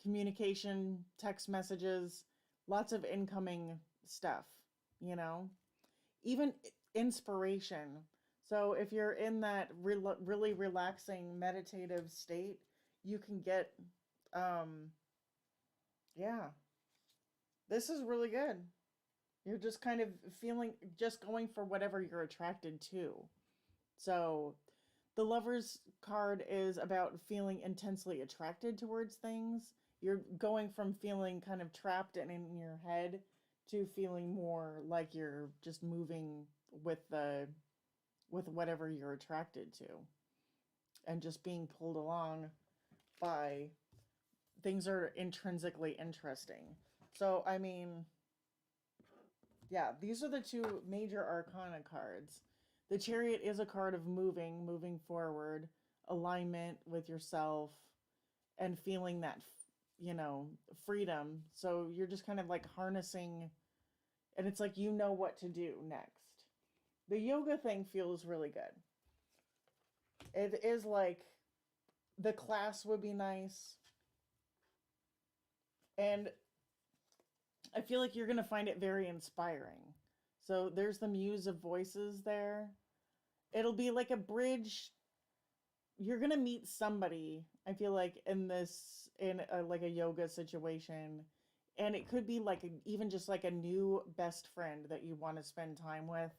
communication, text messages, lots of incoming stuff, you know? Even inspiration. So if you're in that really relaxing meditative state, you can get yeah. This is really good. You're just kind of feeling, just going for whatever you're attracted to. So the Lover's card is about feeling intensely attracted towards things. You're going from feeling kind of trapped and in your head to feeling more like you're just moving with the with whatever you're attracted to, and just being pulled along by things that are intrinsically interesting. So I mean, yeah, these are the two major arcana cards. The Chariot is a card of moving forward, alignment with yourself, and feeling that, you know, freedom. So you're just kind of like harnessing, and it's like you know what to do next. The yoga thing feels really good. It is like the class would be nice. And I feel like you're going to find it very inspiring. So there's the Muse of Voices there. It'll be like a bridge. You're going to meet somebody, I feel like, in this, in a, like a yoga situation. And it could be like even just like a new best friend that you want to spend time with.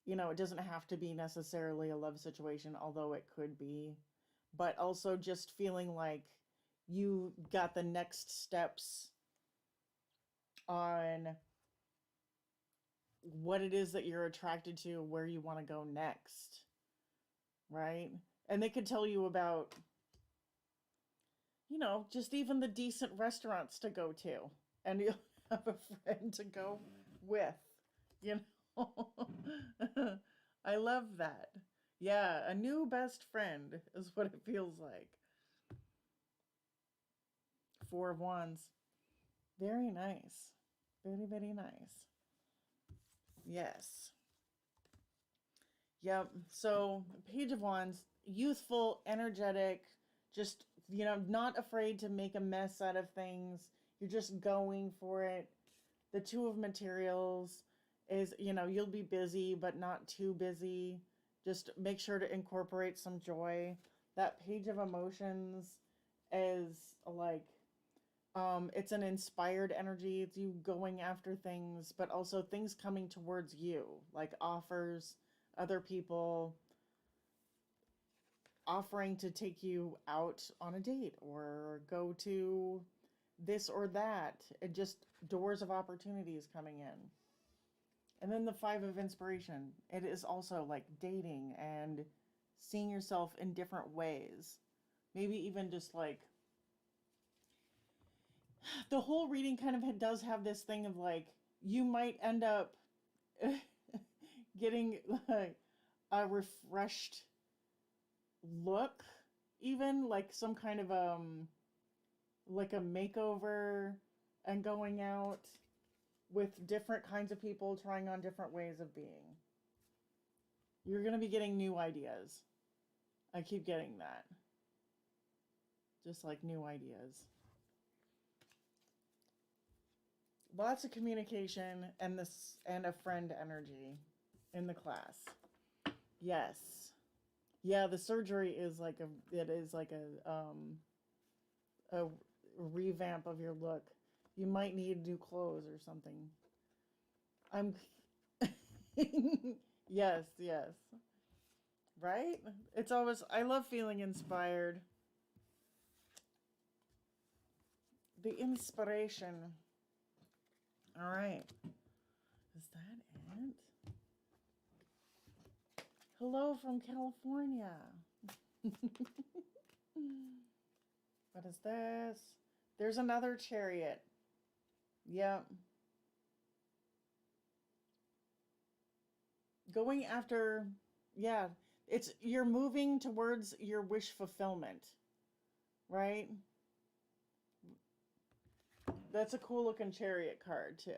You know, it doesn't have to be necessarily a love situation, although it could be. But also just feeling like you got the next steps on what it is that you're attracted to, where you want to go next, right? And they could tell you about, you know, just even the decent restaurants to go to, and you'll have a friend to go with, you know. I love that. Yeah, a new best friend is what it feels like. Four of Wands. Very nice. Very, very nice. Yes. Yep. So, Page of Wands, youthful, energetic, just, not afraid to make a mess out of things. You're just going for it. The Two of Materials is, you'll be busy, but not too busy. Just make sure to incorporate some joy. That Page of Emotions is like, it's an inspired energy. It's you going after things, but also things coming towards you, like offers, other people offering to take you out on a date or go to this or that. It just doors of opportunities coming in. And then the Five of Inspiration. It is also like dating and seeing yourself in different ways. Maybe even just like the whole reading kind of does have this thing of like you might end up getting like a refreshed look, even like some kind of like a makeover, and going out with different kinds of people, trying on different ways of being. You're going to be getting new ideas. I keep getting that. Just like new ideas. Lots of communication and a friend energy in the class. Yes. Yeah, the surgery is like a revamp of your look. You might need new clothes or something. I'm yes, yes. Right? It's always I love feeling inspired. The inspiration. All right. Is that it? Hello from California. What is this? There's another Chariot. Yep. Going after, yeah, you're moving towards your wish fulfillment, right? That's a cool looking Chariot card too.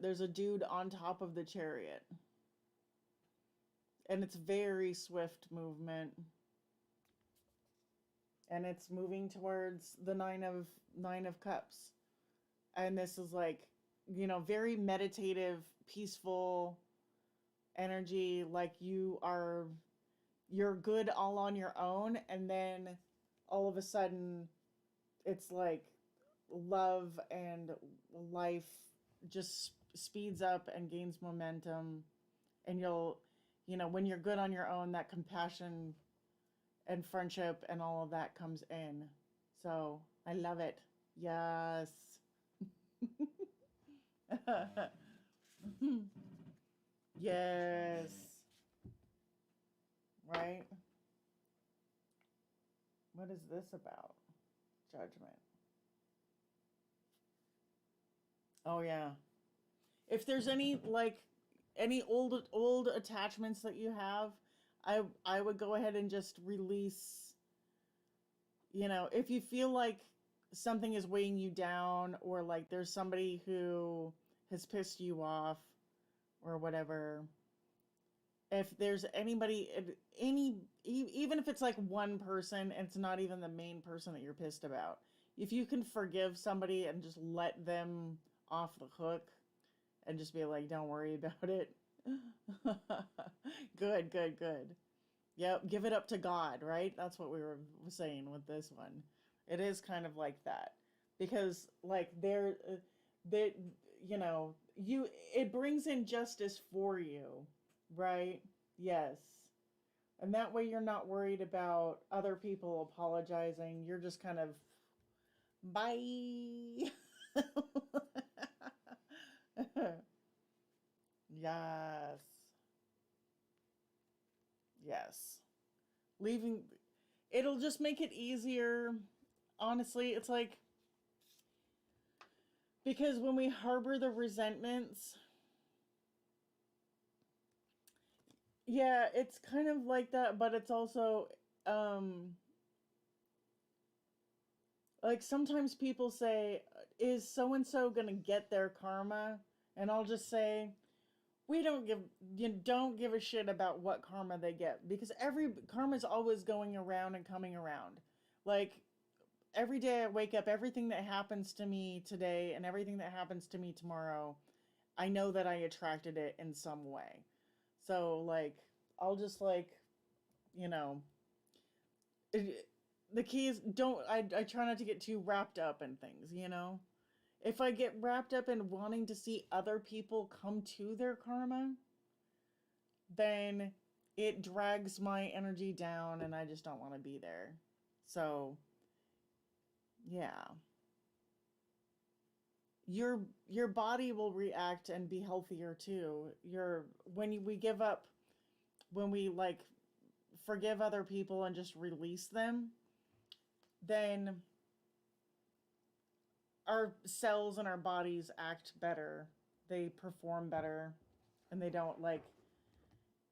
There's a dude on top of the Chariot. And it's very swift movement. And it's moving towards the Nine of Cups. And this is like, very meditative, peaceful energy, like you're good all on your own, and then all of a sudden it's like love and life just speeds up and gains momentum, and when you're good on your own, that compassion and friendship and all of that comes in. So I love it. Yes. Yes. Right? What is this about? Judgment. Oh yeah. If there's any old attachments that you have, I would go ahead and just release. If you feel like something is weighing you down, or like there's somebody who has pissed you off or whatever, if there's anybody, even if it's like one person and it's not even the main person that you're pissed about, if you can forgive somebody and just let them off the hook and just be like, don't worry about it. Good, good, good. Yep, give it up to God, right? That's what we were saying with this one. It is kind of like that, because like they it brings in justice for you, right? Yes. And that way you're not worried about other people apologizing. You're just kind of bye. Yes. Yes. Leaving, it'll just make it easier. Honestly, it's like, because when we harbor the resentments, Yeah, it's kind of like that, but it's also um like sometimes people say, is so and so going to get their karma? And I'll just say, we don't give you don't give a shit about what karma they get, because every karma is always going around and coming around. Like every day I wake up, everything that happens to me today and everything that happens to me tomorrow, I know that I attracted it in some way. So like I'll just like, you know, it, the key is don't I try not to get too wrapped up in things, you know? If I get wrapped up in wanting to see other people come to their karma, then it drags my energy down and I just don't want to be there. So, yeah. Your body will react and be healthier too. Your we give up, when we like forgive other people and just release them, then our cells in our bodies act better. They perform better, and they don't like,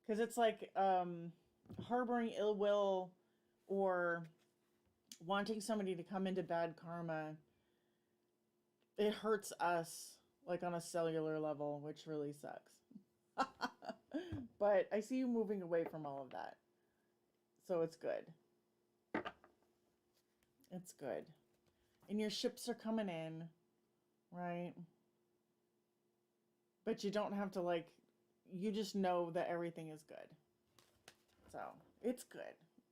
because it's like harboring ill will or wanting somebody to come into bad karma. It hurts us like on a cellular level, which really sucks. But I see you moving away from all of that, so it's good. It's good. And your ships are coming in, right? But you don't have to like, you just know that everything is good. So it's good.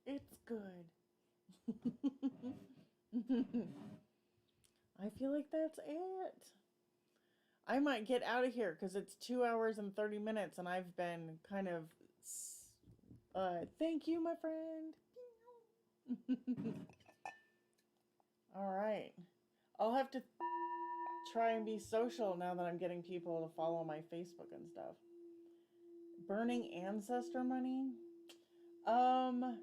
It's good. I feel like that's it. I might get out of here because it's 2 hours and 30 minutes and I've been kind of. Thank you, my friend. All right. I'll have to try and be social now that I'm getting people to follow my Facebook and stuff. Burning ancestor money? Um,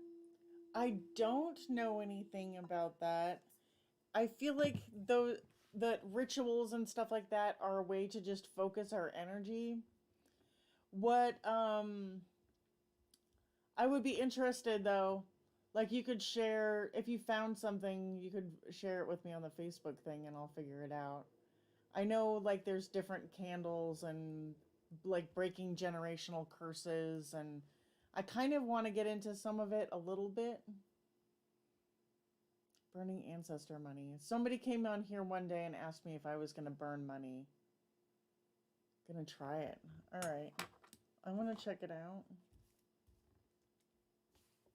I don't know anything about that. I feel like those that rituals and stuff like that are a way to just focus our energy. What I would be interested though, like you could share if you found something, you could share it with me on the Facebook thing and I'll figure it out. I know like there's different candles and like breaking generational curses, and I kind of want to get into some of it a little bit. Burning ancestor money. Somebody came on here one day and asked me if I was going to burn money. Gonna try it. All right. I want to check it out.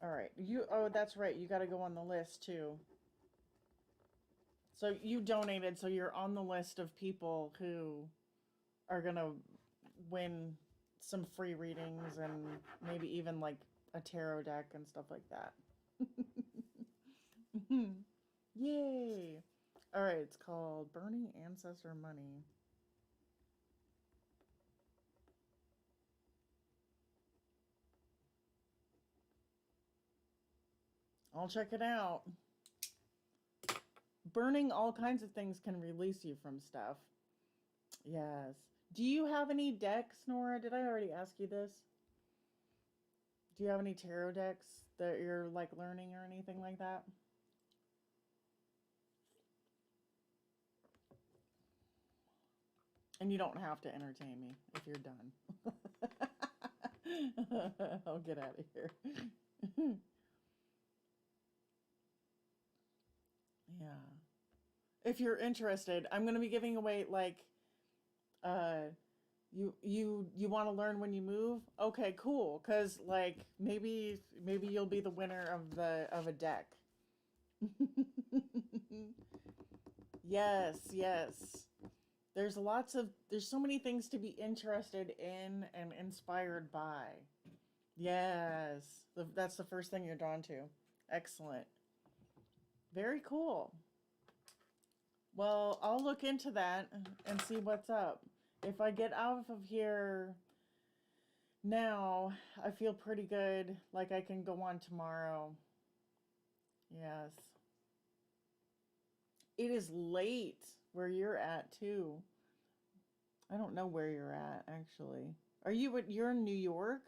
All right. Oh, that's right. You got to go on the list too. So you donated, so you're on the list of people who are going to win some free readings and maybe even like a tarot deck and stuff like that. Yay. All right, it's called Burning Ancestor Money. I'll check it out. Burning all kinds of things can release you from stuff. Yes. Do you have any decks, Nora? Did I already ask you this? Do you have any tarot decks that you're like learning or anything like that? And you don't have to entertain me if you're done. I'll get out of here. Yeah. If you're interested, I'm going to be giving away like uh you want to learn when you move? Okay, cool. Cuz like maybe you'll be the winner of a deck. Yes, yes. There's so many things to be interested in and inspired by. Yes. That's the first thing you're drawn to. Excellent. Very cool. Well, I'll look into that and see what's up. If I get out of here now, I feel pretty good. Like I can go on tomorrow. Yes. It is late where you're at too. I don't know where you're at actually. You're in New York?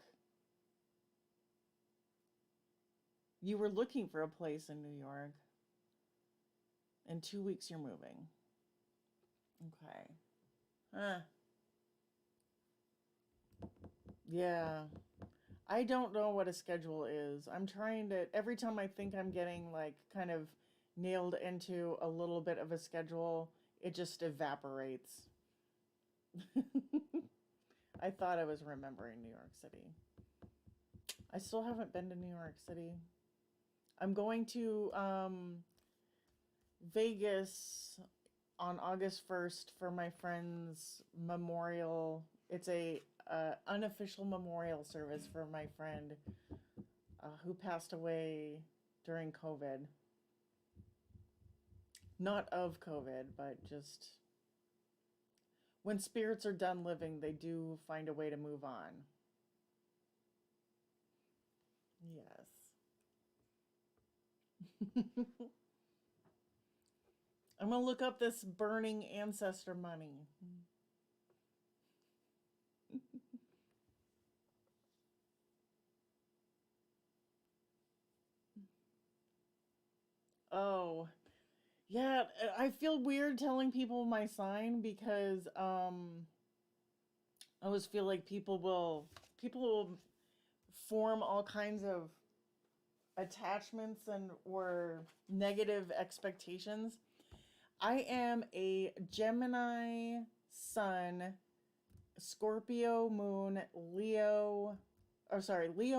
You were looking for a place in New York. In 2 weeks, you're moving. Okay. Huh. Yeah. I don't know what a schedule is. I'm trying to, every time I think I'm getting like kind of nailed into a little bit of a schedule, it just evaporates. I thought I was remembering New York City. I still haven't been to New York City. I'm going to Vegas on August 1st for my friend's memorial. It's a unofficial memorial service for my friend who passed away during COVID. Not of COVID, but just when spirits are done living, they do find a way to move on. Yes. I'm going to look up this burning ancestor money. Oh, yeah, I feel weird telling people my sign because I always feel like people will form all kinds of attachments and or negative expectations. I am a Gemini sun, Scorpio moon, Leo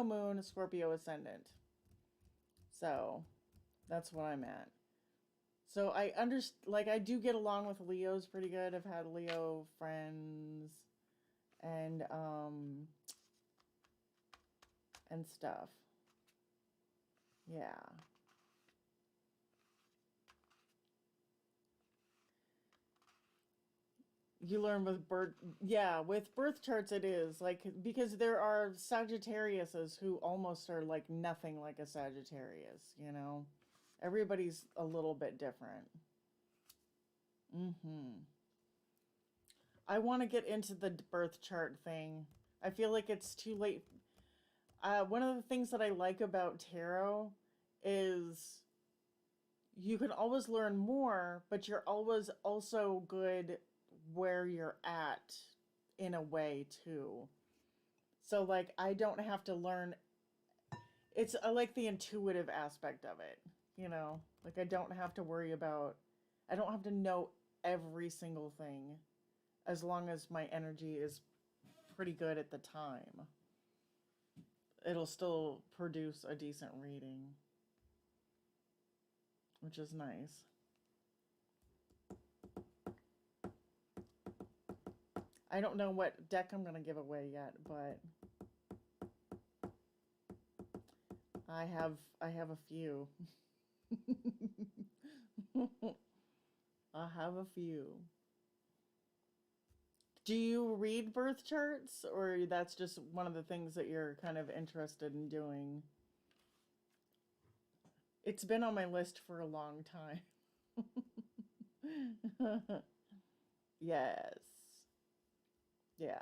moon, Scorpio ascendant. So, that's what I'm at. So I do get along with Leos pretty good. I've had Leo friends and and stuff. Yeah. You learn with birth charts it is like because there are Sagittariuses who almost are like nothing like a Sagittarius. Everybody's a little bit different. Mhm. I want to get into the birth chart thing. I feel like it's too late. One of the things that I like about tarot is you can always learn more, but you're always also good where you're at in a way too. So like I don't have to learn I like the intuitive aspect of it. Like I don't have to know every single thing as long as my energy is pretty good at the time. It'll still produce a decent reading, which is nice. I don't know what deck I'm going to give away yet, but I have a few. I have a few. Do you read birth charts or that's just one of the things that you're kind of interested in doing? It's been on my list for a long time. Yes. Yeah.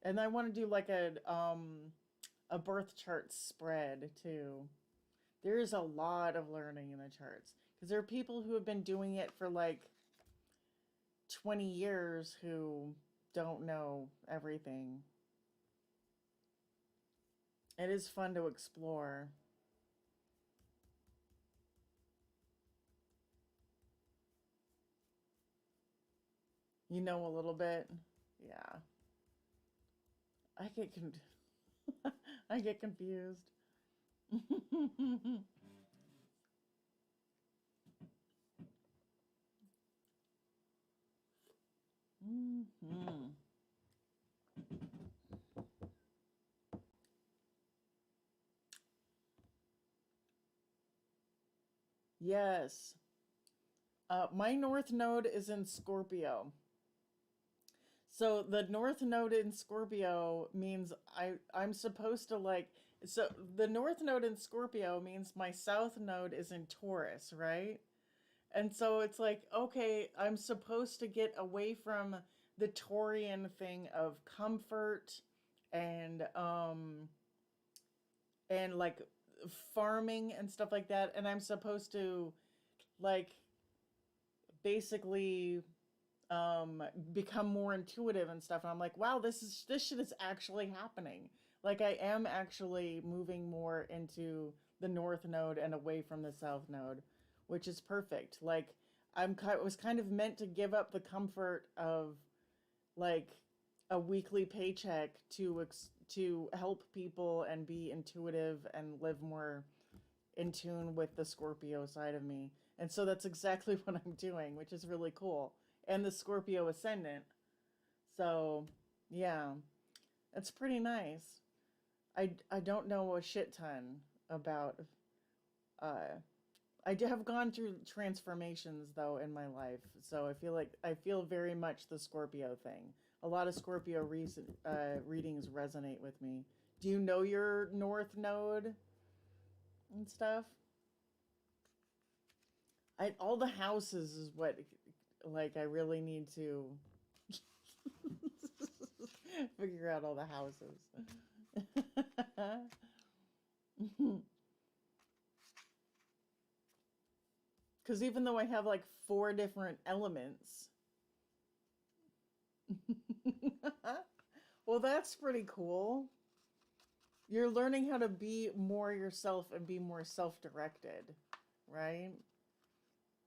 And I want to do like a birth chart spread too. There's a lot of learning in the charts because there are people who have been doing it for like 20 years who don't know everything. It is fun to explore. You know a little bit? Yeah. I get I get confused. Hmm. Yes. My north node is in Scorpio. So the north node in Scorpio means I'm supposed to like so the north node in Scorpio means my south node is in Taurus, right? And so it's like, okay, I'm supposed to get away from the Taurian thing of comfort and and like farming and stuff like that, and I'm supposed to like basically become more intuitive and stuff. And I'm like, wow, this shit is actually happening. Like I am actually moving more into the north node and away from the south node, which is perfect. Like was kind of meant to give up the comfort of like a weekly paycheck to help people and be intuitive and live more in tune with the Scorpio side of me. And so that's exactly what I'm doing, which is really cool. And the Scorpio ascendant. So, yeah, it's pretty nice. I don't know a shit ton about uh I have gone through transformations though in my life. So I feel very much the Scorpio thing. A lot of Scorpio readings resonate with me. Do you know your north node and stuff? All the houses is what like I really need to figure out all the houses. Because even though I have like 4 different elements, well, that's pretty cool. You're learning how to be more yourself and be more self-directed, right?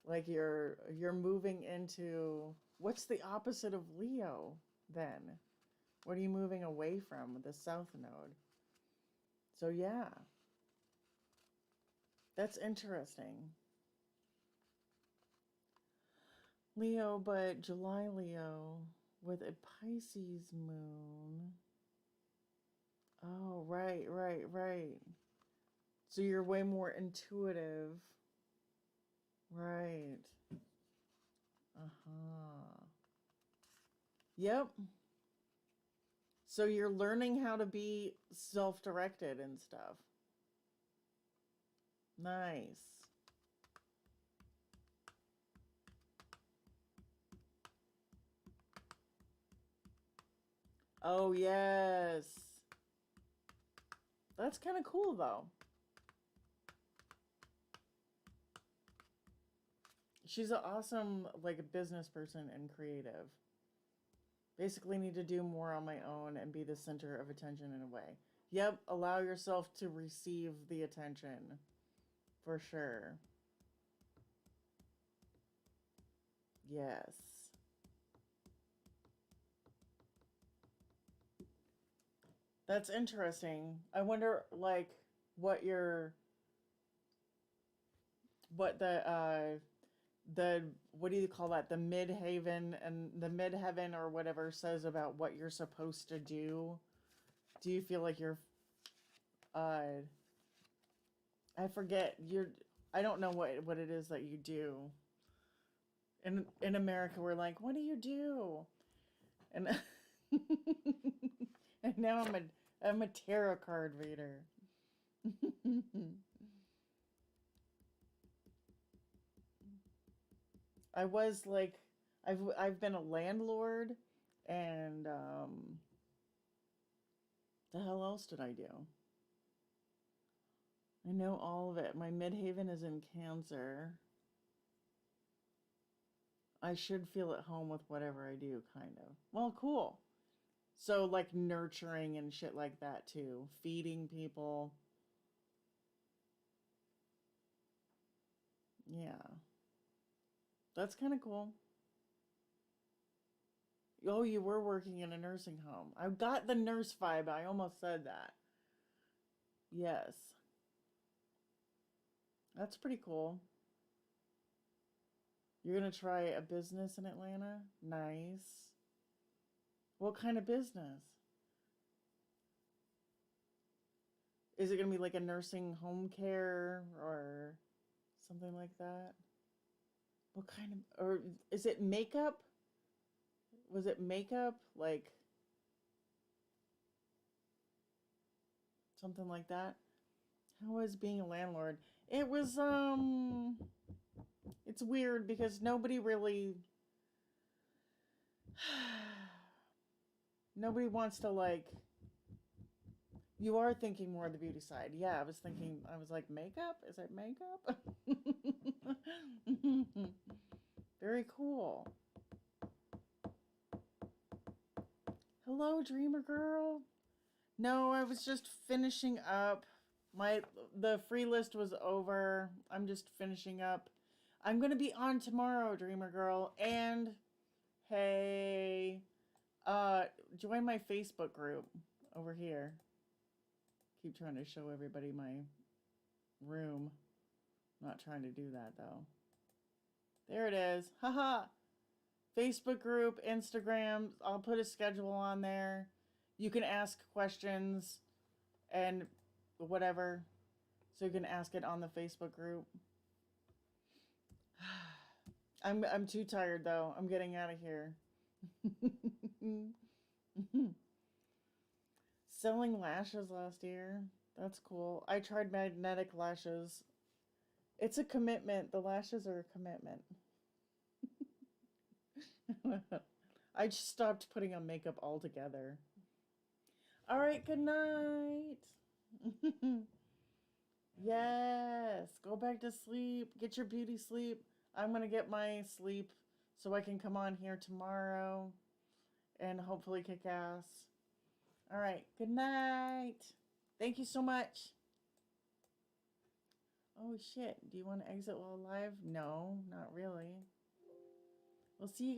Like you're moving into what's the opposite of Leo then? What are you moving away from? The south node. So yeah. That's interesting. Leo, but July Leo with a Pisces moon. Oh, right, right, right. So you're way more intuitive. Right. Uh-huh. Yep. So you're learning how to be self-directed and stuff. Nice. Oh, yes. That's kind of cool, though. She's an awesome, like, a business person and creative. Basically need to do more on my own and be the center of attention in a way. Yep, allow yourself to receive the attention. For sure. Yes. That's interesting. I wonder, like, what your, what the, what do you call that? The midhaven and the midheaven or whatever says about what you're supposed to do. Do you feel like you're, uh, I forget, I don't know what it is that you do. In America, we're like, what do you do? And, and now I'm a tarot card reader. I was like, I've been a landlord, and the hell else did I do? I know all of it. My midhaven is in Cancer. I should feel at home with whatever I do, kind of. Well, cool. So like nurturing and shit like that too, feeding people. Yeah, that's kind of cool. Oh, you were working in a nursing home. I got the nurse vibe. I almost said that. Yes. That's pretty cool. You're going to try a business in Atlanta? Nice. What kind of business? Is it going to be like a nursing home care or something like that? What kind of, or is it makeup? Was it makeup? Like something like that? How was being a landlord? It was, it's weird because nobody really, nobody wants to like You are thinking more of the beauty side. Yeah, I was thinking, I was like, makeup? Is it makeup? Very cool. Hello, Dreamer Girl. No, I was just finishing up. The free list was over. I'm just finishing up. I'm going to be on tomorrow, Dreamer Girl. And hey, join my Facebook group over here. Keep trying to show everybody my room. Not trying to do that though. There it is. Haha. Facebook group, Instagram. I'll put a schedule on there. You can ask questions and whatever. So you can ask it on the Facebook group. I'm too tired though. I'm getting out of here. Selling lashes last year. That's cool. I tried magnetic lashes. It's a commitment. The lashes are a commitment. I just stopped putting on makeup altogether. All right, good night. Yes, go back to sleep. Get your beauty sleep. I'm going to get my sleep so I can come on here tomorrow and hopefully kick ass. All right, good night. Thank you so much. Oh shit, do you want to exit while live? No, not really. We'll see you